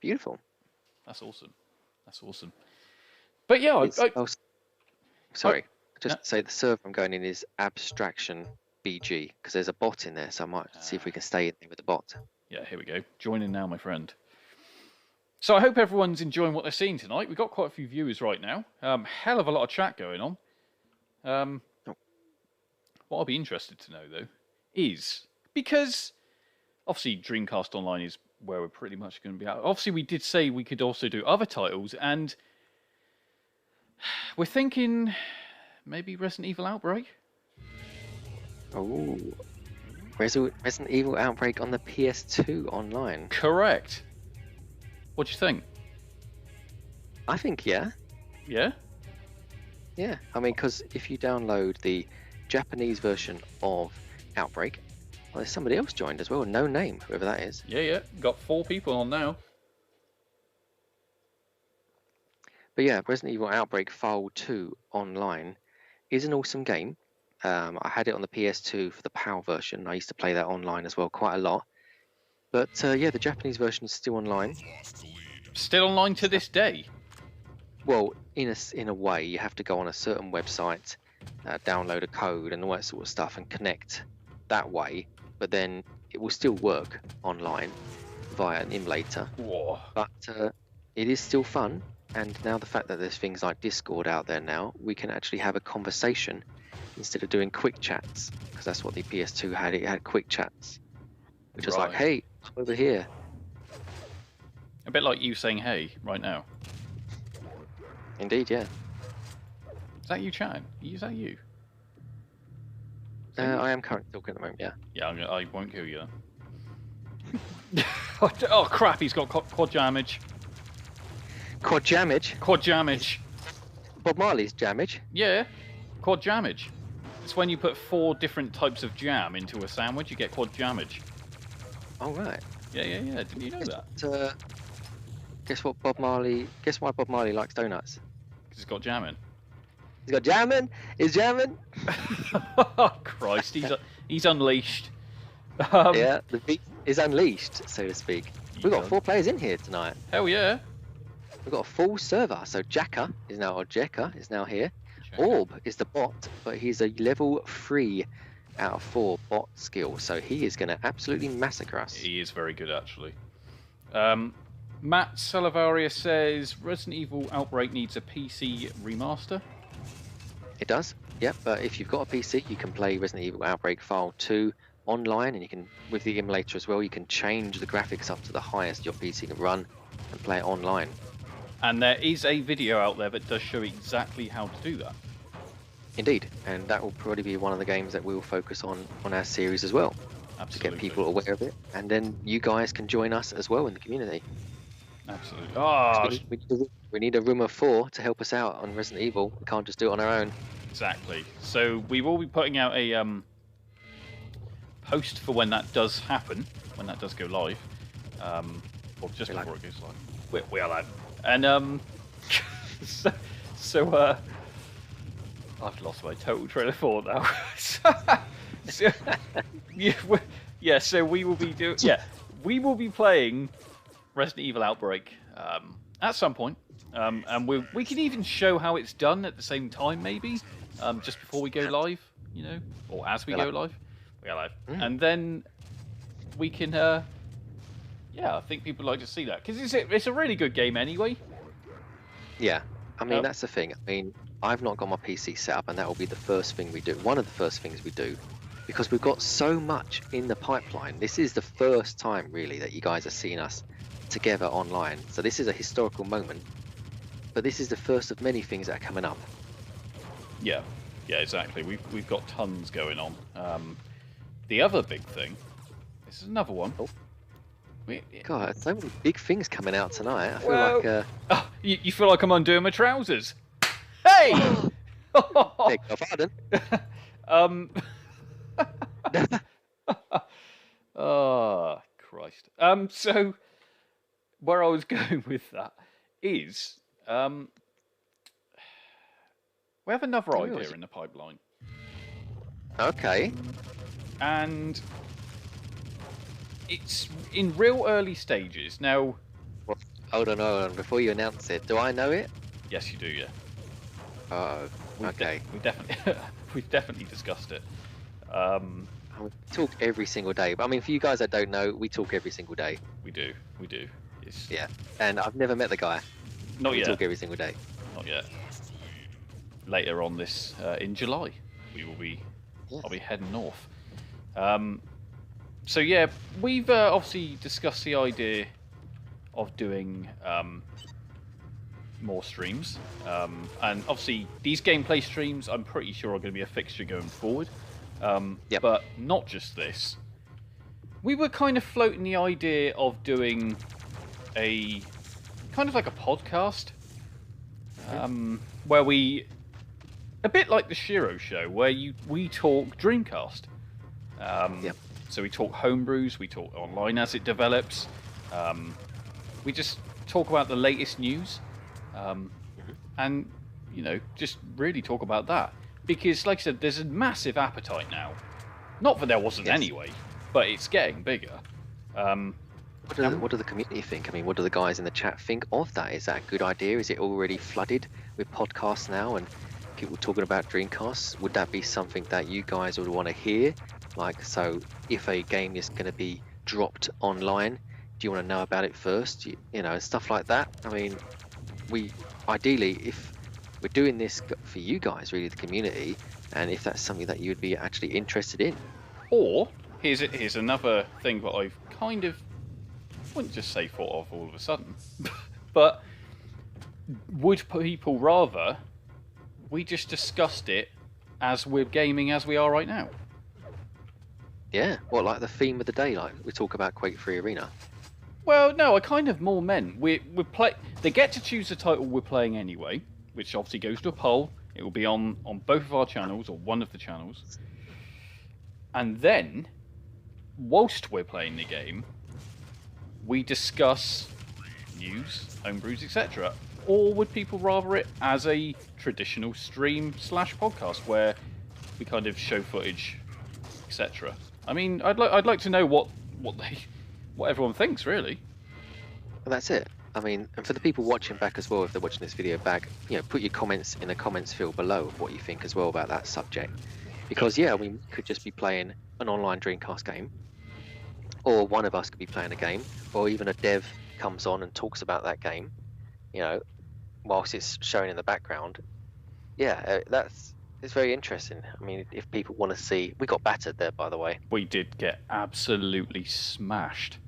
Speaker 2: Beautiful.
Speaker 1: That's awesome. That's awesome. But yeah,
Speaker 2: sorry. Just to say the server I'm going in is Abstraction BG because there's a bot in there, so I might see if we can stay in there with the bot.
Speaker 1: Yeah, here we go. Join in now, my friend. So I hope everyone's enjoying what they're seeing tonight. We've got quite a few viewers right now. Hell of a lot of chat going on. What I'll be interested to know, though, is because obviously Dreamcast Online is where we're pretty much going to be at. Obviously, we did say we could also do other titles, and we're thinking maybe Resident Evil Outbreak.
Speaker 2: Oh, Resident Evil Outbreak on the PS2 online.
Speaker 1: Correct. What do you think?
Speaker 2: I think yeah.
Speaker 1: Yeah?
Speaker 2: Yeah, I mean, because if you download the Japanese version of Outbreak, well, there's somebody else joined as well, no name, whoever that is.
Speaker 1: Yeah. Got 4 people on now.
Speaker 2: But yeah, Resident Evil Outbreak File 2 online is an awesome game. I had it on the PS2 for the PAL version. I used to play that online as well quite a lot. But yeah, the Japanese version is still online.
Speaker 1: Still online to this day?
Speaker 2: Well, in a way, you have to go on a certain website, download a code and all that sort of stuff and connect that way. But then it will still work online via an emulator.
Speaker 1: Whoa.
Speaker 2: But it is still fun. And now the fact that there's things like Discord out there now, we can actually have a conversation instead of doing quick chats. Because that's what the PS2 had. It had quick chats. Which was like, hey, I'm over here.
Speaker 1: A bit like you saying hey right now.
Speaker 2: Indeed, yeah.
Speaker 1: Is that you chatting? Is that you?
Speaker 2: I am currently talking at the moment, yeah.
Speaker 1: Yeah, I won't kill you then. Oh crap, he's got quad damage.
Speaker 2: Quad damage?
Speaker 1: Quad damage.
Speaker 2: Bob Marley's damage?
Speaker 1: Yeah, quad damage. It's when you put 4 different types of jam into a sandwich, you get quad jammage.
Speaker 2: Oh right.
Speaker 1: Yeah. Didn't you know that?
Speaker 2: Guess what Bob Marley? Guess why Bob Marley likes donuts?
Speaker 1: Because it's got jam in.
Speaker 2: He's got jamming. He's jamming.
Speaker 1: Oh, Christ, he's unleashed.
Speaker 2: Yeah, the beast is unleashed, so to speak. We've got 4 players in here tonight.
Speaker 1: Hell yeah.
Speaker 2: We've got a full server. So Jekka is now here. Orb is the bot, but he's a level 3 out of 4 bot skill, so he is going to absolutely massacre us.
Speaker 1: He is very good, actually. Matt Salavaria says Resident Evil Outbreak needs a PC remaster.
Speaker 2: It does, yep, but if you've got a PC, you can play Resident Evil Outbreak File 2 online, and you can, with the emulator as well, you can change the graphics up to the highest your PC can run and play it online.
Speaker 1: And there is a video out there that does show exactly how to do that.
Speaker 2: Indeed, and that will probably be one of the games that we will focus on our series as well.
Speaker 1: Absolutely.
Speaker 2: To get people aware of it, and then you guys can join us as well in the community.
Speaker 1: Absolutely. Oh,
Speaker 2: we need a room of 4 to help us out on Resident Evil. We can't just do it on our own.
Speaker 1: Exactly. So we will be putting out a post for when that does happen, when that does go live, or just before it goes live. We are live, and so I've lost my total train of thought now. So we will be doing. Yeah, we will be playing Resident Evil Outbreak at some point, and we can even show how it's done at the same time, maybe just before we go live, you know, or as we go live. We are live, and then we can. Yeah, I think people like to see that because it's a really good game anyway.
Speaker 2: Yeah, I mean that's the thing. I mean, I've not got my PC set up, and that will be the first thing we do. One of the first things we do, because we've got so much in the pipeline. This is the first time really that you guys are seeing us together online. So this is a historical moment, but this is the first of many things that are coming up.
Speaker 1: Yeah, exactly. We've got tons going on. The other big thing. This is another one.
Speaker 2: Oh. God, so many big things coming out tonight. I feel like.
Speaker 1: Oh, you feel like I'm undoing my trousers. Hey!
Speaker 2: Beg your pardon.
Speaker 1: Oh, Christ. So where I was going with that is we have another idea in the pipeline.
Speaker 2: Okay.
Speaker 1: And it's in real early stages. Now...
Speaker 2: Well, hold on. Before you announce it, do I know it?
Speaker 1: Yes, you do, yeah.
Speaker 2: Uh-oh. Okay.
Speaker 1: We've definitely discussed it.
Speaker 2: We talk every single day. But I mean, for you guys that don't know, we talk every single day.
Speaker 1: We do.
Speaker 2: Yeah. And I've never met the guy.
Speaker 1: Not yet.
Speaker 2: We talk every single day.
Speaker 1: Not yet. Later on this, in July, we will be... Yes. I'll be heading north. So yeah, we've obviously discussed the idea of doing more streams, and obviously these gameplay streams I'm pretty sure are going to be a fixture going forward.
Speaker 2: Yep.
Speaker 1: But not just this. We were kind of floating the idea of doing a kind of like a podcast, where we, a bit like the Shiro Show, where we talk Dreamcast.
Speaker 2: Yep.
Speaker 1: So we talk homebrews, we talk online as it develops. We just talk about the latest news, and you know, just really talk about that. Because, like I said, there's a massive appetite now. Not that there wasn't anyway, but it's getting bigger.
Speaker 2: What do the community think? I mean, what do the guys in the chat think of that? Is that a good idea? Is it already flooded with podcasts now and people talking about Dreamcasts? Would that be something that you guys would want to hear? Like, so if a game is going to be dropped online, do you want to know about it first? You know, stuff like that. I mean, we ideally, if we're doing this for you guys, really, the community, and if that's something that you would be actually interested in.
Speaker 1: Or here's another thing that I've kind of, wouldn't just say thought of all of a sudden, but would people rather we just discussed it as we're gaming as we are right now?
Speaker 2: Yeah, what, like the theme of the day, like we talk about Quake 3 Arena?
Speaker 1: Well, no, I kind of more meant they get to choose the title we're playing anyway, which obviously goes to a poll. It will be on both of our channels, or one of the channels. And then, whilst we're playing the game, we discuss news, homebrews, etc. Or would people rather it as a traditional stream/podcast where we kind of show footage, etc.? I mean, I'd like to know what everyone thinks, really.
Speaker 2: Well, that's it. I mean, and for the people watching back as well, if they're watching this video back, put your comments in the comments field below of what you think as well about that subject. Because we could just be playing an online Dreamcast game, or one of us could be playing a game, or even a dev comes on and talks about that game, whilst it's showing in the background. It's very interesting. I mean, if people want to see, we got battered there, by the way.
Speaker 1: We did get absolutely smashed.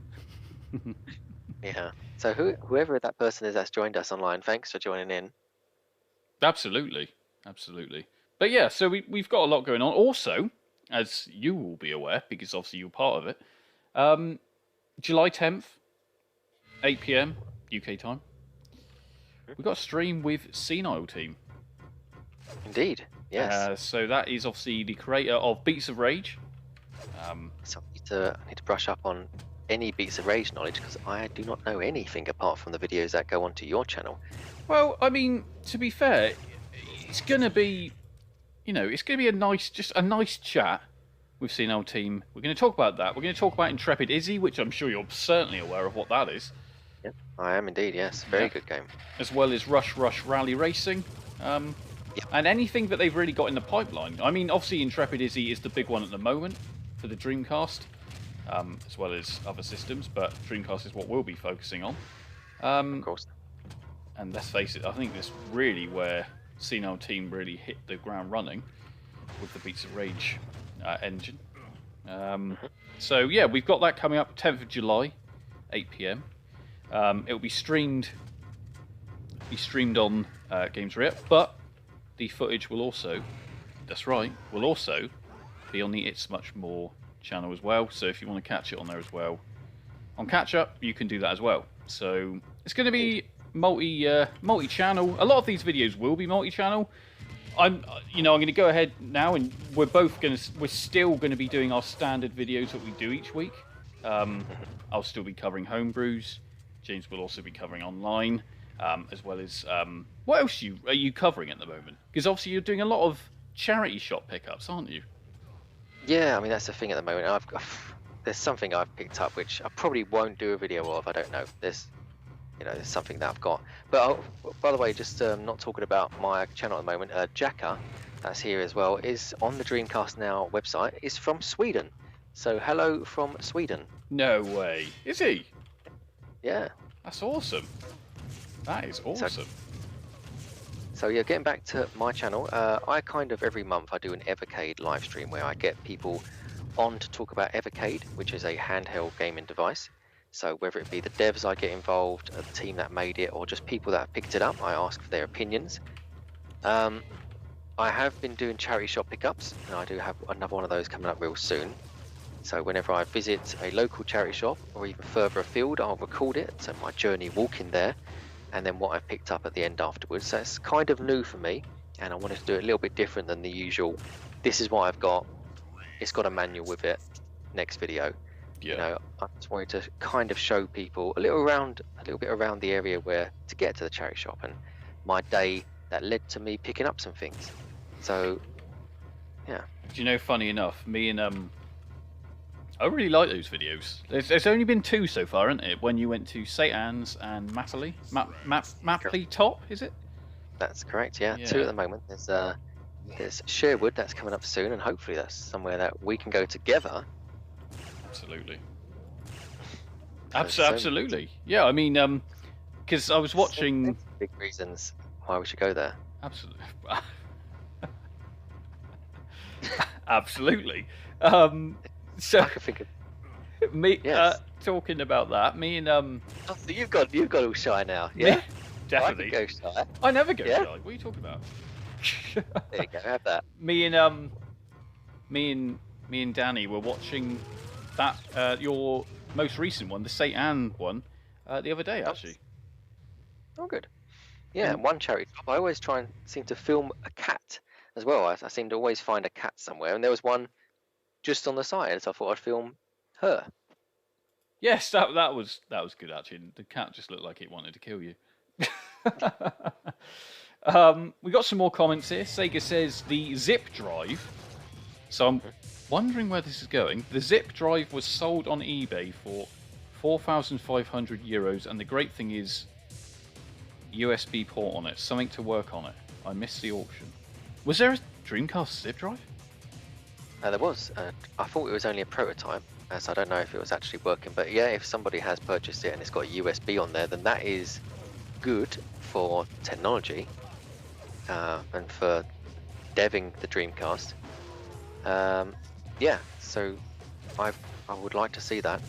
Speaker 2: Yeah. So whoever that person is that's joined us online, thanks for joining in.
Speaker 1: Absolutely. But yeah, so we've got a lot going on. Also, as you will be aware, because obviously you're part of it, July 10th, 8 PM UK time, we've got a stream with Senile Team.
Speaker 2: Indeed, yes.
Speaker 1: So that is obviously the creator of Beats of Rage.
Speaker 2: So I need to brush up on any Beats of Rage knowledge, because I do not know anything apart from the videos that go onto your channel.
Speaker 1: Well, I mean, to be fair, it's gonna be, it's gonna be a nice chat with Senile Team. We're gonna talk about that. We're gonna talk about Intrepid Izzy, which I'm sure you're certainly aware of what that is.
Speaker 2: Yeah, I am indeed. Yes, very good game.
Speaker 1: As well as Rush Rally Racing. And anything that they've really got in the pipeline. I mean, obviously Intrepid Izzy is the big one at the moment for the Dreamcast, as well as other systems, but Dreamcast is what we'll be focusing on.
Speaker 2: Of course.
Speaker 1: And let's face it, I think this really where Senile Team really hit the ground running with the Beats of Rage engine. So yeah, we've got that coming up 10th of July, 8 PM. It'll be streamed on Gamesreup, but the footage will also, will also be on the ItsMuchMore channel as well. So if you want to catch it on there as well, on catch up, you can do that as well. So it's going to be multi-channel. A lot of these videos will be multi-channel. I'm going to go ahead now, and we're still going to be doing our standard videos that we do each week. I'll still be covering homebrews. James will also be covering online. As well as what else are you covering at the moment? Because obviously you're doing a lot of charity shop pickups, aren't you?
Speaker 2: Yeah, I mean that's the thing at the moment. There's something I've picked up which I probably won't do a video of. I don't know. There's something that I've got. But by the way, just not talking about my channel at the moment. Jacka, that's here as well, is on the Dreamcast Now website. Is from Sweden. So hello from Sweden.
Speaker 1: No way. Is he?
Speaker 2: Yeah.
Speaker 1: That's awesome. That is awesome.
Speaker 2: So yeah, getting back to my channel, I kind of every month I do an Evercade live stream where I get people on to talk about Evercade, which is a handheld gaming device. So whether it be the devs I get involved, the team that made it, or just people that have picked it up, I ask for their opinions. I have been doing charity shop pickups, and I do have another one of those coming up real soon. So whenever I visit a local charity shop, or even further afield, I'll record it, so my journey walking there, and then what I've picked up at the end afterwards. So it's kind of new for me, and I wanted to do it a little bit different than the usual. This is what I've got. It's got a manual with it. Next video.
Speaker 1: Yeah.
Speaker 2: I just wanted to kind of show people a little bit around the area where to get to the charity shop, and my day that led to me picking up some things. So, yeah.
Speaker 1: Do you know? Funny enough, me and I really like those videos. There's only been two so far, isn't it? When you went to St. Anne's and Mapley Top, is it?
Speaker 2: That's correct. Yeah, two at the moment. There's Sherwood that's coming up soon, and hopefully that's somewhere that we can go together.
Speaker 1: Absolutely. Absolutely. Yeah, I mean, because I was watching.
Speaker 2: Big reasons why we should go there.
Speaker 1: Absolutely. Absolutely. So
Speaker 2: I can think of
Speaker 1: me talking about that. Me and
Speaker 2: Oh, so you've got all shy now. Yeah.
Speaker 1: Definitely.
Speaker 2: I can go shy.
Speaker 1: I never go shy. What are you talking about?
Speaker 2: There you go. Have that.
Speaker 1: Me and Danny were watching that your most recent one, the St. Anne one, the other day actually.
Speaker 2: Oh, good. Yeah, and one charity drop, I always try and seem to film a cat as well. I seem to always find a cat somewhere, and there was one just on the side, so I thought I'd film her.
Speaker 1: Yes, that was good actually. The cat just looked like it wanted to kill you. We got some more comments here. Sega says the zip drive. So I'm wondering where this is going. The zip drive was sold on eBay for €4,500, and the great thing is USB port on it. Something to work on it. I missed the auction. Was there a Dreamcast zip drive?
Speaker 2: There was. I thought it was only a prototype, so I don't know if it was actually working. But yeah, if somebody has purchased it and it's got a USB on there, then that is good for technology and for deving the Dreamcast. Yeah, so I would like to see that.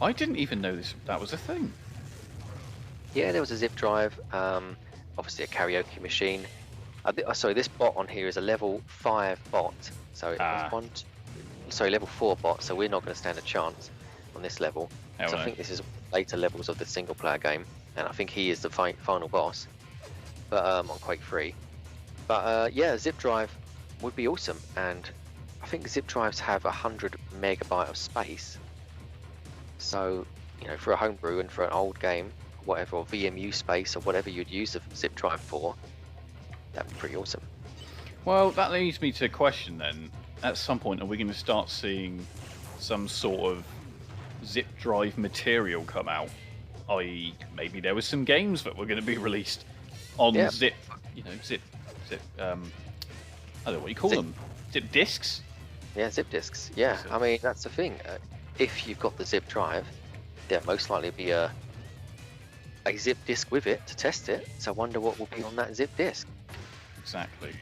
Speaker 1: I didn't even know that was a thing.
Speaker 2: Yeah, there was a zip drive, obviously a karaoke machine. Sorry, this bot on here is a level 5 bot. So level 4 bot, so we're not going to stand a chance on this level. So I think this is later levels of the single player game, and I think he is the final boss, but on Quake 3. But yeah, zip drive would be awesome, and I think zip drives have 100 megabyte of space. So, you know, for a homebrew and for an old game, whatever, or VMU space or whatever you'd use a zip drive for, that'd be pretty awesome.
Speaker 1: Well, that leads me to a question then. At some point, are we going to start seeing some sort of zip drive material come out? I.e., maybe there was some games that were going to be released on zip, I don't know what you call them. Zip discs?
Speaker 2: Yeah, zip discs. Yeah, I mean, that's the thing. If you've got the zip drive, there'll most likely be a zip disk with it to test it. So I wonder what will be on that zip disk.
Speaker 1: Exactly.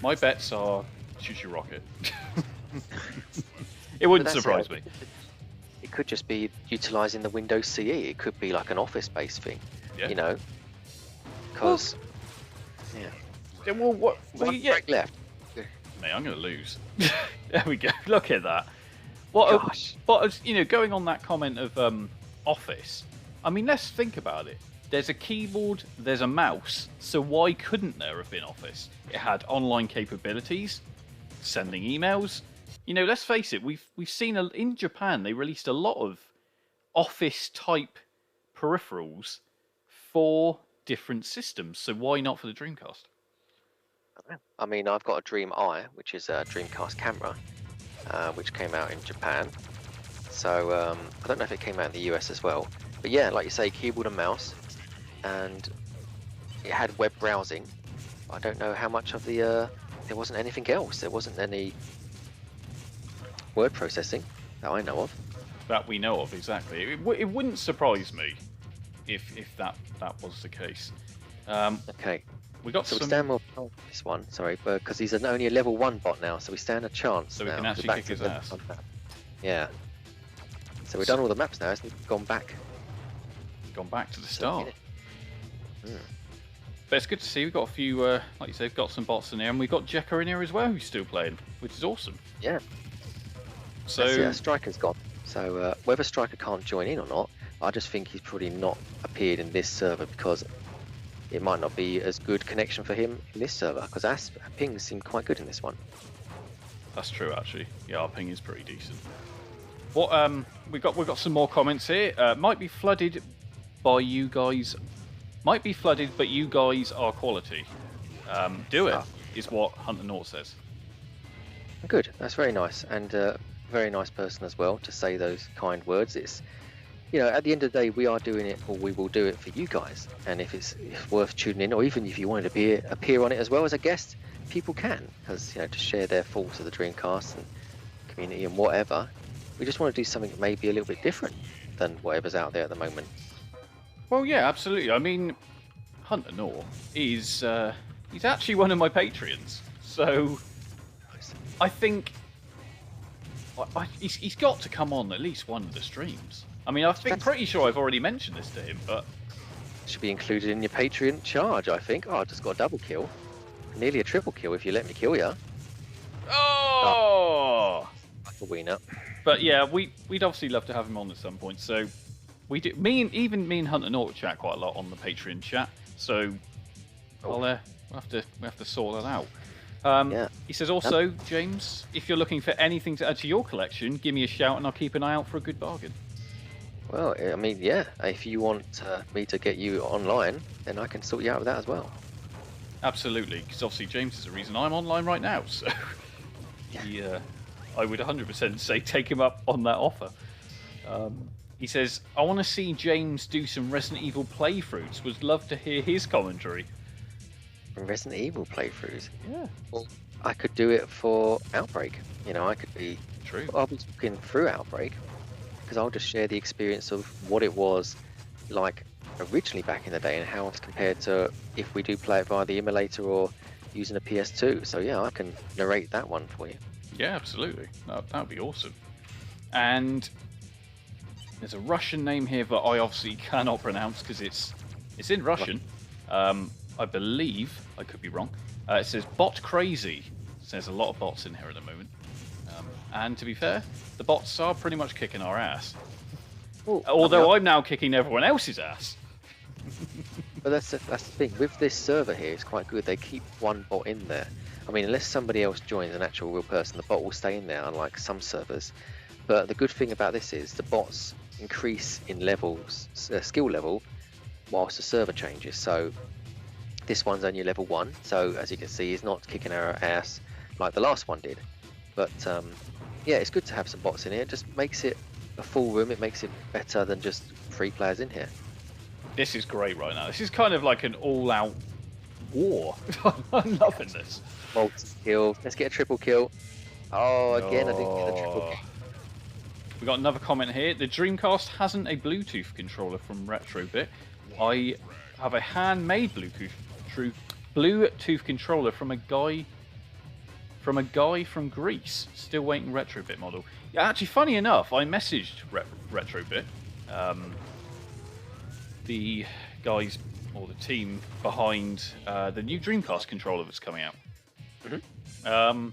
Speaker 1: My bets are Shoot Your Rocket. It wouldn't surprise me.
Speaker 2: It could just be utilising the Windows CE. It could be like an office-based thing, you know. Because,
Speaker 1: yeah. Well, what?
Speaker 2: One break left.
Speaker 1: Mate, I'm going to lose. There we go. Look at that. Gosh. But you know, going on that comment of Office, I mean, let's think about it. There's a keyboard, there's a mouse, so why couldn't there have been Office? It had online capabilities, sending emails. You know, let's face it, we've seen in Japan they released a lot of Office type peripherals for different systems. So why not for the Dreamcast?
Speaker 2: I mean, I've got a DreamPi, which is a Dreamcast camera, which came out in Japan. So I don't know if it came out in the US as well. But yeah, like you say, keyboard and mouse, and it had web browsing. I don't know how much of the there wasn't anything else. There wasn't any word processing that I know of.
Speaker 1: That we know of, exactly. It wouldn't surprise me if that was the case.
Speaker 2: Okay.
Speaker 1: We
Speaker 2: stand more on this one, sorry, because he's only a level 1 bot now, so we stand a chance.
Speaker 1: So we can actually kick his ass.
Speaker 2: Yeah. So we've done all the maps now, hasn't it? Gone back
Speaker 1: to the start. But it's good to see. We've got a few, like you say, we've got some bots in here, and we've got Jekka in here as well, who's still playing, which is awesome.
Speaker 2: Yeah.
Speaker 1: So
Speaker 2: Striker's gone. So whether Striker can't join in or not, I just think he's probably not appeared in this server because it might not be as good connection for him in this server, because our ping seemed quite good in this one.
Speaker 1: That's true, actually. Yeah, our ping is pretty decent. What we've got some more comments here. Might be flooded by you guys. Might be flooded, but you guys are quality. Do it, is what Hunter North says.
Speaker 2: Good. That's very nice, and very nice person as well to say those kind words. It's, you know, at the end of the day, we are doing it, or we will do it for you guys. And if it's worth tuning in, or even if you wanted to appear on it as well as a guest, people can, because, you know, to share their thoughts of the Dreamcast and community and whatever. We just want to do something maybe a little bit different than whatever's out there at the moment.
Speaker 1: Well, yeah, absolutely. I mean, Hunter North is he's actually one of my Patreons, so I think he's got to come on at least one of the streams. I mean, I think pretty sure I've already mentioned this to him, but
Speaker 2: should be included in your Patreon charge, I think. Oh, I just got a double kill, nearly a triple kill if you let me kill you.
Speaker 1: Oh,
Speaker 2: like a wiener.
Speaker 1: But yeah, we'd obviously love to have him on at some point. So we do. Me and Hunter North chat quite a lot on the Patreon chat. So We'll have to sort that out.
Speaker 2: Yeah.
Speaker 1: He says also, James, if you're looking for anything to add to your collection, give me a shout and I'll keep an eye out for a good bargain.
Speaker 2: Well, I mean, yeah. If you want me to get you online, then I can sort you out with that as well.
Speaker 1: Absolutely, because obviously James is the reason I'm online right now. So, I would 100% say take him up on that offer. He says, I want to see James do some Resident Evil playthroughs. Would love to hear his commentary.
Speaker 2: Resident Evil playthroughs.
Speaker 1: Yeah.
Speaker 2: Well, I could do it for Outbreak. You know, I could be.
Speaker 1: True.
Speaker 2: I'll be talking through Outbreak because I'll just share the experience of what it was like originally back in the day and how it's compared to if we do play it via the emulator or using a PS2. So yeah, I can narrate that one for you.
Speaker 1: Yeah, absolutely. That would be awesome. And there's a Russian name here that I obviously cannot pronounce because it's in Russian. I believe, I could be wrong. It says bot crazy. There's a lot of bots in here at the moment. And to be fair, the bots are pretty much kicking our ass.
Speaker 2: Well,
Speaker 1: Although I'm now kicking everyone else's ass.
Speaker 2: But that's the thing. With this server here, it's quite good. They keep one bot in there. I mean, unless somebody else joins, an actual real person, the bot will stay in there, unlike some servers. But the good thing about this is the bots increase in levels, skill level, whilst the server changes. So this one's only level 1, so as you can see, he's not kicking our ass like the last one did. But yeah, it's good to have some bots in here. It just makes it a full room. It makes it better than just 3 players in here.
Speaker 1: This is great right now. This is kind of like an all-out war. I'm loving this.
Speaker 2: Multi-kill. Let's get a triple kill. Oh, again, I didn't get a triple kill.
Speaker 1: We got another comment here. The Dreamcast hasn't a Bluetooth controller from Retrobit. I have a handmade Bluetooth controller from a guy from Greece. Still waiting Retrobit model. Yeah, actually, funny enough, I messaged Retrobit, the guys or the team behind the new Dreamcast controller that's coming out.
Speaker 2: Mm-hmm.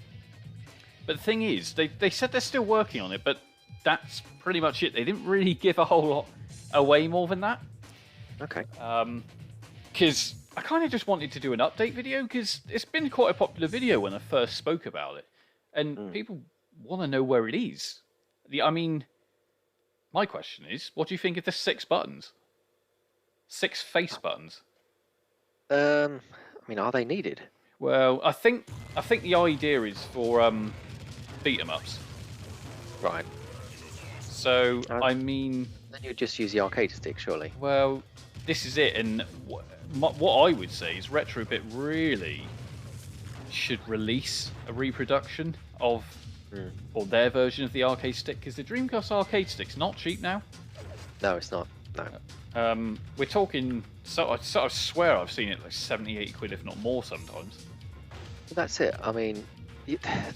Speaker 1: But the thing is, they said they're still working on it, but that's pretty much it. They didn't really give a whole lot away more than that.
Speaker 2: Okay.
Speaker 1: Because I kind of just wanted to do an update video, because it's been quite a popular video when I first spoke about it. And people want to know where it is. I mean, my question is, what do you think of the 6 buttons? 6 face buttons?
Speaker 2: I mean, are they needed?
Speaker 1: Well, I think the idea is for beat 'em ups.
Speaker 2: Right.
Speaker 1: So I mean,
Speaker 2: then you just use the arcade stick, surely.
Speaker 1: Well, this is it, and what I would say is Retrobit really should release a reproduction of or their version of the arcade stick, because the Dreamcast arcade stick's not cheap now.
Speaker 2: No, it's not. No.
Speaker 1: We're talking. So I sort of swear I've seen it like 70, 80 quid, if not more, sometimes.
Speaker 2: That's it. I mean,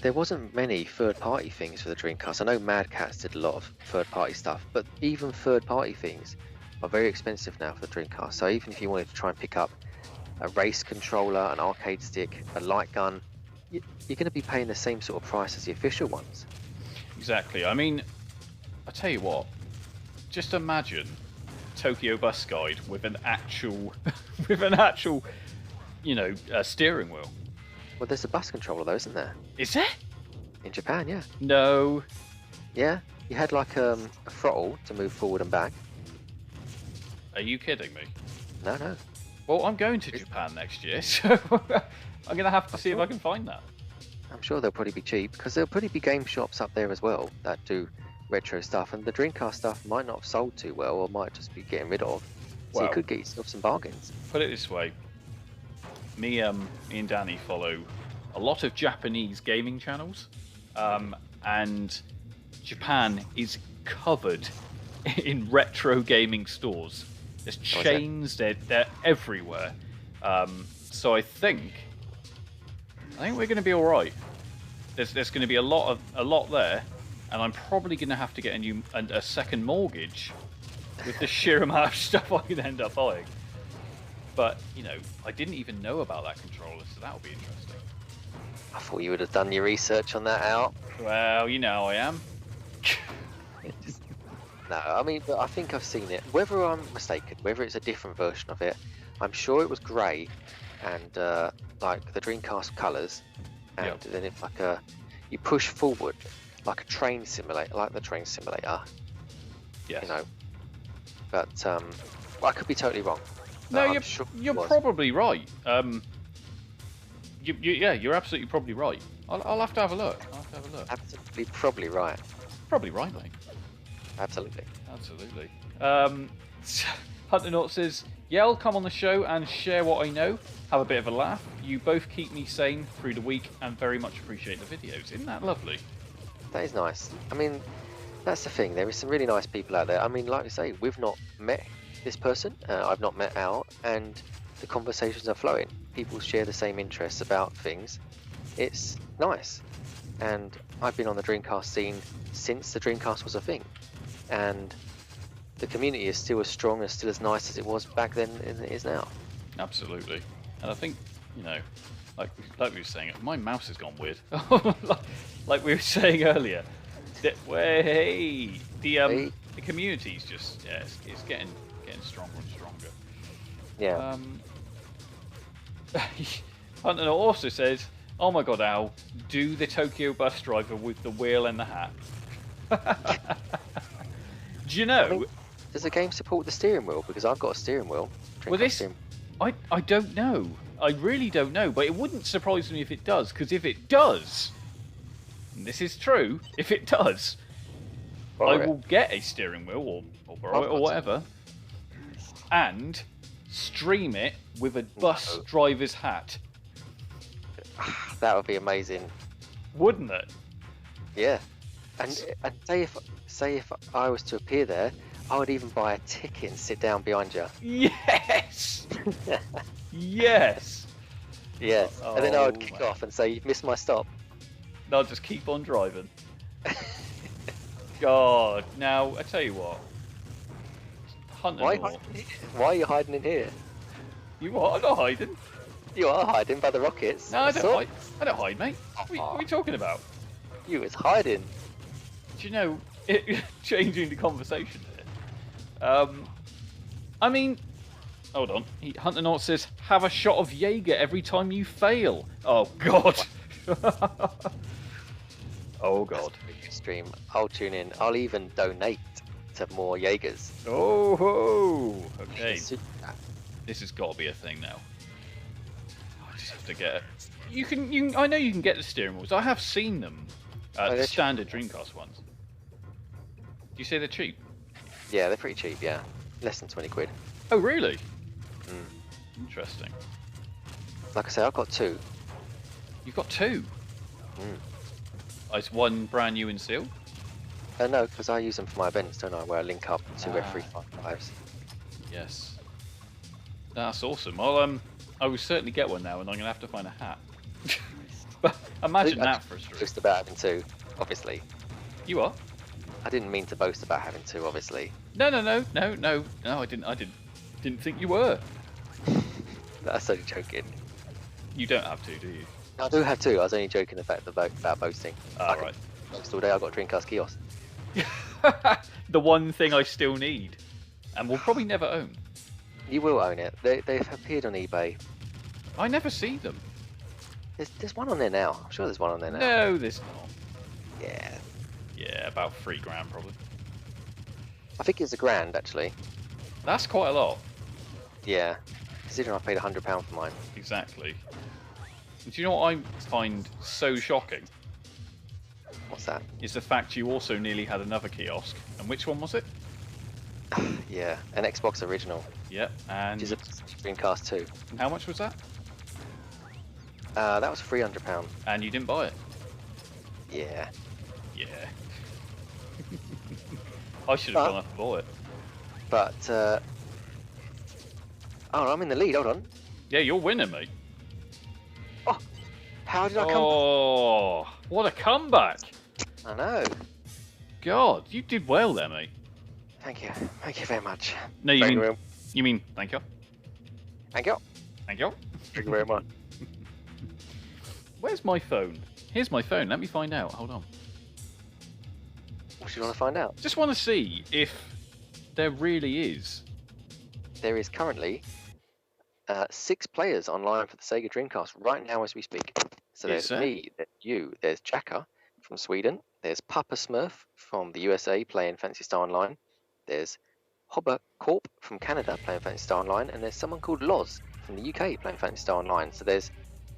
Speaker 2: there wasn't many third-party things for the Dreamcast. I know Mad Catz did a lot of third-party stuff, but even third-party things are very expensive now for the Dreamcast. So even if you wanted to try and pick up a race controller, an arcade stick, a light gun, you're going to be paying the same sort of price as the official ones.
Speaker 1: Exactly. I mean, I tell you what, just imagine Tokyo Bus Guide with an actual, steering wheel.
Speaker 2: Well, there's a bus controller though, isn't there?
Speaker 1: Is there?
Speaker 2: In Japan, yeah.
Speaker 1: No.
Speaker 2: Yeah, you had like a throttle to move forward and back.
Speaker 1: Are you kidding me?
Speaker 2: No.
Speaker 1: Well, I'm going to Japan next year, so I'm going to have to see if I can find that.
Speaker 2: I'm sure they'll probably be cheap, because there'll probably be game shops up there as well that do retro stuff, and the Dreamcast stuff might not have sold too well, or might just be getting rid of. So you could get yourself some bargains.
Speaker 1: Put it this way. Me and Danny follow a lot of Japanese gaming channels, and Japan is covered in retro gaming stores. There's chains, they're everywhere. So I think we're going to be all right. There's going to be a lot there, and I'm probably going to have to get a second mortgage with the sheer amount of stuff I could end up buying. But, I didn't even know about that controller, so that'll be interesting.
Speaker 2: I thought you would have done your research on that out.
Speaker 1: Well, I am.
Speaker 2: No, I mean, but I think I've seen it. Whether I'm mistaken, whether it's a different version of it, I'm sure it was grey, and like the Dreamcast colours, and
Speaker 1: Yep.
Speaker 2: then it's like you push forward like a train simulator, like the train simulator,
Speaker 1: Yes.
Speaker 2: you know. But I could be totally wrong.
Speaker 1: No,
Speaker 2: I'm sure
Speaker 1: you're
Speaker 2: it was.
Speaker 1: probably right. Yeah, you're absolutely probably right. I'll have to have a look. I'll have to have a look.
Speaker 2: Absolutely, probably right.
Speaker 1: Probably right, mate.
Speaker 2: Absolutely.
Speaker 1: Absolutely. Hunter Naught says, yeah, I'll come on the show and share what I know. Have a bit of a laugh. You both keep me sane through the week and very much appreciate the videos. Isn't that lovely?
Speaker 2: That is nice. I mean, that's the thing. There is some really nice people out there. I mean, like I say, we've not met this person. I've not met Al, and the conversations are flowing. People share the same interests about things. It's nice. And I've been on the Dreamcast scene since the Dreamcast was a thing. And the community is still as strong and still as nice as it was back then as it is now.
Speaker 1: Absolutely. And I think, you know, like we were saying, my mouse has gone weird. like we were saying earlier, the community's just, yeah, it's getting stronger and stronger.
Speaker 2: Yeah.
Speaker 1: Hunter also says, oh my god, Al, do the Tokyo bus driver with the wheel and the hat. Do you know?
Speaker 2: I mean, does the game support the steering wheel? Because I've got a steering wheel.
Speaker 1: Well, I don't know. I really don't know, but it wouldn't surprise me if it does, because if it does, and this is true, if it does, I will get a steering wheel or borrow it or whatever, and stream it with a bus driver's hat.
Speaker 2: That would be amazing.
Speaker 1: Wouldn't it?
Speaker 2: Yeah. And say if I was to appear there, I would even buy a ticket and sit down behind you.
Speaker 1: Yes! Yes!
Speaker 2: Yes. And then I would kick off and say, you've missed my stop.
Speaker 1: I'll just keep on driving. God. Now, I tell you what.
Speaker 2: Why are you hiding in here?
Speaker 1: You what? I'm not hiding.
Speaker 2: You are hiding by the rockets.
Speaker 1: No, I don't hide. I don't hide, mate. What are we talking about?
Speaker 2: You was hiding.
Speaker 1: Do you know, changing the conversation here. I mean, hold on. Hunter Naught says, have a shot of Jaeger every time you fail. Oh, God. Oh, God.
Speaker 2: Stream. I'll tune in. I'll even donate to more Jaegers.
Speaker 1: Oh, okay. This has got to be a thing now. I just have to get it. You can. I know you can get the steering wheels. I have seen them. The standard Dreamcast ones. Do you say they're cheap?
Speaker 2: Yeah, they're pretty cheap. Yeah, less than 20 quid.
Speaker 1: Oh, really? Interesting.
Speaker 2: Like I say, I've got two.
Speaker 1: You've got two? Is one brand new and sealed?
Speaker 2: No, because I use them for my events, don't I? Where I link up to F355s.
Speaker 1: Yes. That's awesome. Well, I will certainly get one now, and I'm going to have to find a hat. But imagine that for a stream.
Speaker 2: Boast about having two, obviously.
Speaker 1: You are?
Speaker 2: I didn't mean to boast about having two, obviously.
Speaker 1: No, I didn't think you were.
Speaker 2: That's only joking.
Speaker 1: You don't have to, do you?
Speaker 2: I do have two. I was only joking about boasting.
Speaker 1: Right.
Speaker 2: Boast all day. I've got a Dreamcast kiosk.
Speaker 1: The one thing I still need, and will probably never own.
Speaker 2: You will own it. They've appeared on eBay.
Speaker 1: I never see them.
Speaker 2: There's one on there now. I'm sure there's one on there now.
Speaker 1: No, there's not.
Speaker 2: Yeah.
Speaker 1: Yeah, about $3 grand probably.
Speaker 2: I think it's £1,000 actually.
Speaker 1: That's quite a lot.
Speaker 2: Yeah. Considering I paid £100 for mine.
Speaker 1: Exactly. And do you know what I find so shocking?
Speaker 2: What's that?
Speaker 1: Is the fact you also nearly had another kiosk. And which one was it?
Speaker 2: Yeah, an Xbox original.
Speaker 1: Yep, and...
Speaker 2: Which is a Dreamcast 2.
Speaker 1: And how much was that?
Speaker 2: That was £300.
Speaker 1: And you didn't buy it?
Speaker 2: Yeah.
Speaker 1: Yeah. I should have gone up and bought it.
Speaker 2: But, oh, I'm in the lead, hold on.
Speaker 1: Yeah, you're winning, mate.
Speaker 2: Oh, how did I come back?
Speaker 1: Oh, what a comeback.
Speaker 2: I know.
Speaker 1: God, you did well there, mate.
Speaker 2: Thank you very much.
Speaker 1: No, you mean thank you.
Speaker 2: Thank you.
Speaker 1: Thank you.
Speaker 2: Thank you very much.
Speaker 1: Where's my phone? Here's my phone. Let me find out. Hold on.
Speaker 2: What do you want to find out?
Speaker 1: Just want to see if there really is.
Speaker 2: There is currently 6 players online for the Sega Dreamcast right now as we speak. So
Speaker 1: Is
Speaker 2: there's
Speaker 1: there?
Speaker 2: me, there's you, there's Jacka from Sweden, there's Papa Smurf from the USA playing Fantasy Star Online, there's Hobber Corp from Canada playing Fantasy Star Online, and there's someone called Loz from the UK playing Fantasy Star Online. So there's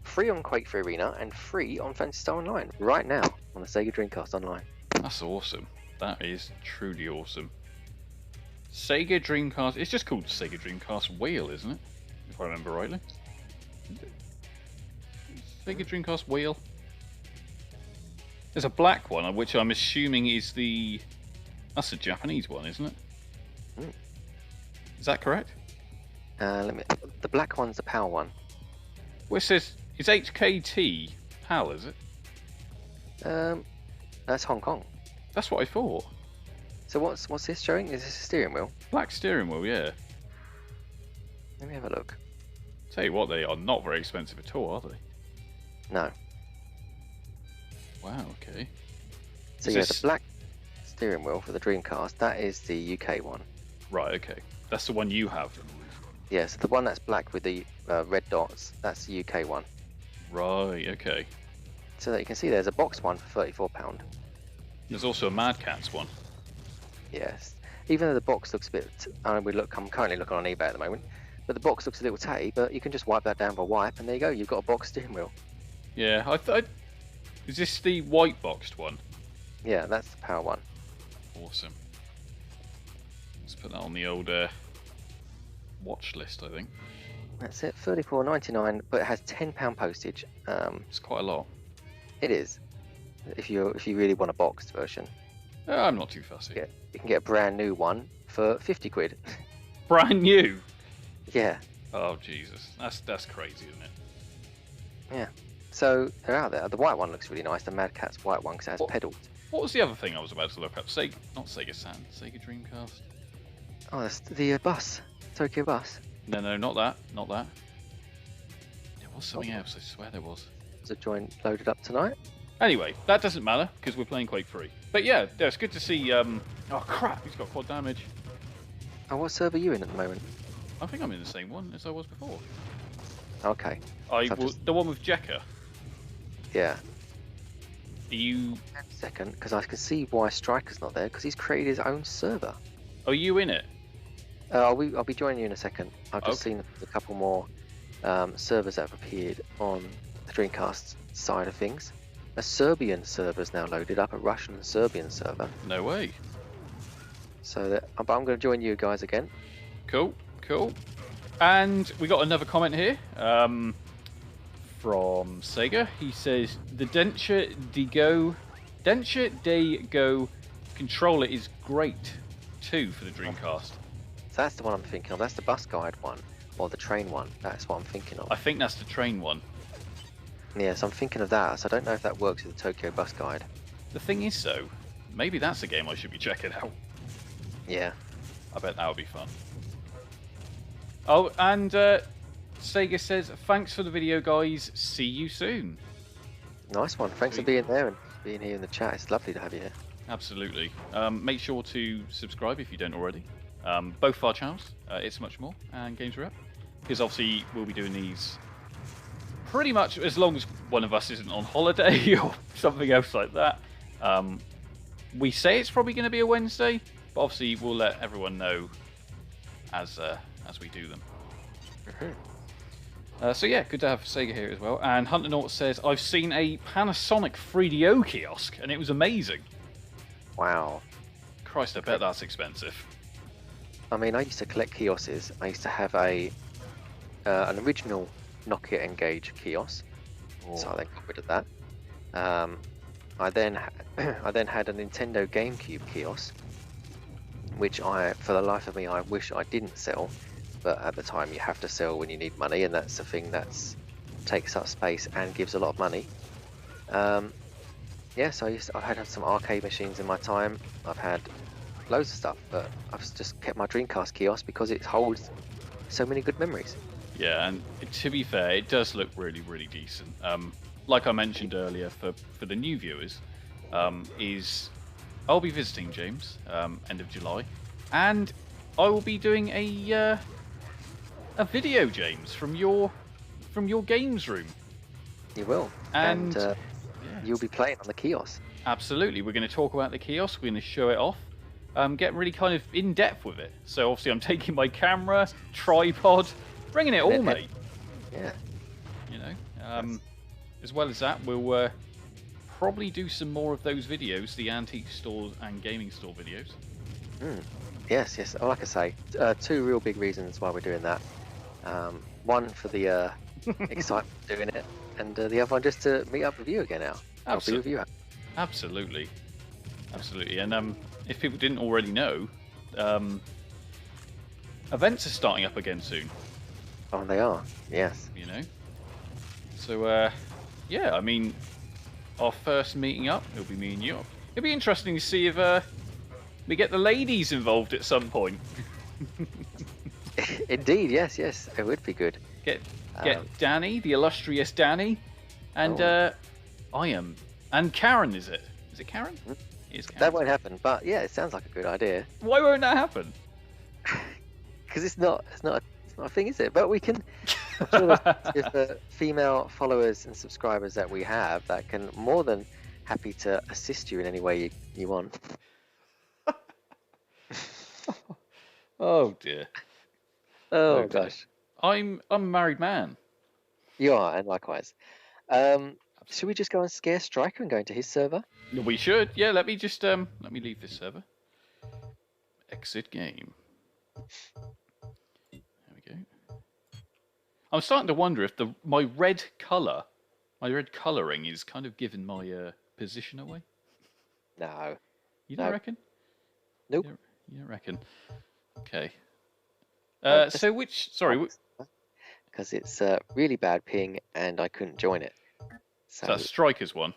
Speaker 2: 3 on Quake 3 Arena and 3 on Fantasy Star Online right now on the Sega Dreamcast Online.
Speaker 1: That's awesome. That is truly awesome. Sega Dreamcast. It's just called Sega Dreamcast Wheel, isn't it? If I remember rightly. Sega Dreamcast Wheel. There's a black one, which I'm assuming is the. That's a Japanese one, isn't it?
Speaker 2: Mm.
Speaker 1: Is that correct?
Speaker 2: The black one's the PAL one.
Speaker 1: Well, it says it's HKT PAL, is it?
Speaker 2: That's Hong Kong.
Speaker 1: That's what I thought.
Speaker 2: So what's this showing? Is this a steering wheel?
Speaker 1: Black steering wheel, yeah.
Speaker 2: Let me have a look.
Speaker 1: Tell you what, they are not very expensive at all, are they?
Speaker 2: No.
Speaker 1: Wow, okay.
Speaker 2: So yeah, the black steering wheel for the Dreamcast, that is the UK one.
Speaker 1: Right, okay. That's the one you have.
Speaker 2: Yeah, so the one that's black with the red dots, that's the UK one.
Speaker 1: Right, okay.
Speaker 2: So that you can see there's a box one for £34.
Speaker 1: There's also a Mad Catz one.
Speaker 2: Yes. Even though the box looks a bit, I'm currently looking on eBay at the moment, but the box looks a little tatty, but you can just wipe that down with a wipe, and there you go, you've got a box steering wheel.
Speaker 1: Yeah, I thought. Is this the white boxed one?
Speaker 2: Yeah, that's the power one.
Speaker 1: Awesome. Let's put that on the old watch list, I think.
Speaker 2: That's it, $34.99, but it has £10 postage.
Speaker 1: It's quite a lot.
Speaker 2: It is, if you really want a boxed version.
Speaker 1: I'm not too fussy.
Speaker 2: You can get a brand new one for 50 quid.
Speaker 1: Brand new?
Speaker 2: Yeah.
Speaker 1: Oh, Jesus. That's crazy, isn't it?
Speaker 2: Yeah. So they're out there. The white one looks really nice, the Mad Catz white one, because it has pedals.
Speaker 1: What was the other thing I was about to look up? Not Sega Saturn, Sega Dreamcast.
Speaker 2: Oh, that's the bus. Tokyo bus.
Speaker 1: No, not that. Not that. There was something else, I swear there was.
Speaker 2: Is a joint loaded up tonight?
Speaker 1: Anyway, that doesn't matter, because we're playing Quake 3. But yeah, it's good to see... Oh, crap, he's got quad damage.
Speaker 2: Oh, what server are you in at the moment?
Speaker 1: I think I'm in the same one as I was before.
Speaker 2: Okay.
Speaker 1: The one with Jekka.
Speaker 2: Yeah.
Speaker 1: Are you...
Speaker 2: A second, because I can see why Striker's not there, because he's created his own server.
Speaker 1: Are you in it?
Speaker 2: I'll be joining you in a second. I've just seen a couple more servers that have appeared on the Dreamcast side of things. A Serbian server's now loaded up, a Russian and Serbian server.
Speaker 1: No way.
Speaker 2: So I'm going to join you guys again.
Speaker 1: Cool. And we got another comment here from Sega. He says the Denture de Go controller is great too for the Dreamcast.
Speaker 2: So that's the one I'm thinking of. That's the bus guide one or the train one. That's what I'm thinking of.
Speaker 1: I think that's the train one.
Speaker 2: Yes, I'm thinking of that. So I don't know if that works with the Tokyo bus guide.
Speaker 1: The thing is, though, maybe that's a game I should be checking out.
Speaker 2: Yeah.
Speaker 1: I bet that would be fun. Oh, and Sega says, thanks for the video, guys. See you soon.
Speaker 2: Nice one. Thanks for being there and being here in the chat. It's lovely to have you here.
Speaker 1: Absolutely. Make sure to subscribe if you don't already. Both of our channels, ItsMuchMore and Gamesreup, because obviously we'll be doing these pretty much as long as one of us isn't on holiday or something else like that. We say it's probably going to be a Wednesday, but obviously we'll let everyone know as we do them. So yeah, good to have Sega here as well. And Hunter Naut says, I've seen a Panasonic 3DO kiosk and it was amazing.
Speaker 2: Wow.
Speaker 1: Christ, I bet that's expensive.
Speaker 2: I mean, I used to collect kiosks. I used to have an original Nokia Engage kiosk, so I then got rid of that. I then had a Nintendo GameCube kiosk, which for the life of me, I wish I didn't sell. But at the time, you have to sell when you need money, and that's the thing that takes up space and gives a lot of money. Yeah, so I've had some arcade machines in my time. I've had loads of stuff, but I've just kept my Dreamcast kiosk because it holds so many good memories.
Speaker 1: Yeah, and to be fair, it does look really, really decent. Like I mentioned earlier, for the new viewers, I'll be visiting James end of July, and I will be doing a a video, James, from your games room.
Speaker 2: You will.
Speaker 1: And
Speaker 2: Yeah. You'll be playing on the kiosk.
Speaker 1: Absolutely. We're going to talk about the kiosk. We're going to show it off. Get really kind of in depth with it. So obviously, I'm taking my camera, tripod, bringing it all, mate.
Speaker 2: Yeah.
Speaker 1: You know. As well as that, we'll probably do some more of those videos, the antique store and gaming store videos.
Speaker 2: Yes, yes. Like I say, two real big reasons why we're doing that. One for the excitement of doing it, and the other one just to meet up with you again now. I'll be with you.
Speaker 1: Absolutely. Absolutely. And if people didn't already know, events are starting up again soon.
Speaker 2: Oh, they are. Yes.
Speaker 1: You know. So, yeah, I mean, our first meeting up, it'll be me and you. It'll be interesting to see if we get the ladies involved at some point.
Speaker 2: Indeed, yes, yes. It would be good.
Speaker 1: Get Danny, the illustrious Danny, and I am. And Karen, is it? Is it Karen? It is Karen.
Speaker 2: That won't happen, but yeah, it sounds like a good idea.
Speaker 1: Why won't that happen?
Speaker 2: Because it's not a thing, is it? But we can. I'm sure there's the female followers and subscribers that we have that can more than happy to assist you in any way you want.
Speaker 1: Oh dear.
Speaker 2: Oh gosh.
Speaker 1: I'm a married man.
Speaker 2: You are, and likewise. Should we just go and scare Striker and go into his server?
Speaker 1: We should. Yeah, let me just let me leave this server. Exit game. There we go. I'm starting to wonder if my red colouring is kind of giving my position away.
Speaker 2: No.
Speaker 1: You don't reckon?
Speaker 2: Nope.
Speaker 1: You don't reckon? Okay. So which? Sorry.
Speaker 2: Because it's really bad ping, and I couldn't join it. So
Speaker 1: that's Striker's one.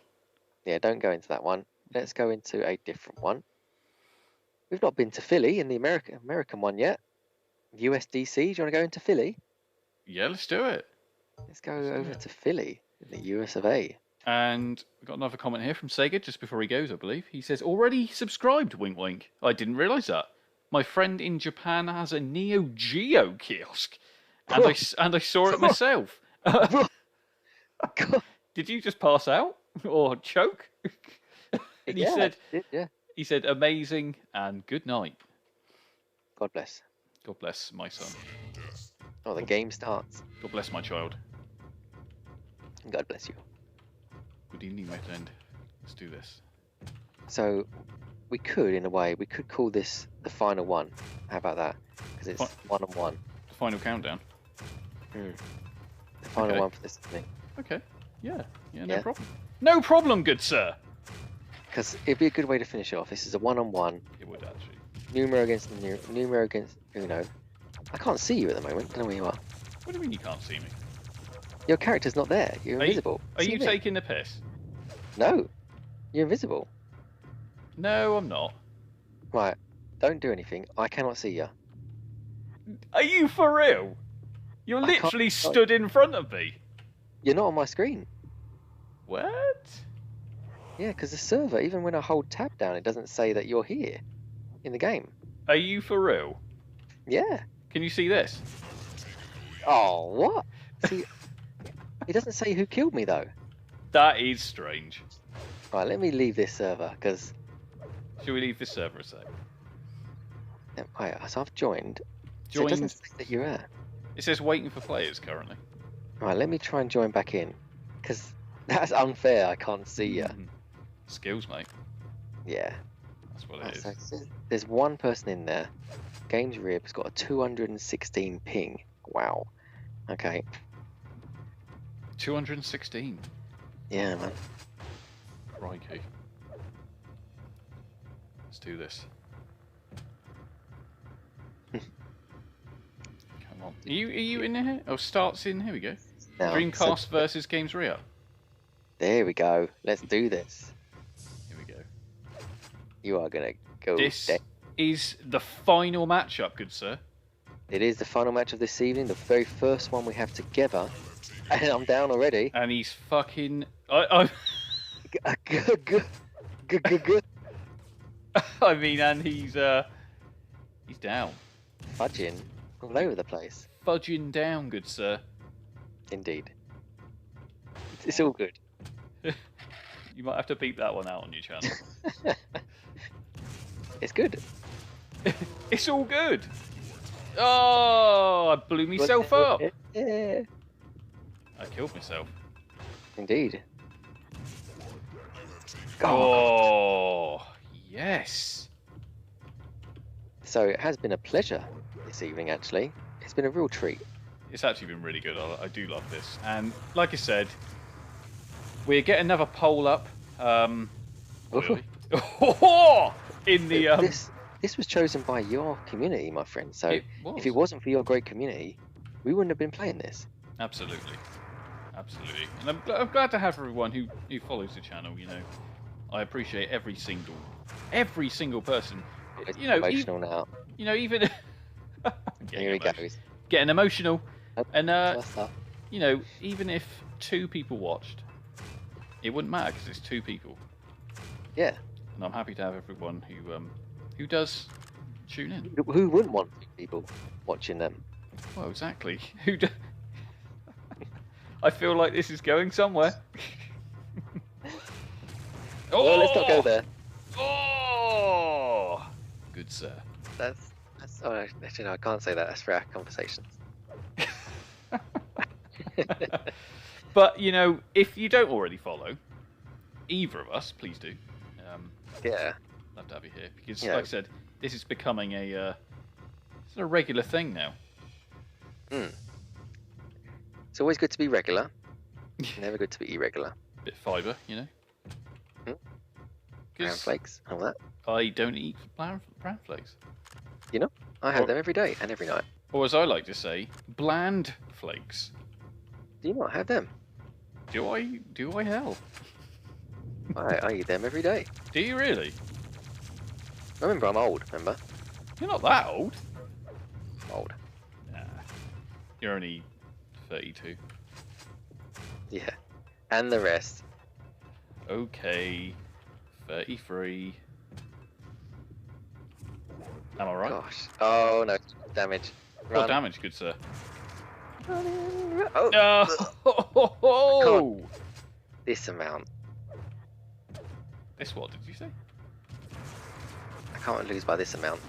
Speaker 2: Yeah, don't go into that one. Let's go into a different one. We've not been to Philly in the American one yet. USDC. Do you want to go into Philly?
Speaker 1: Yeah, let's do it.
Speaker 2: Let's go over to Philly in the US of A.
Speaker 1: And we've got another comment here from Sega just before he goes, I believe. He says, already subscribed, wink wink. I didn't realise that. My friend in Japan has a Neo Geo kiosk. And I saw it myself. Did you just pass out? Or choke? And he said,
Speaker 2: yeah.
Speaker 1: He said, amazing and good night.
Speaker 2: God bless.
Speaker 1: God bless my son.
Speaker 2: Oh, the game starts.
Speaker 1: God bless my child.
Speaker 2: God bless you.
Speaker 1: Good evening, my friend. Let's do this.
Speaker 2: So, we could, in a way, we could call this the final one. How about that? Because it's 1-on-1.
Speaker 1: The final countdown.
Speaker 2: The final one for this thing.
Speaker 1: Okay. Yeah. No problem. No problem, good sir.
Speaker 2: Because it'd be a good way to finish it off. This is a 1-on-1.
Speaker 1: It would actually.
Speaker 2: Numero against Numero against Uno. I can't see you at the moment. I don't know where you are.
Speaker 1: What do you mean you can't see me?
Speaker 2: Your character's not there. You're invisible.
Speaker 1: Are you taking the piss?
Speaker 2: No. You're invisible.
Speaker 1: No, I'm not.
Speaker 2: Right. Don't do anything. I cannot see you.
Speaker 1: Are you for real? You're literally stood in front of me.
Speaker 2: You're not on my screen.
Speaker 1: What?
Speaker 2: Yeah, because the server, even when I hold tab down, it doesn't say that you're here in the game.
Speaker 1: Are you for real?
Speaker 2: Yeah.
Speaker 1: Can you see this?
Speaker 2: Oh, what? See, it doesn't say who killed me, though.
Speaker 1: That is strange.
Speaker 2: Right, let me leave this server, because...
Speaker 1: Should we leave this server a sec?
Speaker 2: Wait, so I've joined.
Speaker 1: Joined.
Speaker 2: So it doesn't say that you're at.
Speaker 1: It says waiting for players currently.
Speaker 2: Right, let me try and join back in, because that's unfair. I can't see you.
Speaker 1: Skills, mate.
Speaker 2: Yeah.
Speaker 1: That's what it is.
Speaker 2: So there's one person in there. Gamesreup's got a 216 ping. Wow. Okay.
Speaker 1: 216.
Speaker 2: Yeah, man.
Speaker 1: Crikey. Let's do this. Come on. Are you in here? Oh, starts in. Here we go.
Speaker 2: Now,
Speaker 1: Dreamcast versus Gamesreup.
Speaker 2: There we go. Let's do this.
Speaker 1: Here we go.
Speaker 2: You are gonna go.
Speaker 1: This is the final matchup, good sir.
Speaker 2: It is the final match of this evening, the very first one we have together. And I'm down already.
Speaker 1: And he's fucking. I mean, and he's down.
Speaker 2: Fudging all over the place.
Speaker 1: fudging down, good sir.
Speaker 2: Indeed. It's all good.
Speaker 1: You might have to beep that one out on your channel.
Speaker 2: It's good.
Speaker 1: It's all good. Oh, I blew myself up.
Speaker 2: Yeah.
Speaker 1: I killed myself.
Speaker 2: Indeed.
Speaker 1: Oh, yes.
Speaker 2: So it has been a pleasure this evening, actually. It's been a real treat.
Speaker 1: It's actually been really good. I do love this. And like I said, we're getting another poll up. Really? In the
Speaker 2: This was chosen by your community, my friend. So if it wasn't for your great community, we wouldn't have been playing this.
Speaker 1: Absolutely. And I'm glad to have everyone who follows the channel. You know, I appreciate every single person.
Speaker 2: It's
Speaker 1: you know,
Speaker 2: emotional now.
Speaker 1: You know, even
Speaker 2: Here he goes.
Speaker 1: Getting emotional, and
Speaker 2: What's up?
Speaker 1: you know, even if 2 people watched, it wouldn't matter because it's 2 people.
Speaker 2: Yeah.
Speaker 1: And I'm happy to have everyone who does tune in.
Speaker 2: Who wouldn't want people watching them?
Speaker 1: Well, exactly. I feel like this is going somewhere.
Speaker 2: Well, let's not go there.
Speaker 1: Oh, good sir.
Speaker 2: That's. Oh, actually, no, I can't say that. That's for our conversations.
Speaker 1: But you know, if you don't already follow either of us, please do.
Speaker 2: Yeah.
Speaker 1: Love to have you here because, like I said, this is becoming it's a regular thing now.
Speaker 2: It's always good to be regular. Never good to be irregular.
Speaker 1: Bit of fibre, you know.
Speaker 2: Brown flakes, all that.
Speaker 1: I don't eat brown flakes.
Speaker 2: You know, I have them every day and every night.
Speaker 1: Or as I like to say, bland flakes.
Speaker 2: Do you not have them?
Speaker 1: Do I hell?
Speaker 2: I eat them every day.
Speaker 1: Do you really?
Speaker 2: Remember, I'm old, remember?
Speaker 1: You're not that old.
Speaker 2: Old.
Speaker 1: Nah. You're only 32.
Speaker 2: Yeah. And the rest.
Speaker 1: Okay. 33. Am I right?
Speaker 2: Gosh. Oh, no. Damage.
Speaker 1: Well, damage, good sir.
Speaker 2: Oh. This amount.
Speaker 1: This what did you say?
Speaker 2: I can't lose by this amount.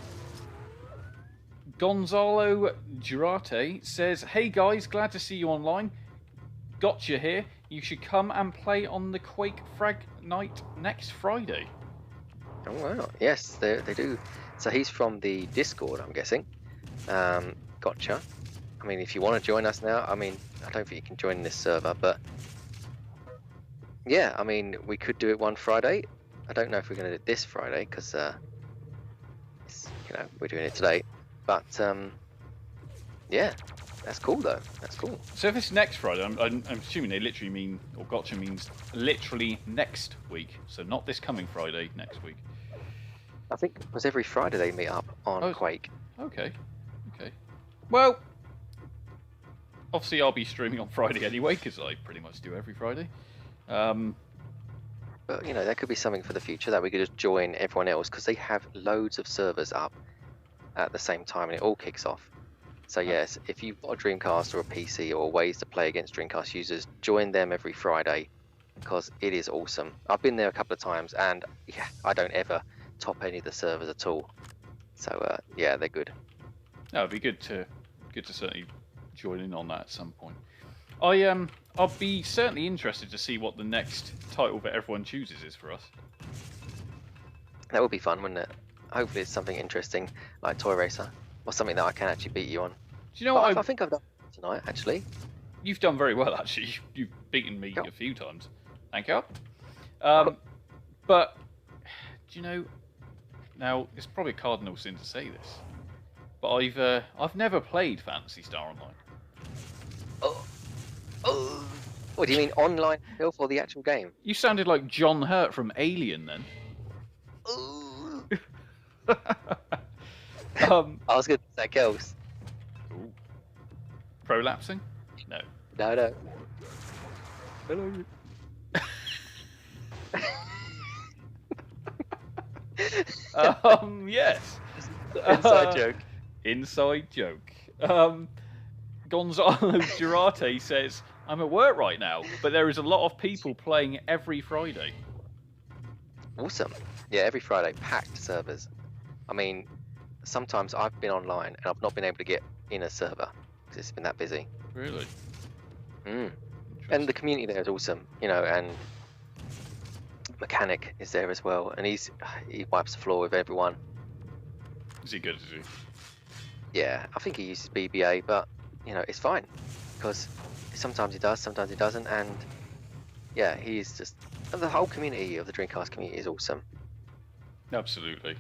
Speaker 1: Gonzalo Girate says, "Hey guys, glad to see you online. Gotcha here. You should come and play on the Quake Frag Night next Friday."
Speaker 2: Oh wow. Yes, they do. So he's from the Discord, I'm guessing. Gotcha. I mean, if you want to join us now, I mean, I don't think you can join this server, but yeah, I mean, we could do it one Friday. I don't know if we're going to do it this Friday because, we're doing it today. But yeah, that's cool though. That's cool.
Speaker 1: So if it's next Friday, I'm assuming they literally mean, or gotcha means literally next week. So not this coming Friday, next week.
Speaker 2: I think it was every Friday they meet up on Quake.
Speaker 1: Okay. Well, obviously I'll be streaming on Friday anyway, because I pretty much do every Friday.
Speaker 2: But, you know, there could be something for the future that we could just join everyone else, because they have loads of servers up at the same time, and it all kicks off. So, yes, if you've got a Dreamcast or a PC or ways to play against Dreamcast users, join them every Friday, because it is awesome. I've been there a couple of times, and, yeah, I don't ever top any of the servers at all. So, yeah, they're good.
Speaker 1: No, it'd be good to certainly join in on that at some point. I'll be certainly interested to see what the next title that everyone chooses is for us.
Speaker 2: That would be fun, wouldn't it? Hopefully it's something interesting like Toy Racer, or something that I can actually beat you on.
Speaker 1: Do you know what?
Speaker 2: I think I've done tonight, actually.
Speaker 1: You've done very well, actually. You've beaten me a few times. Thank you. But do you know? Now it's probably a cardinal sin to say this, but I've never played Phantasy Star Online.
Speaker 2: Oh. What do you mean, online filth or the actual game?
Speaker 1: You sounded like John Hurt from Alien then.
Speaker 2: I was going to say girls.
Speaker 1: Ooh. Prolapsing? No.
Speaker 2: No.
Speaker 1: Hello. Yes.
Speaker 2: Inside joke.
Speaker 1: Inside joke. Gonzalo Girarte says, I'm at work right now, but there is a lot of people playing every Friday.
Speaker 2: Awesome. Yeah, every Friday, packed servers. I mean, sometimes I've been online and I've not been able to get in a server because it's been that busy.
Speaker 1: Really?
Speaker 2: And the community there is awesome, you know, and Mechanic is there as well, and he wipes the floor with everyone.
Speaker 1: Is he good, is he?
Speaker 2: Yeah, I think he uses BBA, but, you know, it's fine, because sometimes he does, sometimes he doesn't, and yeah, he's just, and the whole community of the Dreamcast community is awesome.
Speaker 1: Absolutely.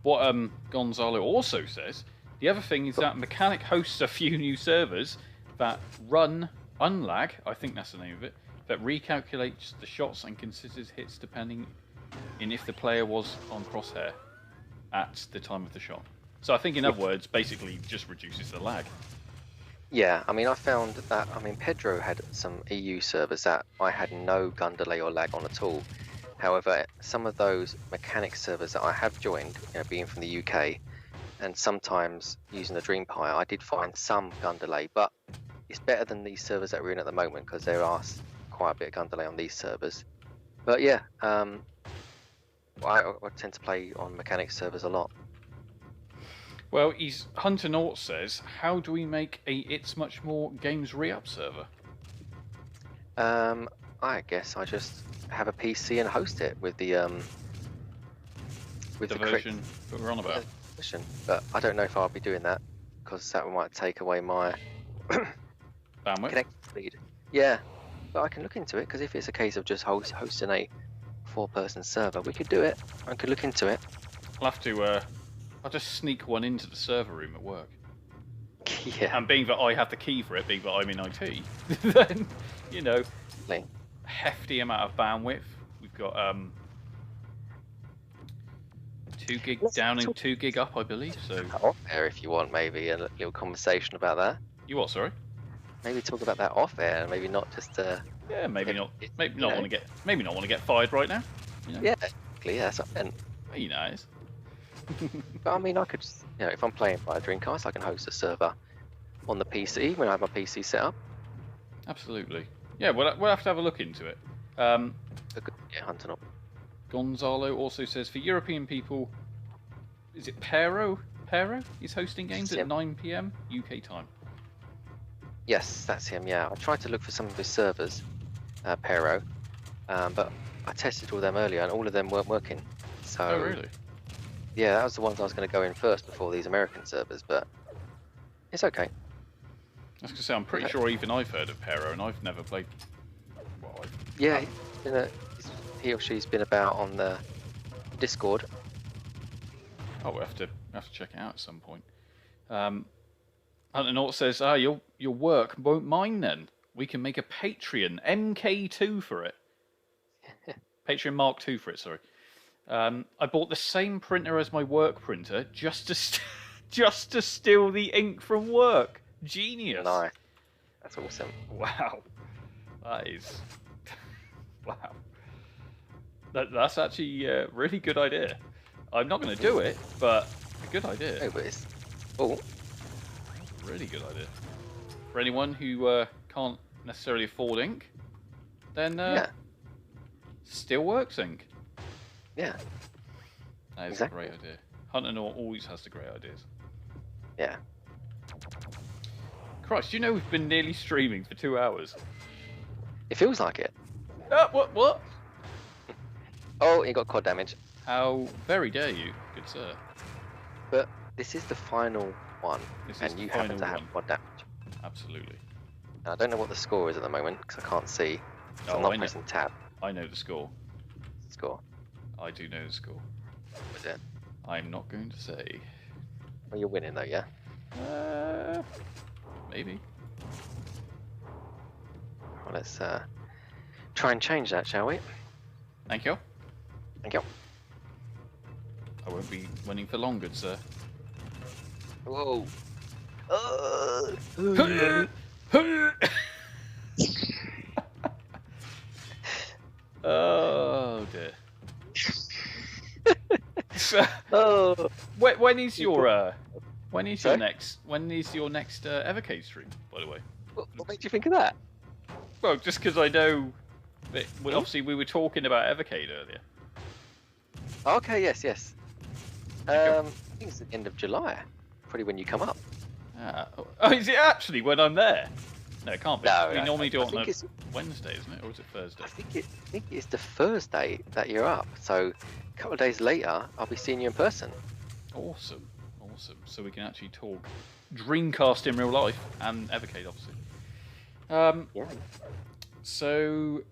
Speaker 1: What Gonzalo also says, the other thing is that Mechanic hosts a few new servers that run Unlag, I think that's the name of it, that recalculates the shots and considers hits depending in if the player was on crosshair at the time of the shot. So I think, in other words, basically just reduces the lag.
Speaker 2: Yeah, I mean, I found that, I mean, Pedro had some EU servers that I had no gun delay or lag on at all. However, some of those Mechanic servers that I have joined, you know, being from the UK, and sometimes using the DreamPi, I did find some gun delay, but it's better than these servers that we're in at the moment, because there are quite a bit of gun delay on these servers. But yeah, I tend to play on Mechanic servers a lot.
Speaker 1: Well, Hunter Naught says, how do we make a ItsMuchMore Gamesreup server?
Speaker 2: I guess I just have a PC and host it with the
Speaker 1: version that we're on about.
Speaker 2: Version. But I don't know if I'll be doing that, because that might take away my
Speaker 1: bandwidth
Speaker 2: connection speed. Yeah, but I can look into it, because if it's a case of just hosting a 4-person server, we could do it. I could look into it.
Speaker 1: I'll have to. I'll just sneak one into the server room at work.
Speaker 2: Yeah.
Speaker 1: And being that I have the key for it, being that I'm in IT, then, you know, hefty amount of bandwidth. We've got 2 gig down and 2 gig up, I believe. So
Speaker 2: off air, if you want, maybe a little conversation about that.
Speaker 1: You what? Sorry.
Speaker 2: Maybe talk about that off air, maybe not just.
Speaker 1: Yeah, maybe not. Maybe not want to get. Maybe not want to get fired right now. You know?
Speaker 2: Yeah, exactly. Yeah, that's what I meant.
Speaker 1: He knows.
Speaker 2: But I mean, I could, you know, if I'm playing by a Dreamcast, I can host a server on the PC when I have my PC set up.
Speaker 1: Absolutely. Yeah, we'll have to have a look into it.
Speaker 2: Yeah, hunting up.
Speaker 1: Gonzalo also says, for European people, is it Pero? Pero is hosting games at 9 PM UK time.
Speaker 2: Yes, that's him. Yeah, I tried to look for some of his servers, Pero, but I tested all them earlier, and all of them weren't working. So.
Speaker 1: Oh really?
Speaker 2: Yeah, that was the ones I was going to go in first before these American servers, but it's okay.
Speaker 1: I was going to say, I'm pretty sure even I've heard of Pero, and I've never played. Well,
Speaker 2: yeah, he or she's been about on the Discord.
Speaker 1: Oh, we'll have to check it out at some point. Hunter Naught says, your work won't mind then. We can make a Patreon MK2 for it. Patreon Mark II for it, sorry. I bought the same printer as my work printer just to steal the ink from work. Genius.
Speaker 2: Nice. That's awesome.
Speaker 1: Wow. That is... wow. That's actually a really good idea. I'm not going to do it, but a good idea.
Speaker 2: No, but it's... Oh.
Speaker 1: Really good idea. For anyone who can't necessarily afford ink, then still works ink.
Speaker 2: Yeah.
Speaker 1: That is a great idea. Hunter Naught always has the great ideas.
Speaker 2: Yeah.
Speaker 1: Christ, you know we've been nearly streaming for 2 hours.
Speaker 2: It feels like it.
Speaker 1: What?
Speaker 2: Oh, he got quad damage.
Speaker 1: How very dare you, good sir.
Speaker 2: But this is the final one, and you happen to have quad damage.
Speaker 1: Absolutely.
Speaker 2: And I don't know what the score is at the moment, because I can't see. So I'm not pressing tab.
Speaker 1: I know the score.
Speaker 2: Score.
Speaker 1: I do know the score.
Speaker 2: What is it?
Speaker 1: I'm not going to say.
Speaker 2: Well, you're winning though, yeah?
Speaker 1: Maybe.
Speaker 2: Well, let's try and change that, shall we?
Speaker 1: Thank you.
Speaker 2: Thank you.
Speaker 1: I won't be winning for long, good sir.
Speaker 2: Whoa.
Speaker 1: Oh dear.
Speaker 2: Oh.
Speaker 1: When is your When is
Speaker 2: Sorry?
Speaker 1: your next Evercade stream, by the way?
Speaker 2: What made you think of that?
Speaker 1: Well, just because I know that obviously we were talking about Evercade earlier.
Speaker 2: Okay, yes. I think it's the end of July. Probably when you come up.
Speaker 1: Oh, is it actually when I'm there? No, it can't be.
Speaker 2: No,
Speaker 1: We normally do it on a
Speaker 2: it's,
Speaker 1: Wednesday, isn't it? Or is it Thursday?
Speaker 2: I think it's the Thursday that you're up. So a couple of days later, I'll be seeing you in person.
Speaker 1: Awesome. So we can actually talk Dreamcast in real life and Evercade, obviously.
Speaker 2: Yeah.
Speaker 1: So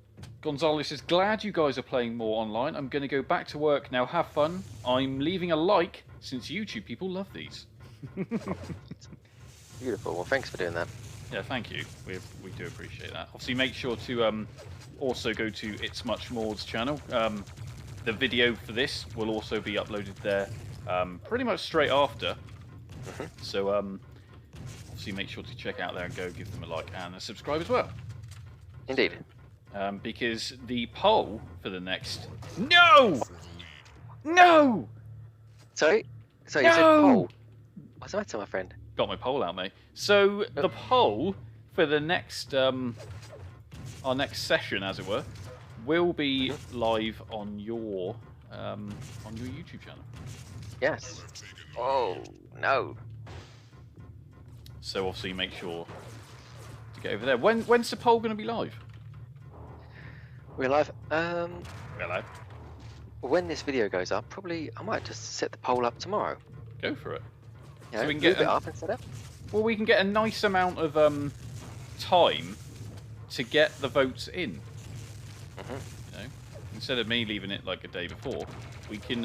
Speaker 1: Gonzalez is glad you guys are playing more online. I'm going to go back to work now. Have fun. I'm leaving a like since YouTube people love these.
Speaker 2: Beautiful. Well, thanks for doing that.
Speaker 1: Yeah, thank you. We do appreciate that. Obviously, make sure to also go to ItsMuchMore's channel. The video for this will also be uploaded there pretty much straight after. So obviously, make sure to check out there and go give them a like and a subscribe as well.
Speaker 2: Indeed.
Speaker 1: Because the poll for the next... No!
Speaker 2: Sorry, you said
Speaker 1: No!
Speaker 2: poll. What's the matter, my friend?
Speaker 1: Got my poll out, mate. So the poll for the next our next session, as it were, will be live on your YouTube channel.
Speaker 2: Yes. Oh no.
Speaker 1: So obviously make sure to get over there. When's the poll going to be live?
Speaker 2: We're live.
Speaker 1: Hello.
Speaker 2: When this video goes up, probably I might just set the poll up tomorrow.
Speaker 1: Go for it.
Speaker 2: You know,
Speaker 1: So we can
Speaker 2: move
Speaker 1: get
Speaker 2: it up and set up.
Speaker 1: Well, we can get a nice amount of time to get the votes in. You know, instead of me leaving it like a day before, we can.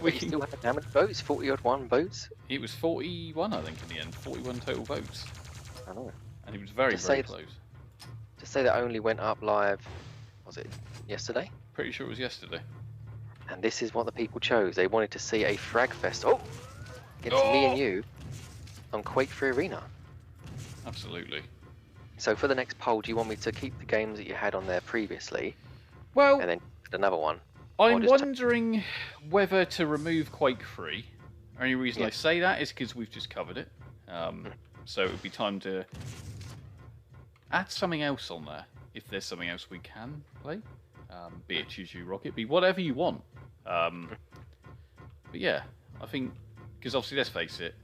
Speaker 2: We still have how many votes? 40-odd votes.
Speaker 1: It was 41, I think, in the end. 41 total votes.
Speaker 2: I know.
Speaker 1: And it was very close.
Speaker 2: To say that only went up live, was it yesterday?
Speaker 1: Pretty sure it was yesterday.
Speaker 2: And this is what the people chose. They wanted to see a frag fest. Oh, against me and you on Quake 3 Arena.
Speaker 1: Absolutely.
Speaker 2: So for the next poll, do you want me to keep the games that you had on there previously?
Speaker 1: Well,
Speaker 2: and then another one?
Speaker 1: I'm wondering whether to remove Quake 3. The only reason I say that is because we've just covered it. So it would be time to add something else on there, if there's something else we can play. Be it Choo Choo Rocket, be whatever you want. But yeah, I think, because obviously, let's face it,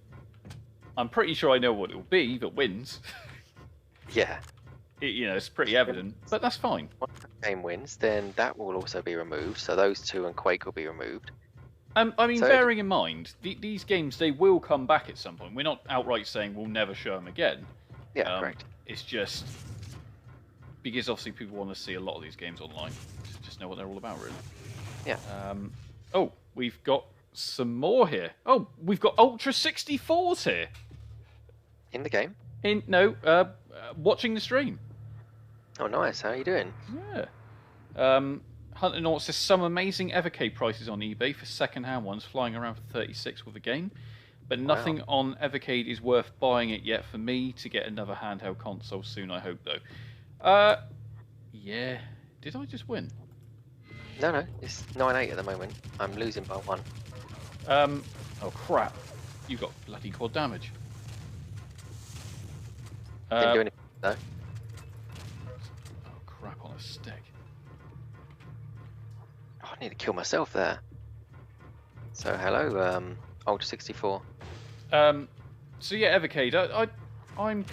Speaker 1: I'm pretty sure I know what it will be that wins.
Speaker 2: Yeah.
Speaker 1: It's pretty evident, but that's fine.
Speaker 2: Once the game wins, then that will also be removed. So those two and Quake will be removed.
Speaker 1: I mean, bearing in mind, these games, they will come back at some point. We're not outright saying we'll never show them again.
Speaker 2: Yeah, correct.
Speaker 1: It's just because obviously people want to see a lot of these games online. Just know what they're all about, really.
Speaker 2: Yeah.
Speaker 1: Oh, we've got some more here. Oh, we've got Ultra 64s here.
Speaker 2: In the game?
Speaker 1: Watching the stream.
Speaker 2: Oh, nice. How are you doing?
Speaker 1: Yeah. Hunter Naught says some amazing Evercade prices on eBay for second-hand ones, flying around for 36 with the game. But nothing on Evercade is worth buying it yet for me to get another handheld console soon, I hope, though. Yeah. Did I just win?
Speaker 2: No, it's 9-8 at the moment. I'm losing by 1.
Speaker 1: Oh crap! You got bloody quad damage.
Speaker 2: Didn't do anything though.
Speaker 1: Oh crap on a stick.
Speaker 2: Oh, I need to kill myself there. So hello, Ultra 64.
Speaker 1: So yeah, Evercade. I'm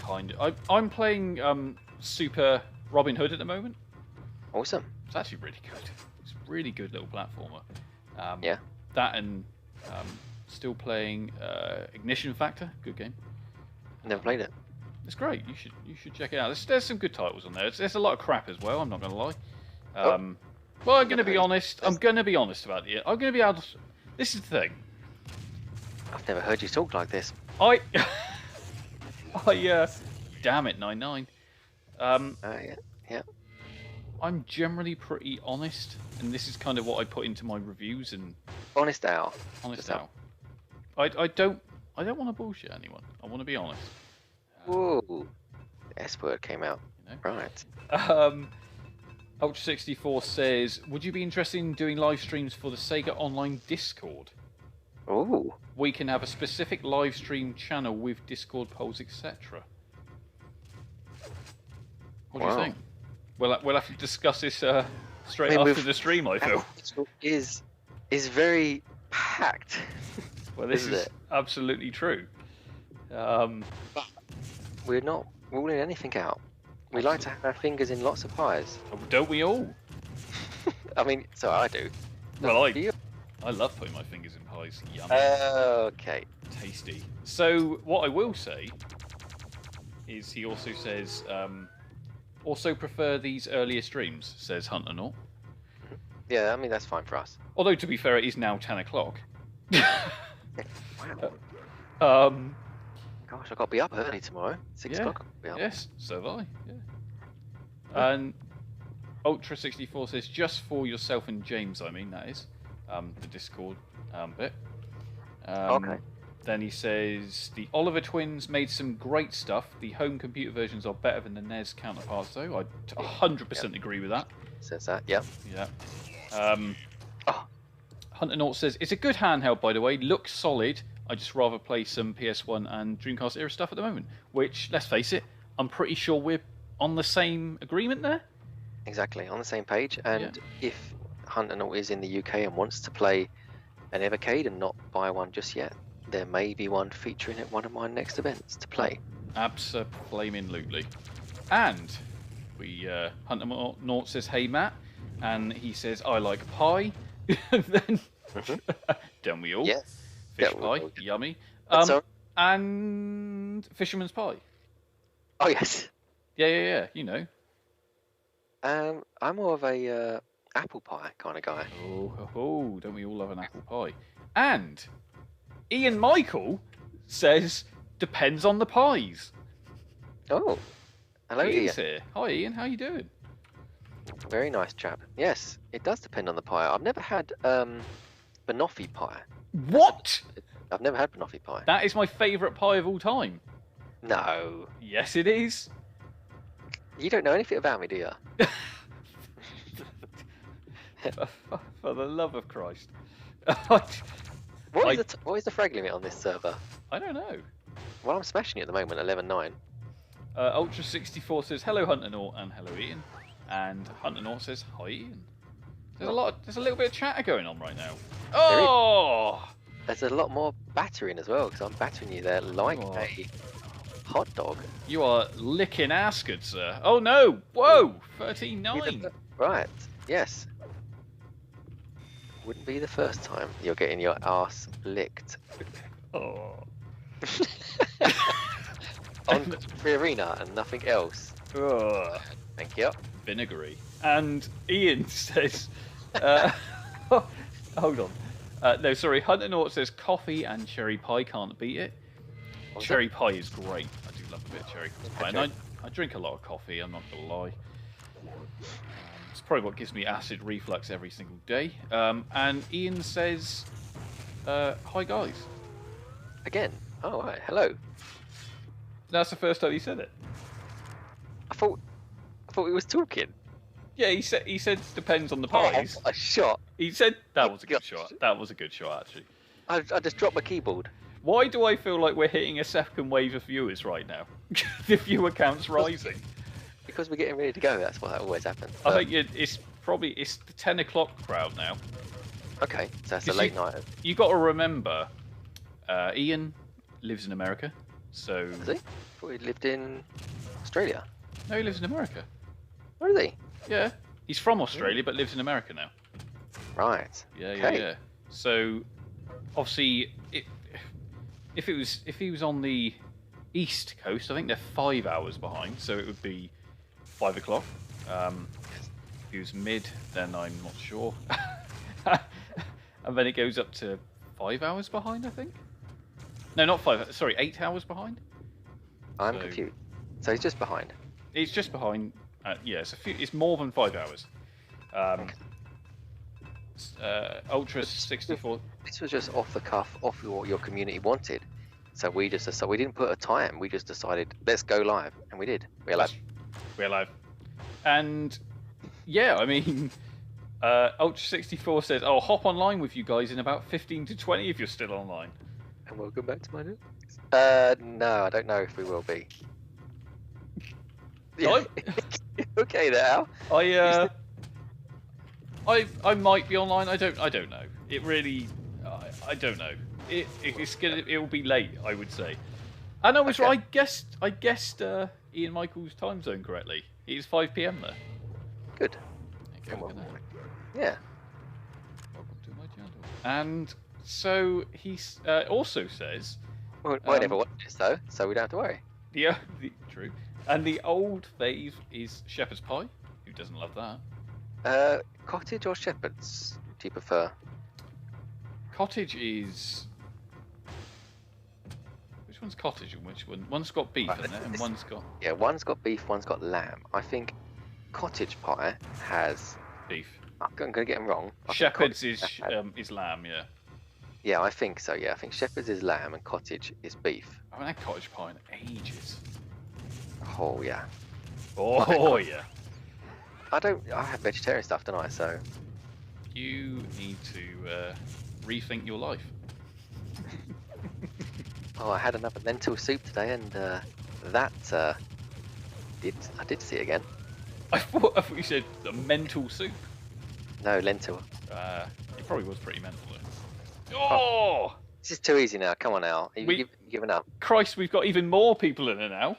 Speaker 1: playing Super Robin Hood at the moment.
Speaker 2: Awesome.
Speaker 1: It's actually really good. It's a really good little platformer.
Speaker 2: Yeah.
Speaker 1: That and still playing Ignition Factor. Good game.
Speaker 2: Never played it.
Speaker 1: It's great. You should check it out. There's some good titles on there. There's a lot of crap as well. I'm not going to lie. Well, I'm going to be honest. I'm going to be honest about it. I'm going to be honest. This is the thing.
Speaker 2: I've never heard you talk like this.
Speaker 1: Damn it, 9-9.
Speaker 2: Yeah.
Speaker 1: I'm generally pretty honest, and this is kind of what I put into my reviews and.
Speaker 2: Honest Al.
Speaker 1: Honest Al. I don't want to bullshit anyone. I want to be honest.
Speaker 2: Whoa. The S word came out. Right.
Speaker 1: Ultra 64 says, would you be interested in doing live streams for the Sega Online Discord?
Speaker 2: Oh,
Speaker 1: We can have a specific live stream channel with Discord polls, etc. What do you
Speaker 2: wow.
Speaker 1: think? We'll have to discuss this straight
Speaker 2: I mean,
Speaker 1: after the stream, I feel.
Speaker 2: is very packed,
Speaker 1: Well, this
Speaker 2: isn't
Speaker 1: is
Speaker 2: it?
Speaker 1: absolutely true.
Speaker 2: But we're not ruling anything out. We like to have our fingers in lots of pies.
Speaker 1: Don't we all?
Speaker 2: I mean, so I do.
Speaker 1: Well,
Speaker 2: Do you?
Speaker 1: I love putting my fingers in pies. Yummy.
Speaker 2: Okay.
Speaker 1: Tasty. So, what I will say is he also says, also prefer these earlier streams, says Hunter Naught.
Speaker 2: Yeah, I mean, that's fine for us.
Speaker 1: Although, to be fair, it is now 10 o'clock.
Speaker 2: Wow. Gosh, I've got to be up early tomorrow. 6
Speaker 1: Yeah.
Speaker 2: o'clock. I'll be up.
Speaker 1: Yes, so have I. Yeah. And Ultra64 says, just for yourself and James, I mean, that is. The Discord bit.
Speaker 2: Okay.
Speaker 1: Then he says, the Oliver twins made some great stuff. The home computer versions are better than the NES counterparts, though. I 100% agree with that.
Speaker 2: Says that, yeah.
Speaker 1: Yeah.
Speaker 2: Oh.
Speaker 1: Hunter Naught says, it's a good handheld, by the way. Looks solid. I just rather play some PS1 and Dreamcast era stuff at the moment. Which, let's face it, I'm pretty sure we're on the same agreement there.
Speaker 2: Exactly, on the same page. And if Hunter Naught is in the UK and wants to play an Evercade and not buy one just yet, there may be one featuring at one of my next events to play.
Speaker 1: Abso-flaming-lutely. And we Hunter Naught says, hey Matt, and he says, I like pie. Then don't we all?
Speaker 2: Yes.
Speaker 1: Fish pie, yummy. And fisherman's pie.
Speaker 2: Oh yes.
Speaker 1: Yeah, you know.
Speaker 2: I'm more of a apple pie kind of guy.
Speaker 1: Oh, don't we all love an apple pie? And Ian Michael says, depends on the pies.
Speaker 2: Oh, hello
Speaker 1: Ian's
Speaker 2: Ian.
Speaker 1: here. Hi Ian, how you doing?
Speaker 2: Very nice chap. Yes, it does depend on the pie. I've never had banoffee pie.
Speaker 1: What?
Speaker 2: I've never had banoffee pie.
Speaker 1: That is my favourite pie of all time.
Speaker 2: No.
Speaker 1: Yes, it is.
Speaker 2: You don't know anything about me, do you?
Speaker 1: For the love of Christ.
Speaker 2: What is the frag limit on this server?
Speaker 1: I don't know.
Speaker 2: Well, I'm smashing it at the moment, 11-9.
Speaker 1: Ultra64 says, hello Hunter Naught, and hello Ian. And Hunter Naught says, hi Ian. There's a little bit of chatter going on right now. Oh!
Speaker 2: There's a lot more battering as well, because I'm battering you there like a hot dog.
Speaker 1: You are licking ass, good sir. Oh no! Whoa! 13-9.
Speaker 2: Right, yes. Wouldn't be the first time you're getting your ass licked.
Speaker 1: Oh.
Speaker 2: On the arena and nothing else.
Speaker 1: Ugh.
Speaker 2: Thank you.
Speaker 1: Vinegary. And Ian says, hold on. No, sorry. Hunter Naught says coffee and cherry pie, can't beat it. Cherry pie is great. I do love a bit of cherry pie.
Speaker 2: Okay.
Speaker 1: And I drink a lot of coffee, I'm not going to lie. It's probably what gives me acid reflux every single day. And Ian says, hi guys.
Speaker 2: Again. Oh, right. Hello.
Speaker 1: That's the first time he said it.
Speaker 2: I thought we was talking.
Speaker 1: Yeah, he said depends on the pies.
Speaker 2: Oh, a shot.
Speaker 1: He said that was a good shot. That was a good shot, actually.
Speaker 2: I just dropped my keyboard.
Speaker 1: Why do I feel like we're hitting a second wave of viewers right now? The viewer count's rising.
Speaker 2: Because we're getting ready to go. That's what always happens.
Speaker 1: I think it's the 10 o'clock crowd now.
Speaker 2: Okay, so that's a late night.
Speaker 1: You got to remember, Ian lives in America, so.
Speaker 2: Does he? I thought he lived in Australia.
Speaker 1: No, he lives in America.
Speaker 2: Where is he?
Speaker 1: Yeah, he's from Australia but lives in America now.
Speaker 2: Right.
Speaker 1: Yeah,
Speaker 2: Okay.
Speaker 1: yeah. So, obviously, if he was on the east coast, I think they're 5 hours behind, so it would be 5 o'clock. If he was mid, then I'm not sure. And then it goes up to 5 hours behind, I think. No, not 5. Sorry, 8 hours behind.
Speaker 2: I'm confused. So he's just behind.
Speaker 1: It's just behind. Yeah, it's more than 5 hours. Ultra 64.
Speaker 2: This was just off the cuff, off what your community wanted. So we didn't put a time. We just decided let's go live, and we did. We're live.
Speaker 1: We're live. And yeah, I mean, Ultra64 says, "I'll hop online with you guys in about 15 to 20 if you're still online."
Speaker 2: And welcome back to my notes. No, I don't know if we will be. Yeah. Okay, there, Al.
Speaker 1: I might be online. I don't know. It really, I don't know. It will be late, I would say. And I was right. I guessed Ian Michael's time zone correctly. It is 5 p.m. there.
Speaker 2: Good. Yeah.
Speaker 1: Welcome to my channel. And so he also says,
Speaker 2: "We never watch this though, so we don't have to worry."
Speaker 1: True. And the old fave is shepherd's pie. Who doesn't love that?
Speaker 2: Cottage or shepherd's? Do you prefer?
Speaker 1: Cottage is. Which one's cottage and which one? One's got beef in it, and one's got.
Speaker 2: Yeah, one's got beef, one's got lamb. I think cottage pie has
Speaker 1: beef.
Speaker 2: I'm going to get them wrong.
Speaker 1: Shepherd's is lamb, yeah.
Speaker 2: Yeah, I think so. Yeah, I think shepherd's is lamb and cottage is beef.
Speaker 1: I haven't had cottage pie in ages.
Speaker 2: Oh yeah.
Speaker 1: Oh yeah.
Speaker 2: I have vegetarian stuff, don't I? So.
Speaker 1: You need to rethink your life.
Speaker 2: Oh, I had another lentil soup today, and that I did see it again.
Speaker 1: I thought you said a mental soup.
Speaker 2: No, lentil.
Speaker 1: It probably was pretty mental though. Oh!
Speaker 2: This is too easy now. Come on, Al. Are you giving up?
Speaker 1: Christ, we've got even more people in it now.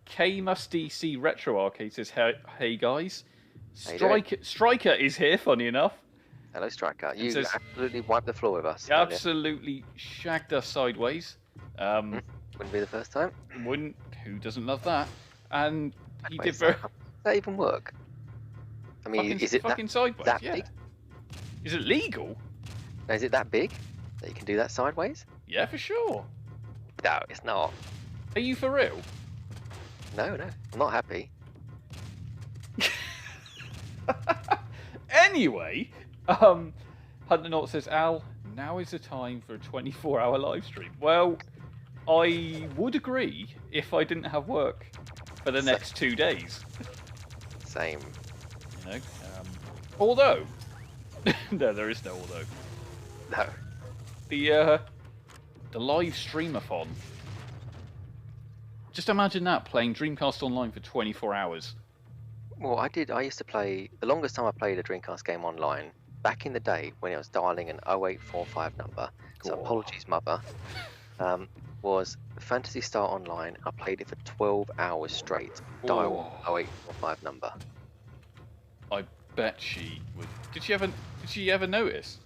Speaker 1: K Musty C Retro Arcade says, "Hey guys, Striker is here." Funny enough.
Speaker 2: Hello, Striker. You absolutely wiped the floor with us.
Speaker 1: Absolutely shagged us sideways.
Speaker 2: Wouldn't be the first time.
Speaker 1: Wouldn't. Who doesn't love that? And he did
Speaker 2: very. Does that even work? I mean, is it
Speaker 1: fucking sideways?
Speaker 2: That
Speaker 1: yeah.
Speaker 2: big?
Speaker 1: Is it legal?
Speaker 2: No, is it that big that you can do that sideways?
Speaker 1: Yeah, for sure.
Speaker 2: No, it's not.
Speaker 1: Are you for real?
Speaker 2: No, I'm not happy.
Speaker 1: Anyway, Hunter Knott says, "Al, now is the time for a 24-hour live stream." Well, I would agree if I didn't have work for the next 2 days.
Speaker 2: Same.
Speaker 1: You know, although, no, there is no although.
Speaker 2: No.
Speaker 1: The live streamathon. Just imagine that, playing Dreamcast Online for 24 hours.
Speaker 2: Well, I used to play, the longest time I played a Dreamcast game online, back in the day when I was dialing an 0845 number, so apologies mother, was Phantasy Star Online. I played it for 12 hours straight, dial 0845 number.
Speaker 1: I bet she would. Did she ever notice?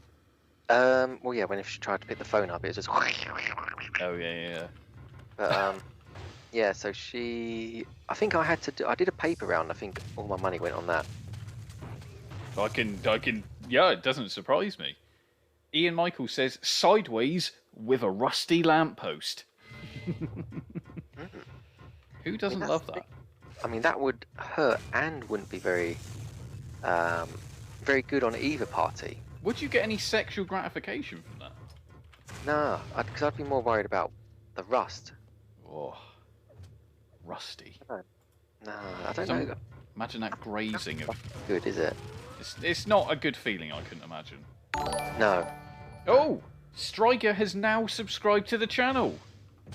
Speaker 2: Well yeah, when she tried to pick the phone up, it was just...
Speaker 1: Oh yeah.
Speaker 2: But, yeah, so I think I did a paper round. I think all my money went on that.
Speaker 1: I can, yeah, it doesn't surprise me. Ian Michael says, "Sideways with a rusty lamppost." Who doesn't love that?
Speaker 2: I mean, that would hurt and wouldn't be very, very good on either party.
Speaker 1: Would you get any sexual gratification from that?
Speaker 2: No, because I'd be more worried about the rust.
Speaker 1: Oh. Rusty.
Speaker 2: No, I don't know.
Speaker 1: Imagine that grazing of.
Speaker 2: Good, is it?
Speaker 1: It's not a good feeling. I couldn't imagine.
Speaker 2: No.
Speaker 1: Oh, Striker has now subscribed to the channel.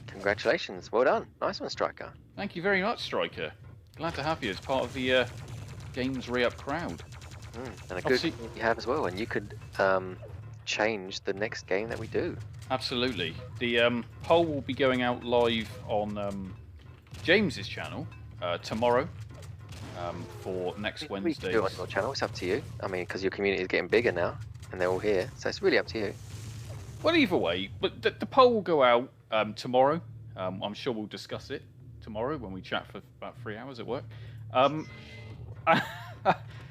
Speaker 2: Congratulations! Well done. Nice one, Striker.
Speaker 1: Thank you very much, Striker. Glad to have you as part of the Gamesreup crowd.
Speaker 2: And a good thing you have as well, and you could change the next game that we do.
Speaker 1: Absolutely. The poll will be going out live on James's channel tomorrow for next Wednesday.
Speaker 2: We can do it on your channel. It's up to you. I mean, because your community is getting bigger now, and they're all here, so it's really up to you.
Speaker 1: Well, either way, but the poll will go out tomorrow. I'm sure we'll discuss it tomorrow when we chat for about 3 hours at work.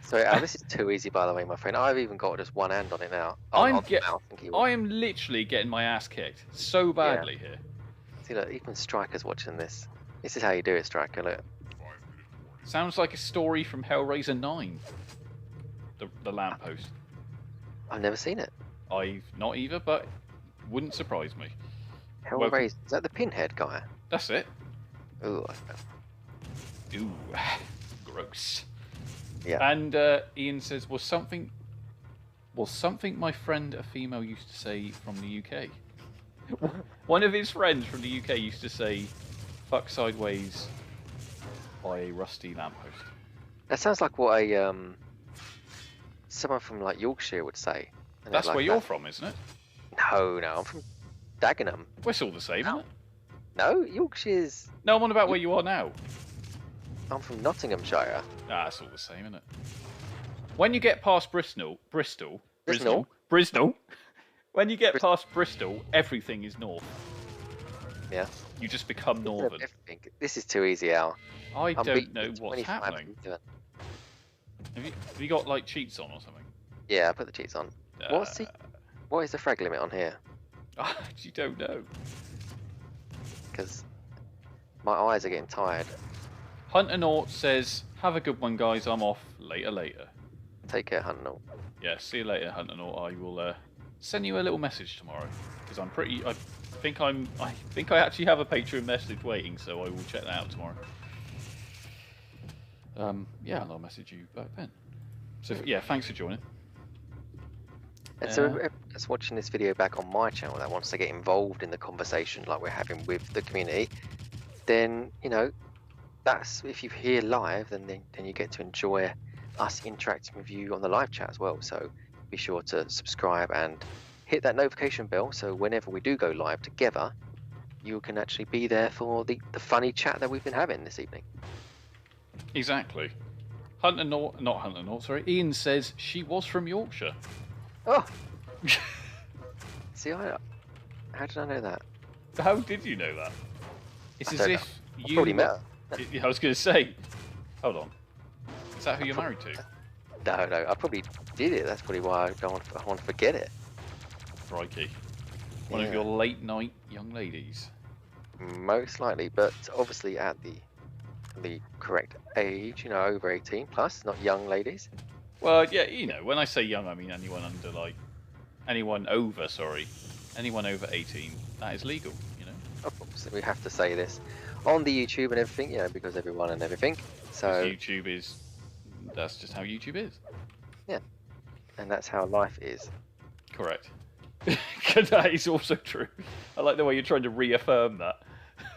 Speaker 2: Sorry, this is too easy, by the way, my friend. I've even got just one hand on it now.
Speaker 1: I am literally getting my ass kicked so badly here.
Speaker 2: See, look, even Striker's watching this. This is how you do it, Striker. Look.
Speaker 1: Sounds like a story from Hellraiser 9. The lamppost.
Speaker 2: I've never seen it.
Speaker 1: I've not either, but wouldn't surprise me.
Speaker 2: Hellraiser, is that the Pinhead guy?
Speaker 1: That's it.
Speaker 2: Ooh.
Speaker 1: Ooh, gross.
Speaker 2: Yeah.
Speaker 1: And Ian says, was something my friend, a female, used to say from the UK. One of his friends from the UK used to say, "Fuck sideways" by a rusty lamppost.
Speaker 2: That sounds like what a someone from like Yorkshire would say.
Speaker 1: That's
Speaker 2: like
Speaker 1: where you're from, isn't it?
Speaker 2: No, I'm from Dagenham.
Speaker 1: We're all the same, isn't it?
Speaker 2: No, Yorkshire's.
Speaker 1: No, I'm on about where you are now.
Speaker 2: I'm from Nottinghamshire.
Speaker 1: Ah, it's all the same, isn't it? When you get past Bristol. When you get past Bristol, everything is north.
Speaker 2: Yeah.
Speaker 1: You just become northern.
Speaker 2: Everything. This is too easy, Al.
Speaker 1: I don't know what's happening. Have you got like cheats on or something?
Speaker 2: Yeah, I put the cheats on. What is the frag limit on here?
Speaker 1: You don't know.
Speaker 2: Because my eyes are getting tired.
Speaker 1: Hunter Naught says, "Have a good one, guys. I'm off. Later."
Speaker 2: Take care, Hunter Naught.
Speaker 1: Yeah, see you later, Hunter Naught. I will send you a little message tomorrow because I think I actually have a Patreon message waiting, so I will check that out tomorrow. Yeah, and I'll message you back then. So yeah, thanks for joining.
Speaker 2: And so everyone that's watching this video back on my channel that wants to get involved in the conversation like we're having with the community, then that's if you're here live, then you get to enjoy us interacting with you on the live chat as well. So be sure to subscribe and hit that notification bell so whenever we do go live together, you can actually be there for the funny chat that we've been having this evening.
Speaker 1: Exactly. Not Hunter Naught, sorry. Ian says she was from Yorkshire.
Speaker 2: Oh! See, how did I know that?
Speaker 1: How did you know that? It's as if you...
Speaker 2: probably met her.
Speaker 1: Yeah, I was going to say. Hold on. Is that who you're married to?
Speaker 2: No, I probably did it. That's probably why I want to forget it.
Speaker 1: Crikey. One of your late night young ladies.
Speaker 2: Most likely, but obviously at the correct age, over 18 plus, not young ladies.
Speaker 1: Well, yeah, when I say young, I mean anyone over 18, that is legal,
Speaker 2: Of course, we have to say this on the YouTube and everything, because everyone and everything. So
Speaker 1: that's just how YouTube is.
Speaker 2: Yeah, and that's how life is.
Speaker 1: Correct. That is also true. I like the way you're trying to reaffirm that.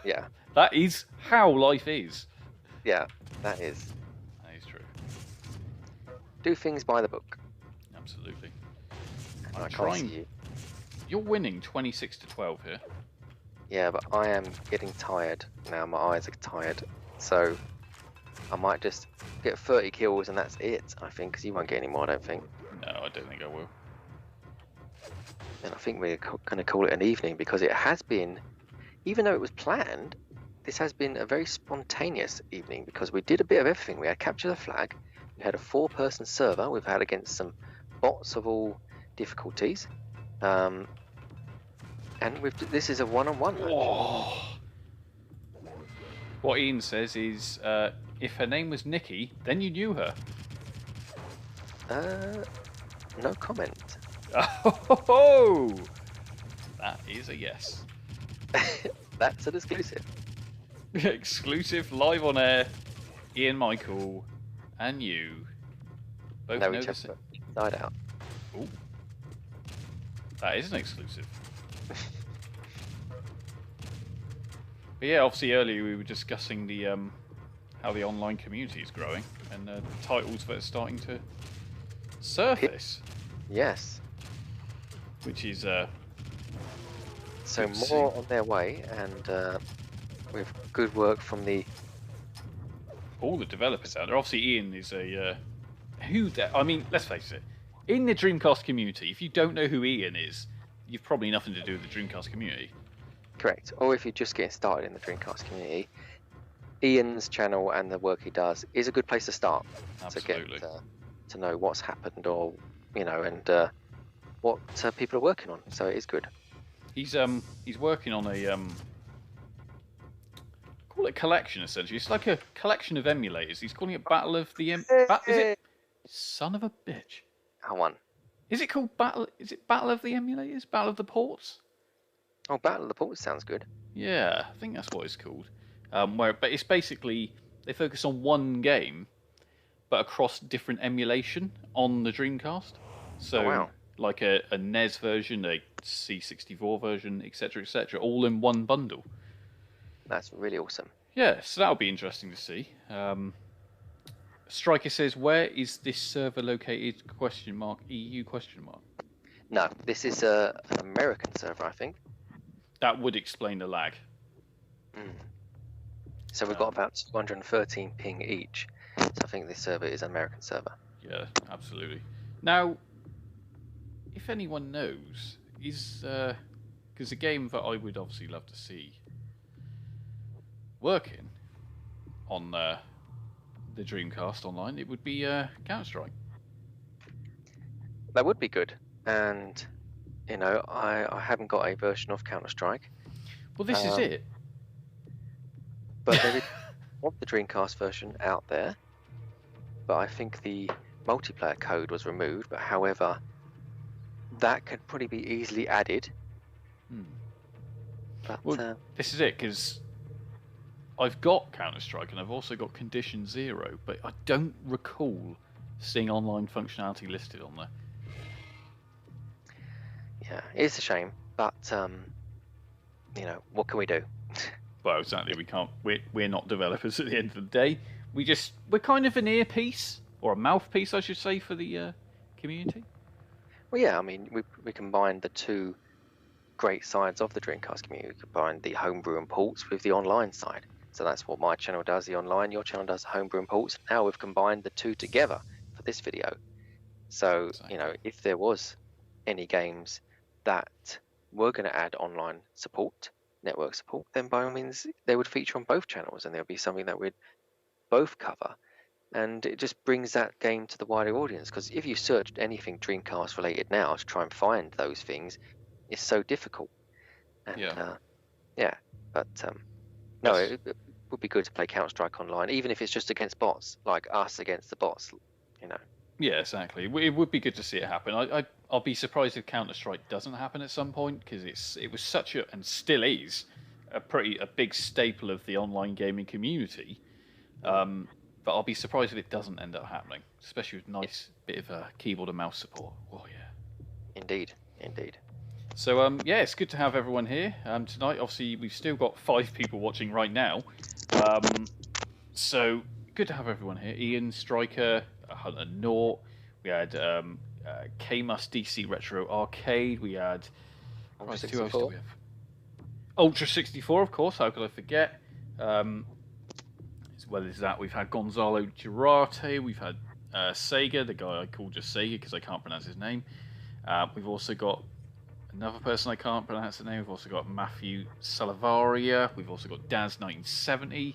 Speaker 2: Yeah.
Speaker 1: That is how life is.
Speaker 2: Yeah, that is.
Speaker 1: That is true.
Speaker 2: Do things by the book.
Speaker 1: Absolutely.
Speaker 2: I'm trying.
Speaker 1: You're winning 26-12 here.
Speaker 2: Yeah, but I am getting tired now. My eyes are tired, so I might just get 30 kills and that's it. I think, because you won't get any more. I don't think.
Speaker 1: No, I don't think I will.
Speaker 2: And I think we're going to call it an evening because it has been, even though it was planned, this has been a very spontaneous evening because we did a bit of everything. We had Capture the Flag, we had a 4-person server we've had against some bots of all difficulties, and this is a one-on-one match.
Speaker 1: Oh. What Ian says is, if her name was Nikki, then you knew her.
Speaker 2: No comment.
Speaker 1: Oh, that is a yes.
Speaker 2: That's an exclusive.
Speaker 1: Exclusive, live on air. Ian, Michael, and you both know
Speaker 2: each
Speaker 1: this.
Speaker 2: other inside out.
Speaker 1: Ooh, that is an exclusive. But yeah, obviously earlier we were discussing the how the online community is growing and the titles that are starting to surface.
Speaker 2: Yes.
Speaker 1: Which is
Speaker 2: so more on their way, and with good work from
Speaker 1: all the developers out there. Obviously, Ian is a I mean, let's face it. In the Dreamcast community, if you don't know who Ian is, you've probably nothing to do with the Dreamcast community.
Speaker 2: Correct. Or if you're just getting started in the Dreamcast community, Ian's channel and the work he does is a good place to start.
Speaker 1: Absolutely.
Speaker 2: To get to know what's happened, or and what people are working on. So it is good.
Speaker 1: He's working on a call it collection essentially. It's like a collection of emulators. He's calling it Battle of the is it? Son of a bitch.
Speaker 2: I won.
Speaker 1: Is it called Battle? Is it Battle of the Emulators? Battle of the Ports?
Speaker 2: Oh, Battle of the Ports sounds good.
Speaker 1: Yeah, I think that's what it's called. But it's basically they focus on one game, but across different emulation on the Dreamcast. So,
Speaker 2: wow.
Speaker 1: like a NES version, a C64 version, etc., all in one bundle.
Speaker 2: That's really awesome.
Speaker 1: Yeah, so that'll be interesting to see. Striker says, "Where is this server located? Question mark EU question mark."
Speaker 2: No, this is an American server, I think.
Speaker 1: That would explain the lag.
Speaker 2: So we've got about 213 ping each. So I think this server is an American server.
Speaker 1: Yeah, absolutely. Now, if anyone knows, is because a game that I would obviously love to see working on the Dreamcast online, it would be Counter-Strike.
Speaker 2: That would be good. And, you know, I haven't got a version of Counter-Strike.
Speaker 1: Well, this is it.
Speaker 2: But there is of the Dreamcast version out there. But I think the multiplayer code was removed. But however, that could probably be easily added. But
Speaker 1: well, this is it, because I've got Counter-Strike and I've also got Condition Zero, but I don't recall seeing online functionality listed on there.
Speaker 2: Yeah, it's a shame, but you know, what can we do?
Speaker 1: Well, exactly, we can't. We're not developers at the end of the day. We're kind of an earpiece, or a mouthpiece, I should say, for the community.
Speaker 2: Well, yeah, I mean, we combined the two great sides of the Dreamcast community. We combined the homebrew and ports with the online side. So that's what my channel does, the online. Your channel does homebrew and ports. Now we've combined the two together for this video. So, exactly. You know, if there was any games that were going to add online support, network support, then by all means they would feature on both channels, and there'll be something that we'd both cover. And it just brings that game to the wider audience, because if you searched anything Dreamcast related now to try and find those things, it's so difficult. And, no, it would be good to play Counter-Strike online, even if it's just against bots, like us against the bots, you know.
Speaker 1: Yeah, exactly. It would be good to see it happen. I'll be surprised if Counter-Strike doesn't happen at some point, because it was such a, and still is, a big staple of the online gaming community. But I'll be surprised if it doesn't end up happening, especially with nice bit of keyboard and mouse support. Oh yeah.
Speaker 2: Indeed.
Speaker 1: So yeah, it's good to have everyone here tonight. Obviously, we've still got 5 people watching right now. So good to have everyone here. Ian, Striker, Hunter Nort. We had K-Mus DC Retro Arcade. We had
Speaker 2: Ultra 64.
Speaker 1: Ultra 64, of course. How could I forget? As well as that, we've had Gonzalo Girarte. We've had Sega, the guy I call just Sega because I can't pronounce his name. We've also got another person I can't pronounce the name. We've also got Matthew Salavaria. We've also got Daz1970.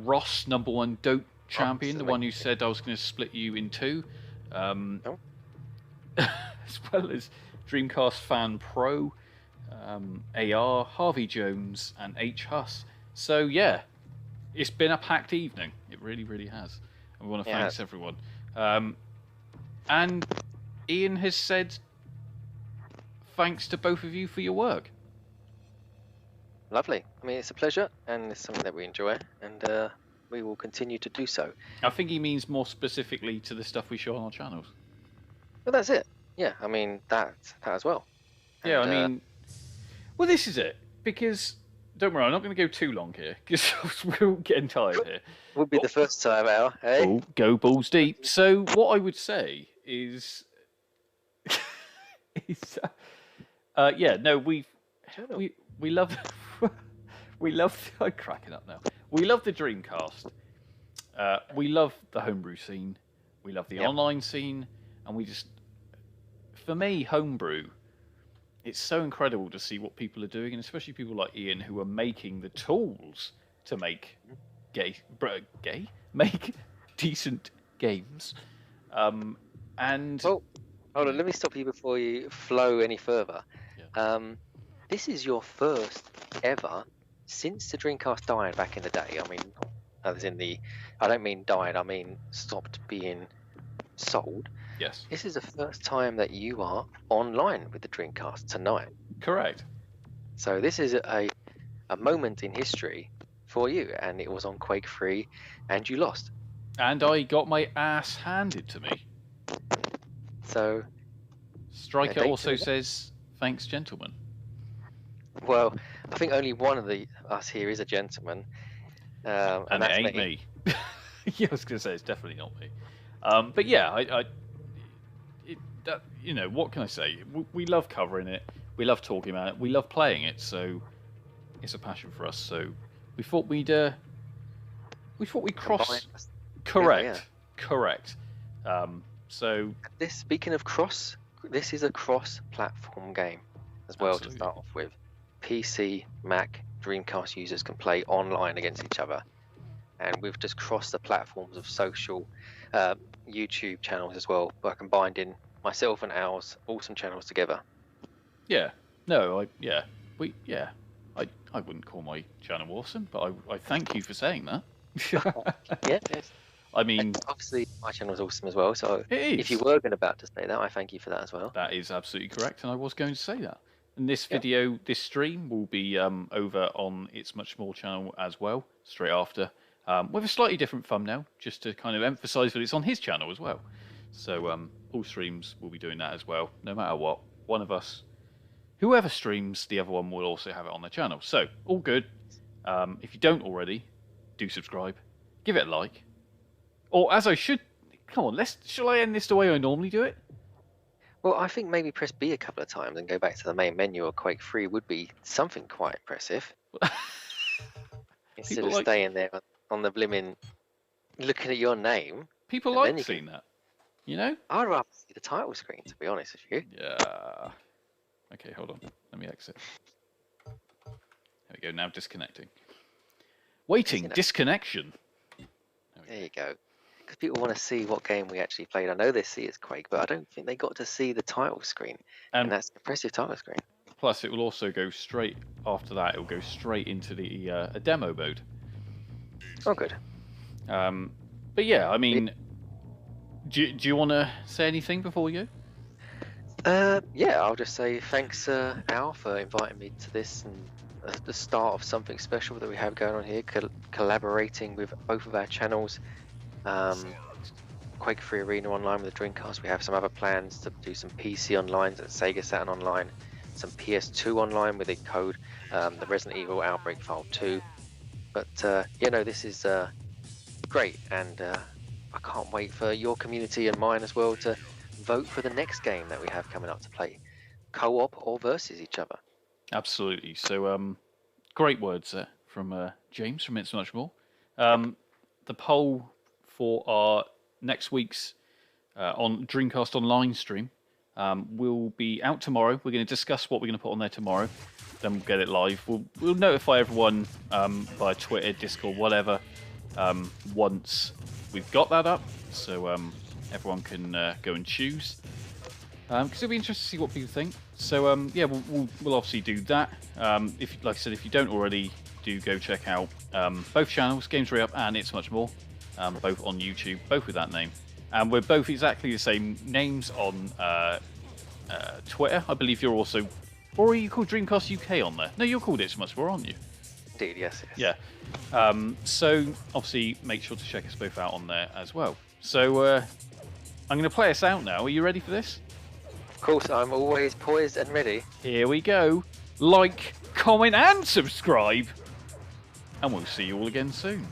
Speaker 1: Ross, #1 Dope Champion, the one who said I was going to split you in two.
Speaker 2: No.
Speaker 1: As well as Dreamcast Fan Pro, AR, Harvey Jones, and H. Huss. So yeah, it's been a packed evening. It really, really has. And we want to thank everyone. And Ian has said thanks to both of you for your work.
Speaker 2: Lovely. I mean, it's a pleasure, and it's something that we enjoy, and we will continue to do so.
Speaker 1: I think he means more specifically to the stuff we show on our channels.
Speaker 2: Well, that's it. Yeah, I mean, that as well. And,
Speaker 1: yeah, I mean, well, this is it. Because, don't worry, I'm not going to go too long here, because we're all getting tired here.
Speaker 2: Would be the first time out, eh?
Speaker 1: Oh, go balls deep. So, what I would say is... we love... I'm cracking up now. We love the Dreamcast. We love the homebrew scene. We love the online scene. And we just... For me, homebrew, it's so incredible to see what people are doing, and especially people like Ian who are making the tools to make make decent games. And...
Speaker 2: Well, hold on, let me stop you before you flow any further.
Speaker 1: Yeah.
Speaker 2: This is your first ever, since the Dreamcast died back in the day. I mean, as in I don't mean died, I mean stopped being sold.
Speaker 1: Yes.
Speaker 2: This is the first time that you are online with the Dreamcast tonight.
Speaker 1: Correct.
Speaker 2: So this is a moment in history for you, and it was on Quake 3, and you lost.
Speaker 1: And I got my ass handed to me.
Speaker 2: So,
Speaker 1: Striker
Speaker 2: thanks
Speaker 1: also
Speaker 2: for that.
Speaker 1: says, thanks, gentlemen.
Speaker 2: Well, I think only one of us here is a gentleman, and
Speaker 1: And it
Speaker 2: that's
Speaker 1: ain't
Speaker 2: me.
Speaker 1: me. Yeah, I was going to say, it's definitely not me. But yeah, you know, what can I say? We love covering it. We love talking about it. We love playing it. So it's a passion for us. So we thought we'd
Speaker 2: Combine
Speaker 1: cross.
Speaker 2: us together, yeah.
Speaker 1: Correct. So
Speaker 2: Speaking of cross, this is a cross-platform game as well.
Speaker 1: Absolutely.
Speaker 2: To start off with, PC, Mac, Dreamcast users can play online against each other, and we've just crossed the platforms of social YouTube channels as well by combining myself and Al's awesome channels together.
Speaker 1: yeah, no, I wouldn't call my channel awesome, but I thank you for saying that.
Speaker 2: Yeah, yes.
Speaker 1: I mean,
Speaker 2: Obviously my channel is awesome as well, so
Speaker 1: it is.
Speaker 2: if you were about to say that, I thank you for that as well.
Speaker 1: That is absolutely correct, and I was going to say that. And this
Speaker 2: Yeah.
Speaker 1: video, this stream, will be over on ItsMuchMore channel as well, straight after, with a slightly different thumbnail, just to kind of emphasise that it's on his channel as well. So all streams will be doing that as well, no matter what. One of us, whoever streams, the other one will also have it on their channel. So, all good. If you don't already, do subscribe, give it a like. Or as I should, come on, shall I end this the way I normally do it?
Speaker 2: Well, I think maybe press B a couple of times and go back to the main menu of Quake 3 would be something quite impressive. Instead of staying there on the blimmin' looking at your name.
Speaker 1: People like seeing that, you know?
Speaker 2: I'd rather see the title screen, to be honest with you.
Speaker 1: Yeah. Okay, hold on. Let me exit. There we go, now disconnecting. Waiting, disconnection.
Speaker 2: There you go. Because people want to see what game we actually played. I know they see it's Quake, but I don't think they got to see the title screen. And that's an impressive title screen.
Speaker 1: Plus, it will also go straight after that. It will go straight into the a demo mode.
Speaker 2: Oh, good.
Speaker 1: But yeah, I mean, do you want to say anything before we go?
Speaker 2: Yeah, I'll just say thanks, Al, for inviting me to this and the start of something special that we have going on here, collaborating with both of our channels. Quake 3 Arena online with the Dreamcast. We have some other plans to do some PC online, and Sega Saturn online, some PS2 online with a code, the Resident Evil Outbreak File 2. But you know, this is great, and I can't wait for your community and mine as well to vote for the next game that we have coming up to play, co-op or versus each other.
Speaker 1: Absolutely. So great words there from James from ItsMuchMore. The poll for our next week's on Dreamcast Online stream will be out tomorrow. We're going to discuss what we're going to put on there tomorrow. Then we'll get it live. We'll notify everyone via Twitter, Discord, whatever, once we've got that up, so everyone can go and choose. Because it'll be interesting to see what people think. So yeah, we'll obviously do that. If, like I said, if you don't already, do go check out both channels, Gamesreup and ItsMuchMore, both on YouTube, both with that name. And we're both exactly the same names on Twitter. I believe you're also, or are you called Dreamcast UK on there? No, you're called ItsMuchMore, aren't you?
Speaker 2: Indeed, yes.
Speaker 1: Yeah. So obviously make sure to check us both out on there as well. So I'm going to play us out now. Are you ready for this?
Speaker 2: Of course, I'm always poised and ready.
Speaker 1: Here we go. Like, comment and subscribe. And we'll see you all again soon.